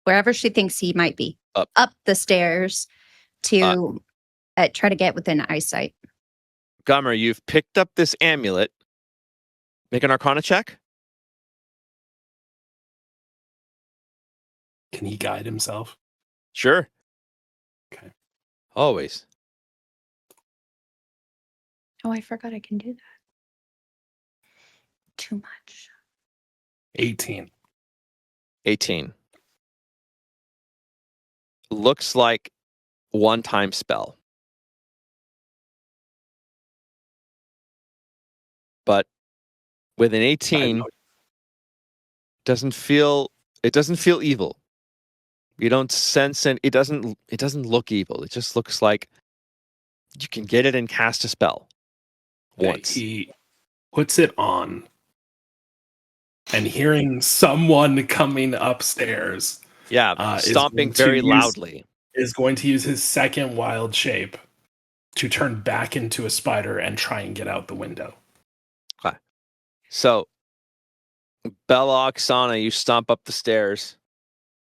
Speaker 5: wherever she thinks he might be. Up the stairs to try to get within eyesight.
Speaker 3: Gummer, you've picked up this amulet. Make an Arcana check.
Speaker 2: Can he guide himself?
Speaker 3: Sure.
Speaker 2: Okay.
Speaker 3: Always.
Speaker 5: Oh, I forgot I can do that. Too much.
Speaker 2: 18.
Speaker 3: 18. Looks like one-time spell. But with an 18, doesn't feel evil. You don't sense it doesn't look evil. It just looks like you can get it and cast a spell once.
Speaker 2: He puts it on, and hearing someone coming upstairs,
Speaker 3: Yeah,
Speaker 2: is
Speaker 3: stomping
Speaker 2: going to
Speaker 3: very
Speaker 2: use-
Speaker 3: loudly.
Speaker 2: is going to use his 2nd wild shape to turn back into a spider and try and get out the window.
Speaker 3: Okay. So, Bella, Oksana, you stomp up the stairs.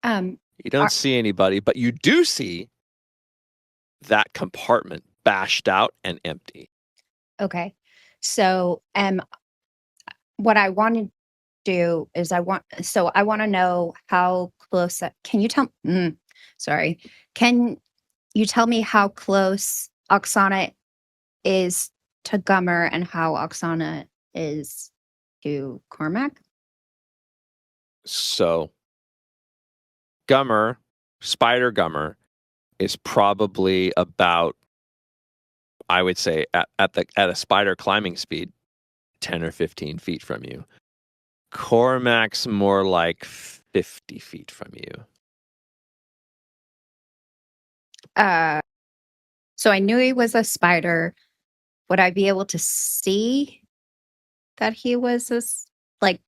Speaker 3: You don't see anybody, but you do see that compartment bashed out and empty.
Speaker 5: Okay. So, what I want to do is I want to know how close. Can you tell? Sorry. Can you tell me how close Oksana is to Gummer and how Oksana is to Cormac?
Speaker 3: So, Gummer, Spider Gummer, is probably about, I would say, at a spider climbing speed, 10 or 15 feet from you. Cormac's more like 50 feet from you.
Speaker 5: So I knew he was a spider. Would I be able to see that he was like,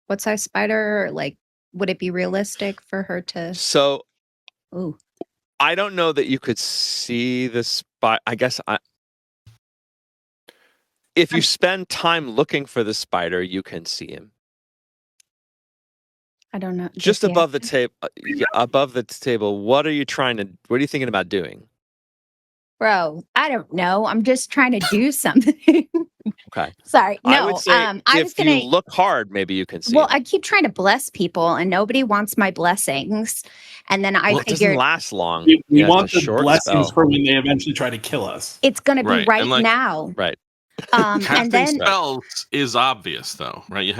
Speaker 5: what size spider? Or, like, would it be realistic for her to?
Speaker 3: So
Speaker 5: Ooh,
Speaker 3: I don't know that you could see the spider. I guess if you spend time looking for the spider, you can see him.
Speaker 5: I don't know. Does
Speaker 3: Just
Speaker 5: he
Speaker 3: above
Speaker 5: have
Speaker 3: the
Speaker 5: to-
Speaker 3: table. Above the table. What are you thinking about doing?
Speaker 5: Bro, I don't know. I'm just trying to do something.
Speaker 3: Okay.
Speaker 5: Sorry.
Speaker 3: I
Speaker 5: No,
Speaker 3: would say
Speaker 5: I was
Speaker 3: if
Speaker 5: gonna.
Speaker 3: you look hard, maybe you can see
Speaker 5: Well,
Speaker 3: him.
Speaker 5: I keep trying to bless people, and nobody wants my blessings. And then I
Speaker 3: Well, it doesn't
Speaker 5: figured
Speaker 3: last long.
Speaker 2: We
Speaker 3: Yeah,
Speaker 2: want
Speaker 3: it's a
Speaker 2: the
Speaker 3: short
Speaker 2: blessings
Speaker 3: spell.
Speaker 2: for when they eventually try to kill us.
Speaker 5: it's going to be
Speaker 4: Right,
Speaker 5: right
Speaker 4: and, like-
Speaker 5: now.
Speaker 3: Right.
Speaker 5: And
Speaker 4: Casting
Speaker 5: then,
Speaker 4: spells is obvious, though, right? You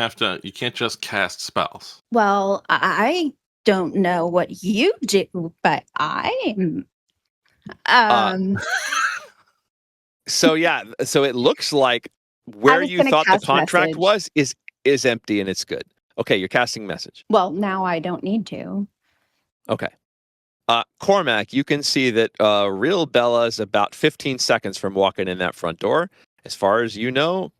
Speaker 4: can't just cast spells.
Speaker 5: well, I don't know what you do, but I'm.
Speaker 3: So it looks like where
Speaker 5: was
Speaker 3: you
Speaker 5: gonna
Speaker 3: thought the
Speaker 5: cast
Speaker 3: contract
Speaker 5: message.
Speaker 3: was is empty and it's good. Okay, you're casting message.
Speaker 5: Well, now I don't need to.
Speaker 3: Okay. Cormac, you can see that real Bella is about 15 seconds from walking in that front door. As far as you know,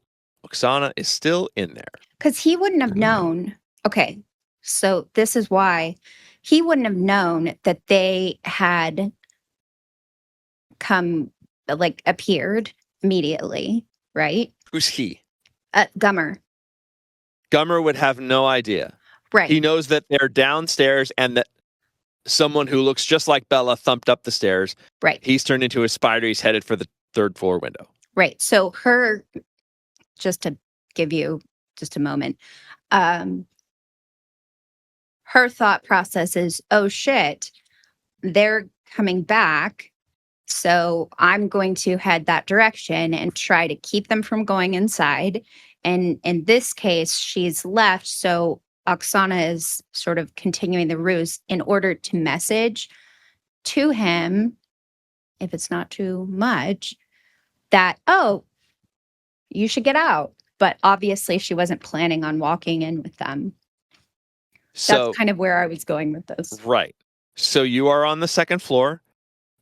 Speaker 3: Oksana is still in there.
Speaker 5: Because he wouldn't have known. Okay. So this is why he wouldn't have known that they had appeared immediately, right?
Speaker 3: Who's he?
Speaker 5: Gummer.
Speaker 3: Gummer would have no idea.
Speaker 5: Right.
Speaker 3: He knows that they're downstairs and that someone who looks just like Bella thumped up the stairs.
Speaker 5: Right.
Speaker 3: He's turned into a spider. He's headed for the 3rd floor window.
Speaker 5: Right. So just to give you just a moment, her thought process is, oh shit, they're coming back. So I'm going to head that direction and try to keep them from going inside. And in this case, she's left. So Oksana is sort of continuing the ruse in order to message to him, if it's not too much, that, oh, you should get out. But obviously she wasn't planning on walking in with them.
Speaker 3: So
Speaker 5: That's kind of where I was going with this.
Speaker 3: right. So you are on the 2nd floor.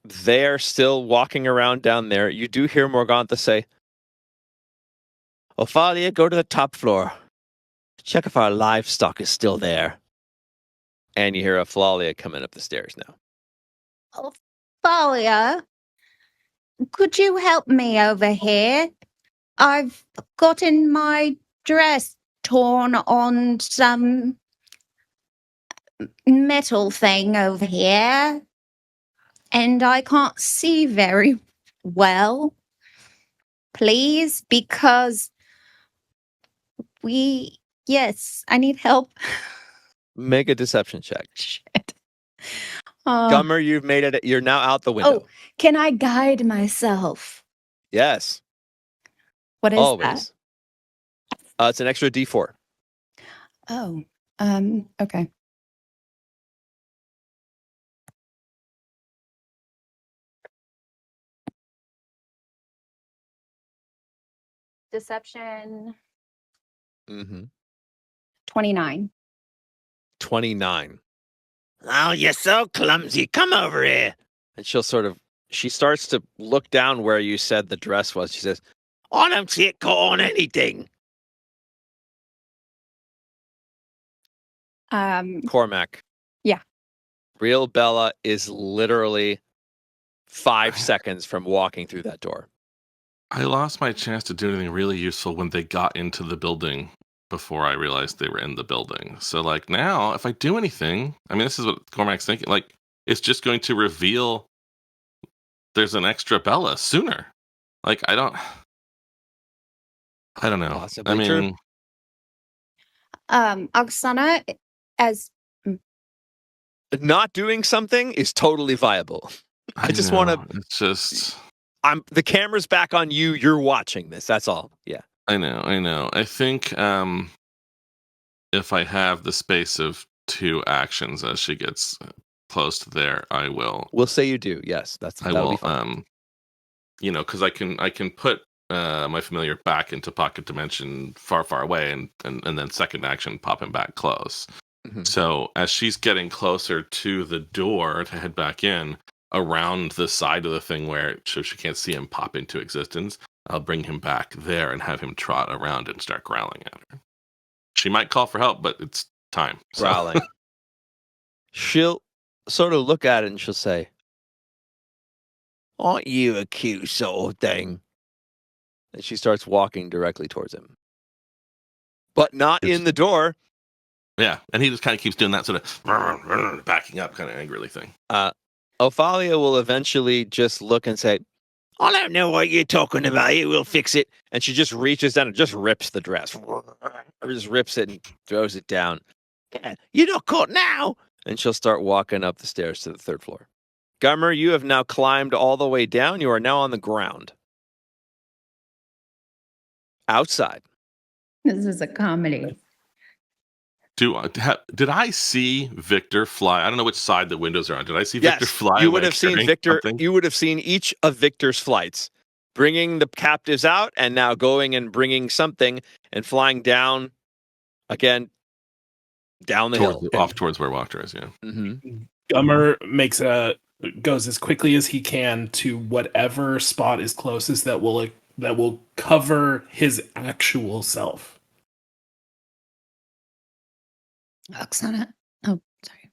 Speaker 3: They're still walking around down there. You do hear Morgantha say, Ophalia, go to the top floor. Check if our livestock is still there. And you hear Ophalia coming up the stairs now.
Speaker 5: Thalia, could you help me over here? I've gotten my dress torn on some metal thing over here, and I can't see very well. Please, because yes, I need help.
Speaker 3: Make a deception check.
Speaker 5: Shit.
Speaker 3: Gummer, you've made it. You're now out the window.
Speaker 5: Oh, can I guide myself?
Speaker 3: Yes,
Speaker 5: What is
Speaker 3: always. It's an extra D4.
Speaker 5: that? Oh, okay. Deception
Speaker 3: Mm-hmm.
Speaker 5: 29.
Speaker 3: 29. Oh, you're so clumsy. Come over here. And she starts to look down where you said the dress was. She says, I don't see it caught on anything. Cormac.
Speaker 5: Yeah.
Speaker 3: Real Bella is literally 5 seconds from walking through that door.
Speaker 4: I lost my chance to do anything really useful when they got into the building before I realized they were in the building. So, like, now, if I do anything, I mean, this is what Cormac's thinking, like, it's just going to reveal there's an extra Bella sooner. Like, I don't know.
Speaker 3: Possibly
Speaker 4: I mean,
Speaker 3: true.
Speaker 5: Oksana, as
Speaker 3: Not doing something is totally viable. I just
Speaker 4: know,
Speaker 3: want to.
Speaker 4: It's just.
Speaker 3: The camera's back on you. You're watching this. That's all. Yeah.
Speaker 4: I know. I think if I have the space of 2 actions as she gets close to there, I will.
Speaker 3: We'll say you do. Yes,
Speaker 4: I
Speaker 3: that'll
Speaker 4: will.
Speaker 3: be fine.
Speaker 4: Because I can put my familiar back into pocket dimension far, far away, and then second action pop him back close.
Speaker 3: Mhm.
Speaker 4: So as she's getting closer to the door to head back in, around the side of the thing so she can't see him pop into existence, I'll bring him back there and have him trot around and start growling at her. She might call for help, but it's time. So.
Speaker 3: Growling. She'll sort of look at it and she'll say, "Aren't you a cute sort of thing?" And she starts walking directly towards him. But not in the door.
Speaker 4: Yeah, and he just kind of keeps doing that sort of backing up kind of angrily thing.
Speaker 3: Ophalia will eventually just look and say, "I don't know what you're talking about. It will fix it." And she just reaches down and just rips the dress. Just rips it and throws it down. "Yeah, you're not caught now." And she'll start walking up the stairs to the third floor. Gummer, you have now climbed all the way down. You are now on the ground. Outside.
Speaker 1: This is a comedy.
Speaker 4: Did I see Victor fly? I don't know which side the windows are on. Did I see
Speaker 3: Yes,
Speaker 4: Victor fly?
Speaker 3: you would have seen
Speaker 4: carrying
Speaker 3: Victor.
Speaker 4: something?
Speaker 3: You would have seen each of Victor's flights, bringing the captives out, and now going and bringing something and flying down again, down the hill.
Speaker 4: Off towards where Walker is. Yeah.
Speaker 3: Mm-hmm.
Speaker 2: Gummer goes as quickly as he can to whatever spot is closest that will cover his actual self.
Speaker 1: Oksana. Oh, sorry.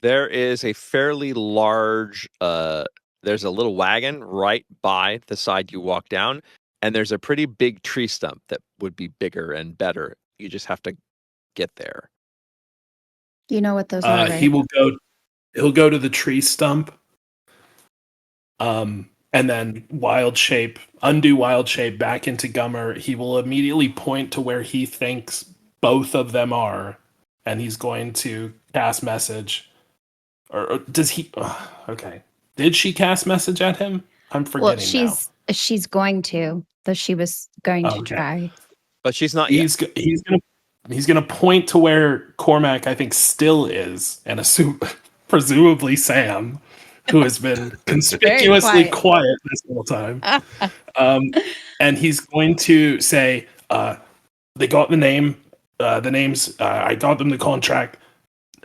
Speaker 3: There is a fairly large. There's a little wagon right by the side you walk down, and there's a pretty big tree stump that would be bigger and better. You just have to get there.
Speaker 1: You know what those are, right?
Speaker 2: He'll go to the tree stump. And then undo wild shape back into Gummer. He will immediately point to where he thinks both of them are, and he's going to cast message. Or does he? Okay. Did she cast message at him? I'm forgetting now.
Speaker 1: She's going to. Though she was going to try.
Speaker 3: But she's not yet.
Speaker 2: He's gonna point to where Cormac, I think, still is, and presumably Sam, who has been conspicuously quiet this whole time. And he's going to say, "They got the names. I got them the contract.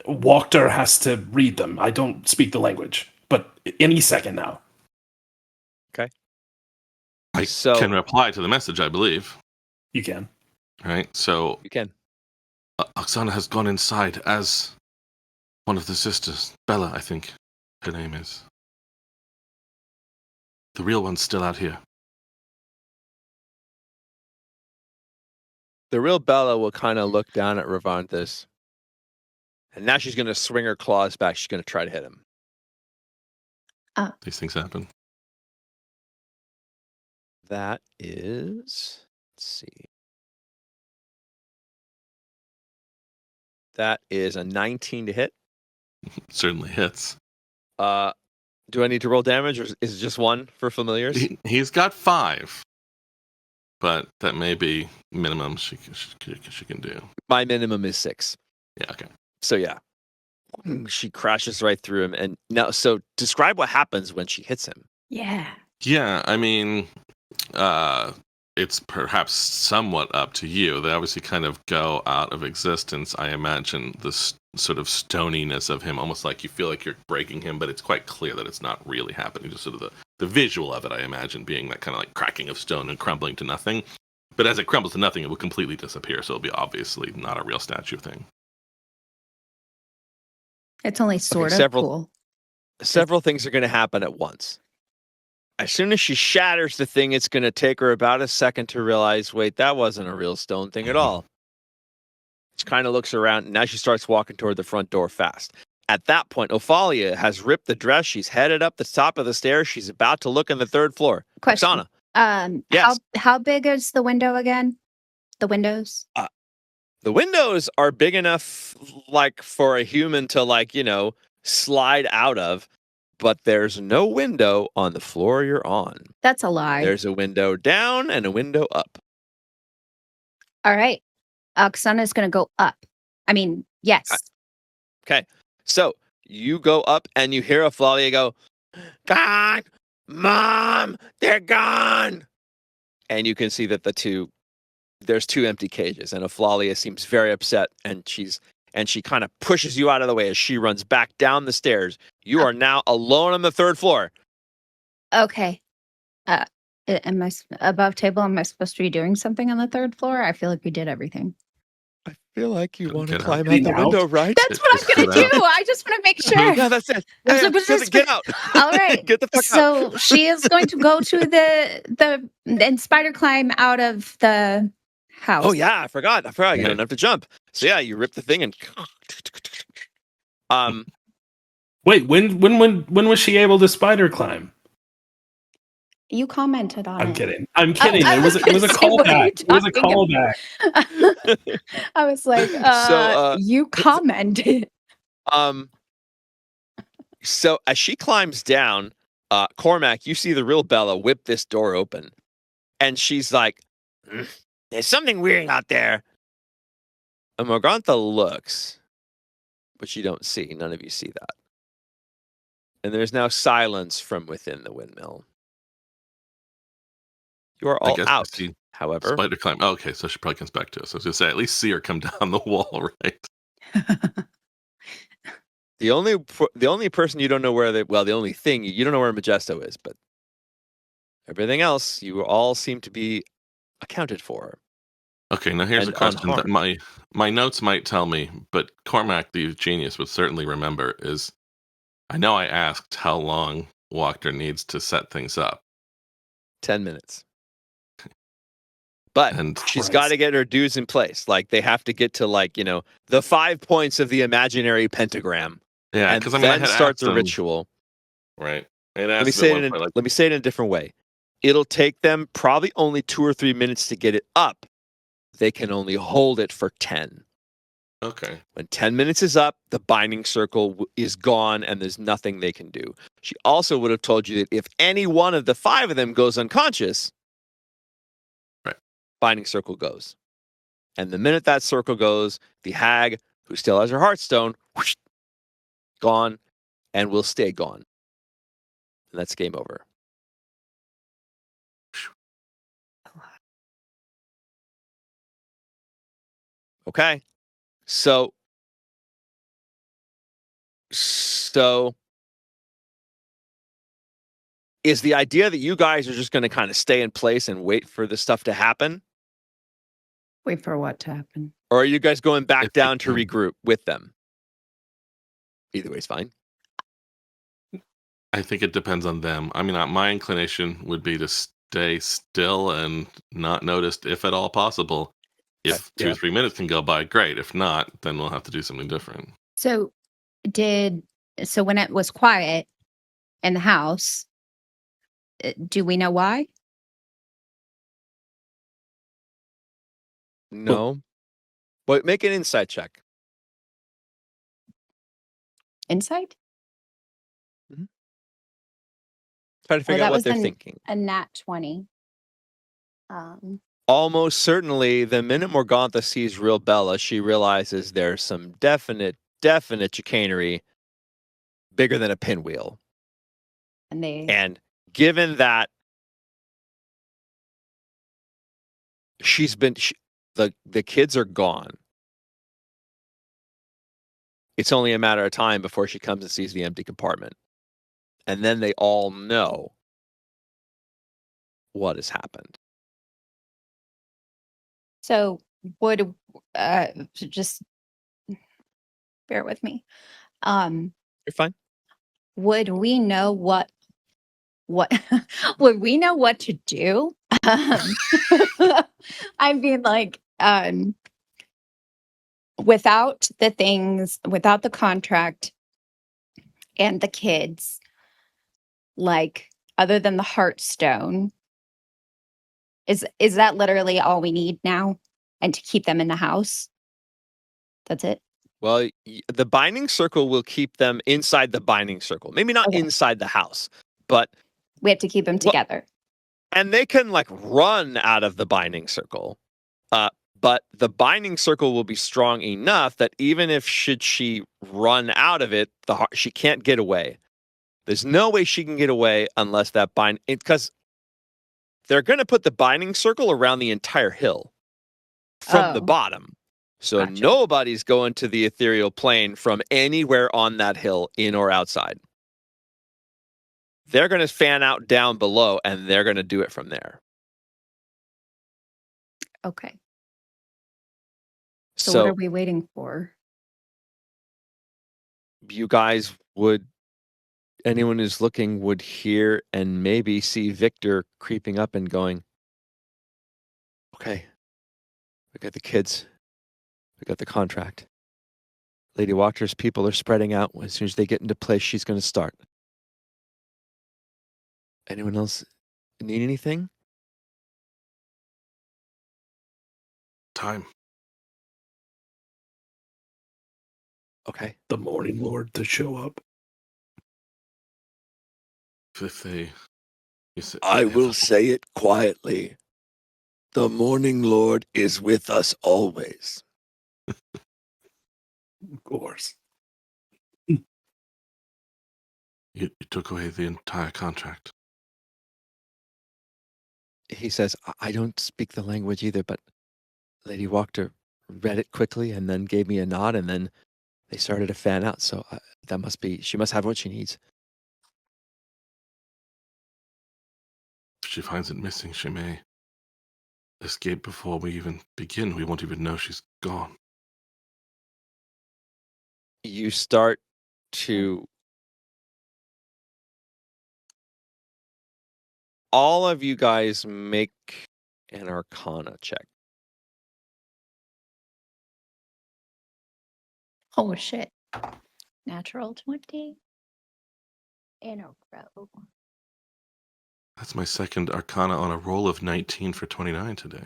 Speaker 2: Walker has to read them. I don't speak the language, but any second now."
Speaker 3: Okay.
Speaker 4: I can reply to the message, I believe.
Speaker 2: You can.
Speaker 4: Right. So
Speaker 3: you can.
Speaker 4: Oksana has gone inside as one of the sisters. Bella, I think her name is. The real one's still out here.
Speaker 3: The real Bella will kind of look down at Ravanthus. And now she's going to swing her claws back. She's going to try to hit him.
Speaker 4: These things happen.
Speaker 3: That is... Let's see. That is a 19 to hit.
Speaker 4: Certainly hits.
Speaker 3: Do I need to roll damage, or is it just one for familiars?
Speaker 4: He's got 5. But that may be minimum she can do.
Speaker 3: My minimum is 6.
Speaker 4: Yeah, okay.
Speaker 3: So yeah. She crashes right through him. And now, so describe what happens when she hits him.
Speaker 1: Yeah.
Speaker 4: Yeah, I mean, it's perhaps somewhat up to you. They obviously kind of go out of existence. I imagine this sort of stoniness of him, almost like you feel like you're breaking him, but it's quite clear that it's not really happening. Just sort of the visual of it, I imagine, being that kind of like cracking of stone and crumbling to nothing. But as it crumbles to nothing, it will completely disappear. So it'll be obviously not a real statue thing.
Speaker 1: It's only sort of cool.
Speaker 3: Several things are going to happen at once. As soon as she shatters the thing, it's going to take her about a second to realize, wait, that wasn't a real stone thing at all. She kind of looks around, and now she starts walking toward the front door fast. At that point, Ophalia has ripped the dress. She's headed up the top of the stairs. She's about to look in the third floor.
Speaker 5: Question.
Speaker 3: Oksana. Yes.
Speaker 5: How big is the window again? The windows?
Speaker 3: The windows are big enough, like, for a human to, slide out of. But there's no window on the floor you're on.
Speaker 5: That's a lie.
Speaker 3: There's a window down and a window up.
Speaker 5: All right. Oksana is going to go up. I mean, yes.
Speaker 3: Okay. So You go up and you hear Euphalia go, "Gone! Mom! They're gone!" And you can see that there's 2 empty cages, and Euphalia seems very upset, and she kind of pushes you out of the way as she runs back down the stairs. You are now alone on the 3rd floor.
Speaker 5: Okay. Am I above table? Am I supposed to be doing something on the 3rd floor? I feel like we did everything.
Speaker 3: I feel like you want to
Speaker 4: Get out.
Speaker 3: climb out
Speaker 2: Getting
Speaker 3: the
Speaker 2: out?
Speaker 3: window, right?
Speaker 5: That's what
Speaker 4: Just
Speaker 5: I'm gonna
Speaker 4: get
Speaker 5: do.
Speaker 4: out.
Speaker 5: I just want to make sure.
Speaker 3: Yeah, that's it.
Speaker 5: I was
Speaker 3: Yeah,
Speaker 5: like, what's
Speaker 3: yeah,
Speaker 5: this?
Speaker 3: get out.
Speaker 5: All right.
Speaker 3: Get the fuck out.
Speaker 5: So she is going to go to the and spider climb out of the house.
Speaker 3: Oh yeah, I forgot. You
Speaker 4: Right.
Speaker 3: don't have to jump. So yeah, you rip the thing and
Speaker 2: Wait, when was she able to spider climb?
Speaker 5: You commented on
Speaker 2: I'm
Speaker 5: it.
Speaker 2: kidding. I'm kidding.
Speaker 5: I
Speaker 2: It was a
Speaker 5: gonna say, what are you
Speaker 2: callback. It was a
Speaker 5: talking
Speaker 2: callback.
Speaker 5: I was like, you commented.
Speaker 3: So as she climbs down, Cormac, you see the real Bella whip this door open, and she's like, "There's something weird out there." And Morgantha looks, but you don't see. None of you see that. And there's now silence from within the windmill. You are
Speaker 4: I
Speaker 3: all
Speaker 4: guess I
Speaker 3: out,
Speaker 4: see
Speaker 3: however.
Speaker 4: Spider climb. Oh, okay, so she probably comes back to us. I was gonna say, at least see her come down the wall, right?
Speaker 3: The only person you don't know where the only thing you don't know where Majesto is, but everything else you all seem to be accounted for.
Speaker 4: Okay, now here's
Speaker 3: And
Speaker 4: a question that
Speaker 3: unharmed.
Speaker 4: my notes might tell me, but Cormac, the genius, would certainly remember. Is I know I asked how long Wachter needs to set things up,
Speaker 3: 10 minutes. But
Speaker 4: and
Speaker 3: she's
Speaker 2: Christ.
Speaker 3: got to get her dues in place. Like they have to get to the 5 points of the imaginary pentagram.
Speaker 4: yeah,
Speaker 3: And
Speaker 4: because I
Speaker 3: then
Speaker 4: had
Speaker 3: starts
Speaker 4: asked
Speaker 3: a
Speaker 4: them,
Speaker 3: ritual.
Speaker 4: right? And
Speaker 3: Let me
Speaker 4: asked them
Speaker 3: say
Speaker 4: at
Speaker 3: it
Speaker 4: one point, like,
Speaker 3: let me say it in a different way. It'll take them probably only 2 or 3 minutes to get it up. They can only hold it for 10.
Speaker 4: okay,
Speaker 3: When 10 minutes is up, the binding circle is gone and there's nothing they can do. She also would have told you that if any one of the 5 of them goes unconscious,
Speaker 4: right,
Speaker 3: binding circle goes. And the minute that circle goes, the hag, who still has her heartstone, whoosh, gone and will stay gone. And that's game over. Okay. So is the idea that you guys are just going to kind of stay in place and wait for the stuff to happen?
Speaker 1: Wait for what to happen?
Speaker 3: Or are you guys going back
Speaker 4: If they
Speaker 3: down to
Speaker 4: can.
Speaker 3: regroup with them? Either way is fine.
Speaker 4: I think it depends on them. I mean, my inclination would be to stay still and not noticed, if at all possible. If 2 or 3 minutes can go by, great. If not, then we'll have to do something different.
Speaker 5: So when it was quiet in the house, do we know why?
Speaker 3: No. But make an insight check.
Speaker 5: Insight?
Speaker 3: Try to figure
Speaker 5: that
Speaker 3: out what
Speaker 5: was
Speaker 3: they're
Speaker 5: an-
Speaker 3: thinking.
Speaker 5: A nat 20.
Speaker 3: Almost certainly, the minute Morgantha sees real Bella, she realizes there's some definite chicanery bigger than a pinwheel. And given that the kids are gone, it's only a matter of time before she comes and sees the empty compartment. And then they all know what has happened.
Speaker 5: So would just bear with me.
Speaker 3: You're fine.
Speaker 5: Would we know what would we know what to do? I mean, like, without the contract and the kids, like, other than the heartstone, is that literally all we need now? And to keep them in the house? That's it?
Speaker 3: Well, the binding circle will keep them inside the binding circle. Maybe not
Speaker 5: Okay.
Speaker 3: inside the house, but
Speaker 5: We have to keep them together.
Speaker 3: and they can run out of the binding circle. but the binding circle will be strong enough that even if should she run out of it, she can't get away. There's no way she can get away unless that because they're going to put the binding circle around the entire hill from the
Speaker 5: Oh.
Speaker 3: bottom. So
Speaker 5: Gotcha.
Speaker 3: nobody's going to the ethereal plane from anywhere on that hill, in or outside. They're going to fan out down below, and they're going to do it from there.
Speaker 5: Okay. So what are we waiting for?
Speaker 3: You guys anyone who's looking would hear and maybe see Victor creeping up and going, okay, we got the kids. We got the contract. Lady Watcher's people are spreading out. As soon as they get into place, she's going to start. Anyone else need anything?
Speaker 4: Time.
Speaker 3: Okay.
Speaker 2: The Morning Lord to show up.
Speaker 4: If they,
Speaker 6: I will say it quietly. The Morning Lord is with us always.
Speaker 2: Of course.
Speaker 4: You took away the entire contract.
Speaker 3: He says, I don't speak the language either, but Lady Wachter read it quickly and then gave me a nod, and then they started to fan out. So she must have what she needs.
Speaker 4: If she finds it missing, she may escape before we even begin. We won't even know she's gone.
Speaker 3: You start to... All of you guys make an Arcana check.
Speaker 5: Oh shit. Natural 20. In a row.
Speaker 4: That's my second Arcana on a roll of 19 for 29 today.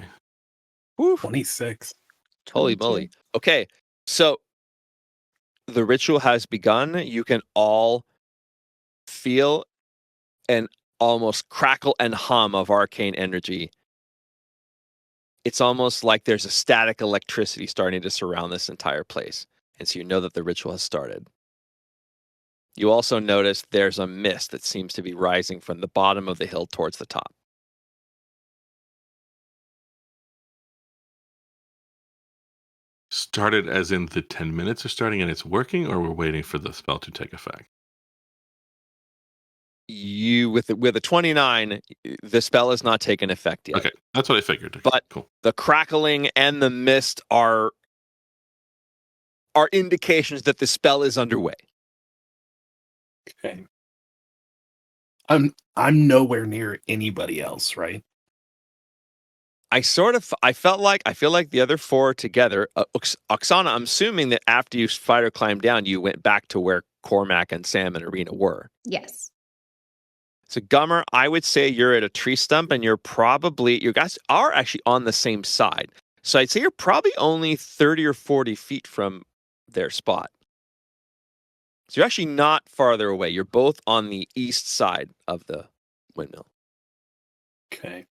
Speaker 3: Woo.
Speaker 2: 26.
Speaker 3: Holy
Speaker 5: 22.
Speaker 3: moly. Okay, so the ritual has begun. You can all feel an almost crackle and hum of arcane energy. It's almost like there's a static electricity starting to surround this entire place. And so you know that the ritual has started. You also notice there's a mist that seems to be rising from the bottom of the hill towards the top.
Speaker 4: Started as in the 10 minutes are starting and it's working, or we're waiting for the spell to take effect?
Speaker 3: You, with a 29, the spell has not taken effect yet.
Speaker 4: Okay, that's what I figured. Okay,
Speaker 3: But
Speaker 4: cool.
Speaker 3: the crackling and the mist are indications that the spell is underway.
Speaker 2: Okay. I'm nowhere near anybody else, right?
Speaker 3: I feel like the other four together. Oksana, I'm assuming that after you fighter climbed down, you went back to where Cormac and Sam and Arena were.
Speaker 5: Yes.
Speaker 3: So Gummer, I would say you're at a tree stump, and you guys are actually on the same side. So I'd say you're probably only 30 or 40 feet from their spot. So you're actually not farther away. You're both on the east side of the windmill.
Speaker 2: Okay.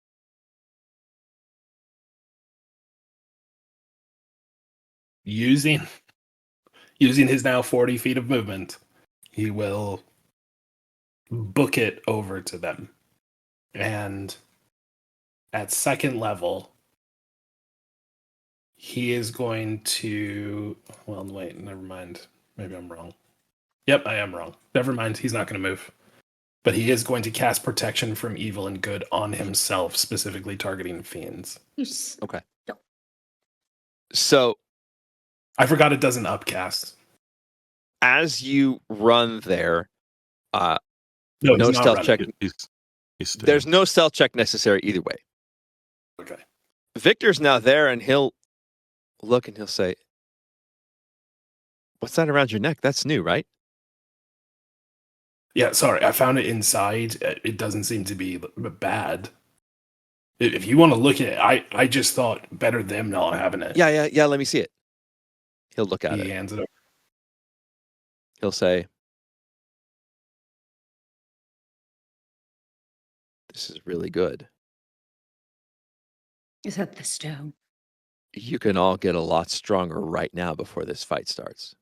Speaker 2: Using his now 40 feet of movement, he will book it over to them. And at second level, he is going to... Well, wait, never mind. Maybe I'm wrong. Yep, I am wrong. Never mind, he's not going to move. But he is going to cast Protection from Evil and Good on himself, specifically targeting fiends.
Speaker 3: Okay. So
Speaker 2: I forgot it doesn't upcast.
Speaker 3: as you run there,
Speaker 2: No,
Speaker 3: no
Speaker 2: he's not
Speaker 3: stealth
Speaker 2: running.
Speaker 3: check.
Speaker 4: He's staying.
Speaker 3: There's no stealth check necessary either way.
Speaker 2: Okay.
Speaker 3: Victor's now there, and he'll look and he'll say, "What's that around your neck? That's new, right?"
Speaker 2: Yeah, sorry, I found it inside. It doesn't seem to be bad. If you want to look at it, I just thought better them not having it.
Speaker 3: Yeah. Let me see it. He'll look at
Speaker 2: He
Speaker 3: it.
Speaker 2: hands it over.
Speaker 3: He'll say, "This is really good."
Speaker 5: Is that the stone?
Speaker 3: You can all get a lot stronger right now before this fight starts.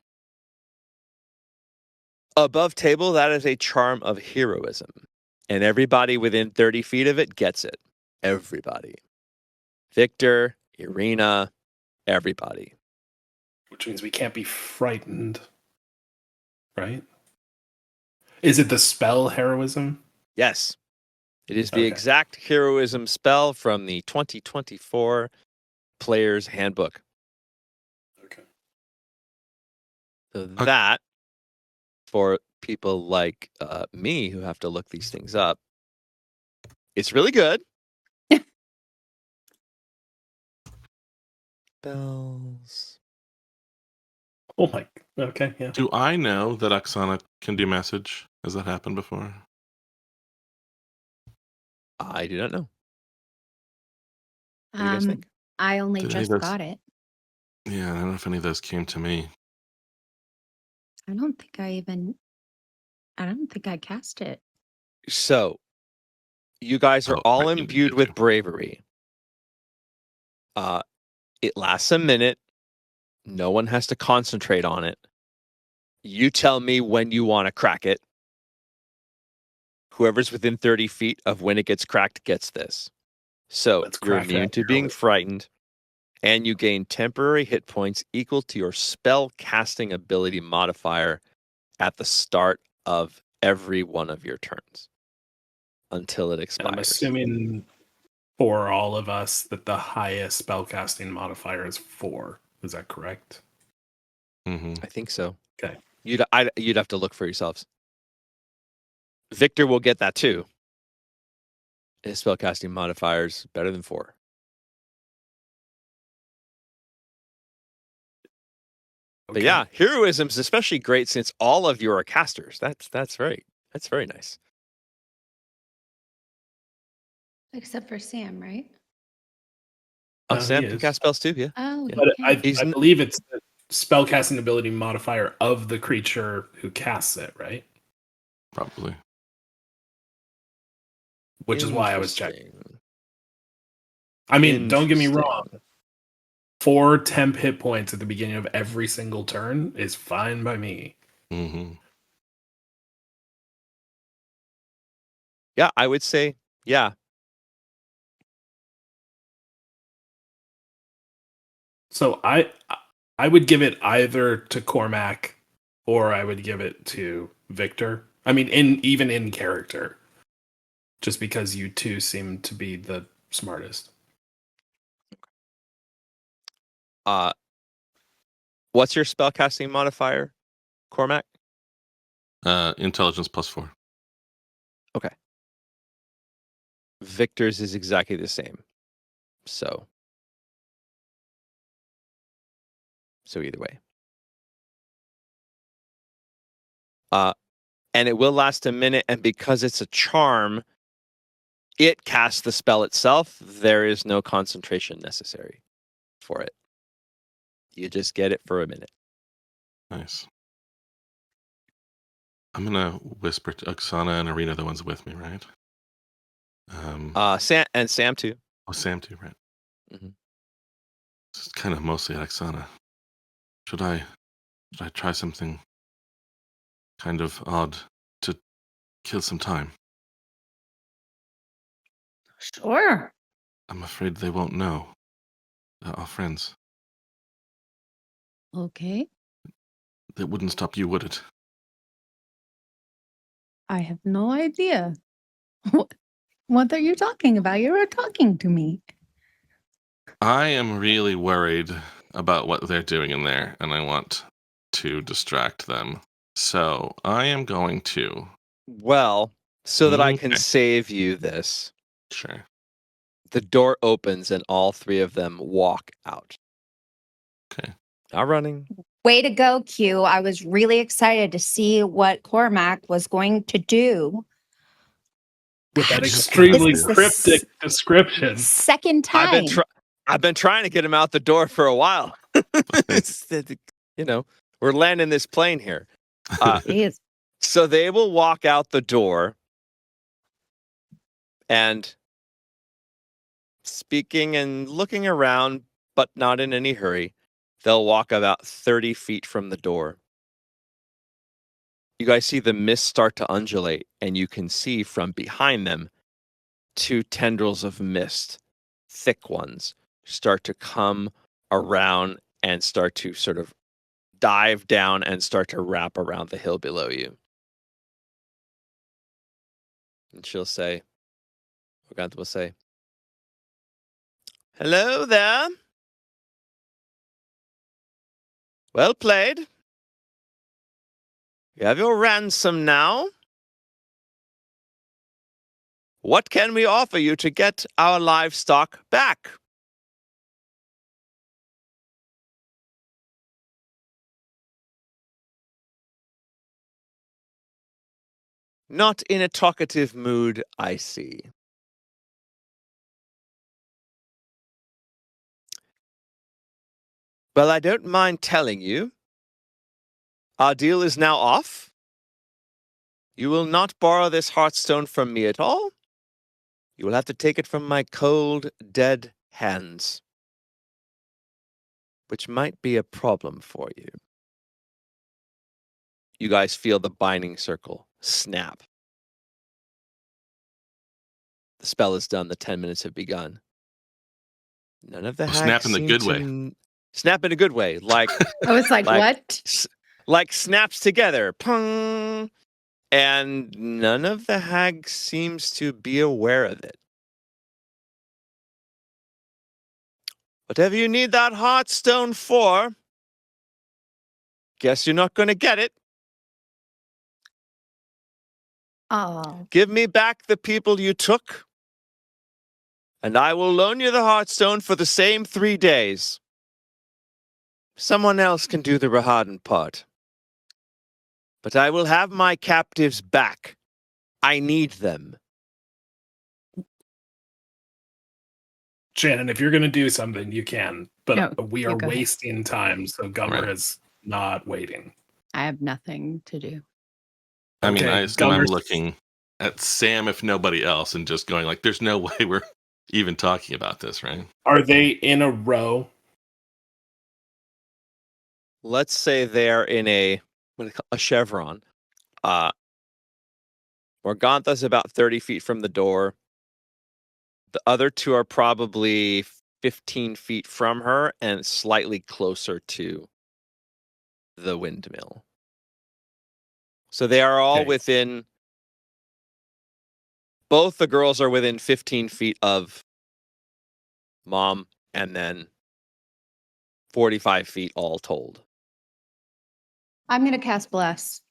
Speaker 3: Above table, that is a charm of heroism. And everybody within 30 feet of it gets it. Everybody. Victor, Irina, everybody.
Speaker 2: Which means we can't be frightened. Right? Is it the spell heroism?
Speaker 3: Yes. It is the
Speaker 2: Okay.
Speaker 3: exact heroism spell from the 2024 Player's Handbook.
Speaker 2: Okay.
Speaker 3: So that, for people like me who have to look these things up, it's really good. Spells.
Speaker 2: Oh my. Okay, yeah.
Speaker 4: Do I know that Oksana can do message? Has that happened before?
Speaker 3: I do not know. What do you guys think?
Speaker 1: I only
Speaker 4: Did
Speaker 1: just
Speaker 4: those-
Speaker 1: got it.
Speaker 4: Yeah, I don't know if any of those came to me.
Speaker 1: I don't think I cast it.
Speaker 3: So, you guys are
Speaker 4: Oh,
Speaker 3: all
Speaker 4: right, you
Speaker 3: imbued
Speaker 4: did
Speaker 3: with
Speaker 4: too.
Speaker 3: bravery. It lasts a minute. No one has to concentrate on it. You tell me when you want to crack it. Whoever's within 30 feet of when it gets cracked gets this. So
Speaker 2: Let's
Speaker 3: you're
Speaker 2: crack
Speaker 3: immune
Speaker 2: that
Speaker 3: to being
Speaker 2: heroism.
Speaker 3: frightened, and you gain temporary hit points equal to your spell casting ability modifier at the start of every one of your turns until it
Speaker 2: And
Speaker 3: expires.
Speaker 2: I'm assuming for all of us that the highest spellcasting modifier is 4. Is that correct?
Speaker 4: Hmm.
Speaker 3: I think so.
Speaker 2: Okay.
Speaker 3: You'd have to look for yourselves. Victor will get that too. His spellcasting modifiers better than 4. But
Speaker 2: Okay.
Speaker 3: yeah, heroism's especially great since all of you are casters. That's very nice.
Speaker 1: Except for Sam, right?
Speaker 3: Oh,
Speaker 2: He
Speaker 3: Sam can
Speaker 2: is.
Speaker 3: cast spells too. Yeah.
Speaker 1: Oh,
Speaker 3: Yeah.
Speaker 2: But
Speaker 1: okay.
Speaker 3: He's
Speaker 2: I believe it's the spellcasting ability modifier of the creature who casts it, right?
Speaker 4: Probably.
Speaker 2: Which is why I was checking.
Speaker 3: Interesting.
Speaker 2: I mean, don't get me
Speaker 3: Interesting.
Speaker 2: wrong. 4 temp hit points at the beginning of every single turn is fine by me.
Speaker 4: Hmm.
Speaker 3: Yeah, I would say yeah.
Speaker 2: So I would give it either to Cormac or I would give it to Victor. I mean, even in character, just because you two seem to be the smartest.
Speaker 3: What's your spellcasting modifier, Cormac?
Speaker 4: Intelligence +4.
Speaker 3: Victor's is exactly the same. So either way. And it will last a minute, and because it's a charm, it casts the spell itself. There is no concentration necessary for it. You just get it for a minute.
Speaker 4: Nice. I'm gonna whisper to Oksana and Irina, the ones with me, right?
Speaker 3: Sam too.
Speaker 4: Oh, Sam too, right?
Speaker 3: Mhm.
Speaker 4: It's kind of mostly Oksana. Should I try something kind of odd to kill some time?
Speaker 1: Sure.
Speaker 4: I'm afraid they won't know. Our friends.
Speaker 1: Okay.
Speaker 4: That wouldn't stop you, would it?
Speaker 1: I have no idea. What are you talking about? You were talking to me.
Speaker 4: I am really worried about what they're doing in there, and I want to distract them. So I am going to.
Speaker 3: Well, so that I can
Speaker 4: Okay.
Speaker 3: save you this,
Speaker 4: Sure.
Speaker 3: the door opens and all 3 of them walk out.
Speaker 4: Okay.
Speaker 3: Not running.
Speaker 5: Way to go, Q. I was really excited to see what Cormac was going to do.
Speaker 2: With that
Speaker 5: Gosh,
Speaker 2: extremely
Speaker 5: this is the
Speaker 2: cryptic description.
Speaker 5: second time.
Speaker 3: I've been trying to get him out the door for a while. We're landing this plane here.
Speaker 1: Jeez.
Speaker 3: So they will walk out the door and speaking and looking around, but not in any hurry. They'll walk about 30 feet from the door. You guys see the mist start to undulate, and you can see from behind them 2 tendrils of mist, thick ones, start to come around and start to sort of dive down and start to wrap around the hill below you. And she'll say, Morgantha will say, "Hello there. Well played. You have your ransom now. What can we offer you to get our livestock back?" Not in a talkative mood, I see. Well, I don't mind telling you. Our deal is now off. You will not borrow this heartstone from me at all. You will have to take it from my cold, dead hands, which might be a problem for you. You guys feel the binding circle snap. The spell is done. The 10 minutes have begun. None of the hags
Speaker 4: Snap in the
Speaker 3: seem
Speaker 4: good
Speaker 3: to
Speaker 4: way.
Speaker 3: Snap in a good way, like
Speaker 1: I was like, what?
Speaker 3: like snaps together. Pung! And none of the hags seems to be aware of it. Whatever you need that heartstone for, guess you're not going to get it.
Speaker 5: Oh,
Speaker 3: Give me back the people you took, and I will loan you the heartstone for the same 3 days. Someone else can do the Rahadan part. But I will have my captives back. I need them.
Speaker 2: Shannon, if you're going to do something, you can. But
Speaker 1: No,
Speaker 2: we
Speaker 1: you
Speaker 2: are
Speaker 1: go ahead.
Speaker 2: wasting time, so Gummer
Speaker 4: Right.
Speaker 2: is not waiting.
Speaker 1: I have nothing to do.
Speaker 4: I mean,
Speaker 2: Okay,
Speaker 4: I assume I'm
Speaker 2: Gummer's-
Speaker 4: looking at Sam, if nobody else, and just going like, there's no way we're even talking about this, right?
Speaker 2: Are they in a row?
Speaker 3: Let's say they're in a chevron. Morgantha's about 30 feet from the door. The other 2 are probably 15 feet from her and slightly closer to the windmill. So they are all
Speaker 2: Okay.
Speaker 3: within. Both the girls are within 15 feet of Mom, and then 45 feet all told.
Speaker 1: I'm going to cast Bless.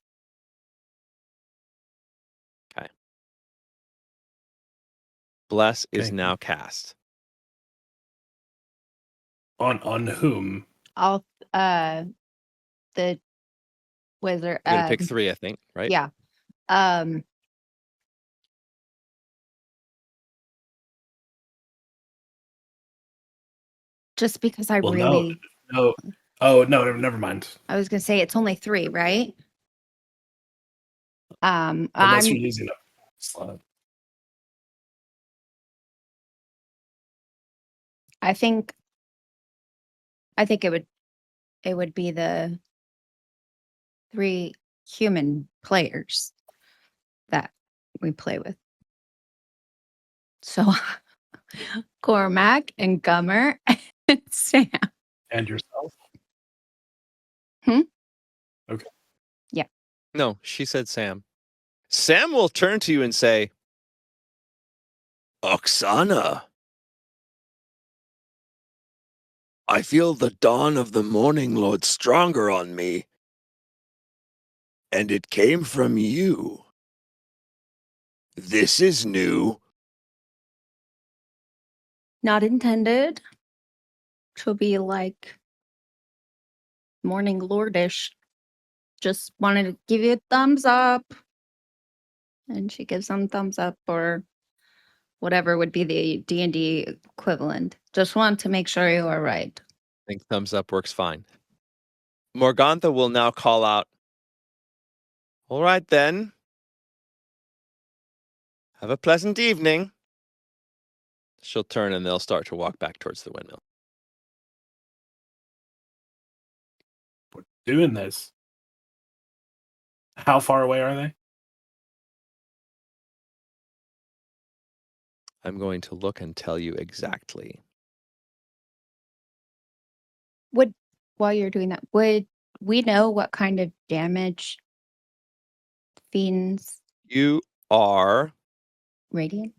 Speaker 3: Bless is
Speaker 2: Okay.
Speaker 3: now cast.
Speaker 2: On whom?
Speaker 1: I'll, the wizard.
Speaker 3: You're going to pick 3, I think, right?
Speaker 1: Yeah. Just because I
Speaker 2: Well,
Speaker 1: really,
Speaker 2: no. Oh, no, never mind.
Speaker 1: I was going to say it's only 3, right?
Speaker 2: Unless
Speaker 1: I'm,
Speaker 2: you're losing a slot.
Speaker 1: I think it would be the 3 human players that we play with. So Cormac and Gummer and Sam.
Speaker 2: And yourself?
Speaker 3: No, she said Sam. Sam will turn to you and say,
Speaker 6: Oksana, I feel the dawn of the morning Lord stronger on me. And it came from you. This is new.
Speaker 1: Not intended to be like morning lordish. Just wanted to give you a thumbs up. And she gives them thumbs up or whatever would be the D&D equivalent. Just want to make sure you are right.
Speaker 3: I think thumbs up works fine. Morgantha will now call out, all right then. Have a pleasant evening. She'll turn and they'll start to walk back towards the windmill.
Speaker 2: doing this. How far away are they?
Speaker 3: I'm going to look and tell you exactly.
Speaker 5: While you're doing that, would we know what kind of damage fiends
Speaker 3: You are
Speaker 5: radiant?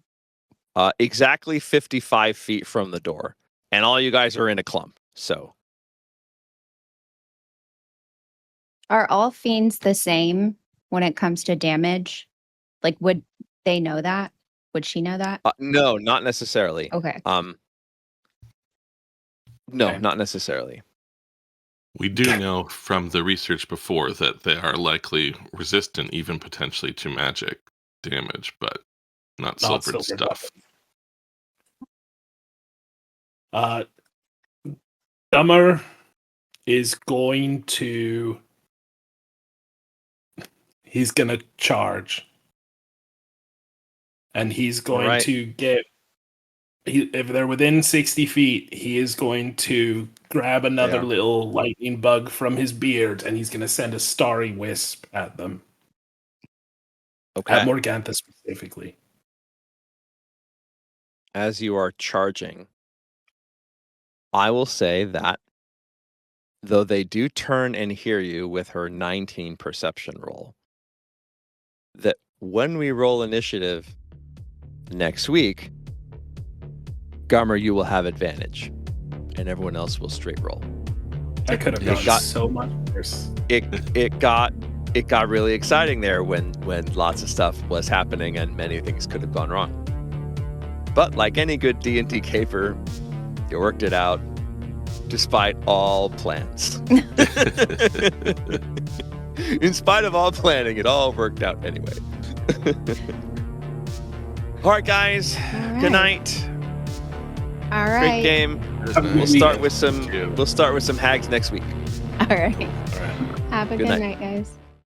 Speaker 3: exactly 55 feet from the door, and all you guys are in a clump. So
Speaker 5: Are all fiends the same when it comes to damage? Like, would they know that? Would she know that?
Speaker 3: no, not necessarily.
Speaker 5: Okay.
Speaker 3: No,
Speaker 2: Okay.
Speaker 3: not necessarily.
Speaker 4: We do know from the research before that they are likely resistant, even potentially to magic damage, but not silvered stuff.
Speaker 2: Dummer is going to. He's going to charge. And he's going
Speaker 3: Alright.
Speaker 2: to get. If they're within 60 feet, he is going to grab another
Speaker 3: Yeah.
Speaker 2: little lightning bug from his beard and he's going to send a starry wisp at them.
Speaker 3: Okay.
Speaker 2: At Morgantha specifically.
Speaker 3: As you are charging, I will say that though they do turn and hear you with her 19 perception roll, that when we roll initiative next week, Gummer, you will have advantage, and everyone else will straight roll.
Speaker 2: I could have
Speaker 3: It
Speaker 2: gone so much worse.
Speaker 3: It got really exciting there when lots of stuff was happening and many things could have gone wrong. But like any good D&D caper, you worked it out despite all plans. In spite of all planning, it all worked out anyway. All right, guys.
Speaker 5: All
Speaker 3: Good
Speaker 5: right.
Speaker 3: night.
Speaker 5: All
Speaker 3: Great
Speaker 5: right.
Speaker 3: game.
Speaker 2: Have a good
Speaker 3: We'll start
Speaker 2: weekend.
Speaker 3: with some.
Speaker 4: Thank you.
Speaker 3: We'll start with some hags next week.
Speaker 5: All right.
Speaker 2: All right.
Speaker 5: Have a
Speaker 3: Good
Speaker 5: good
Speaker 3: night.
Speaker 5: night, guys.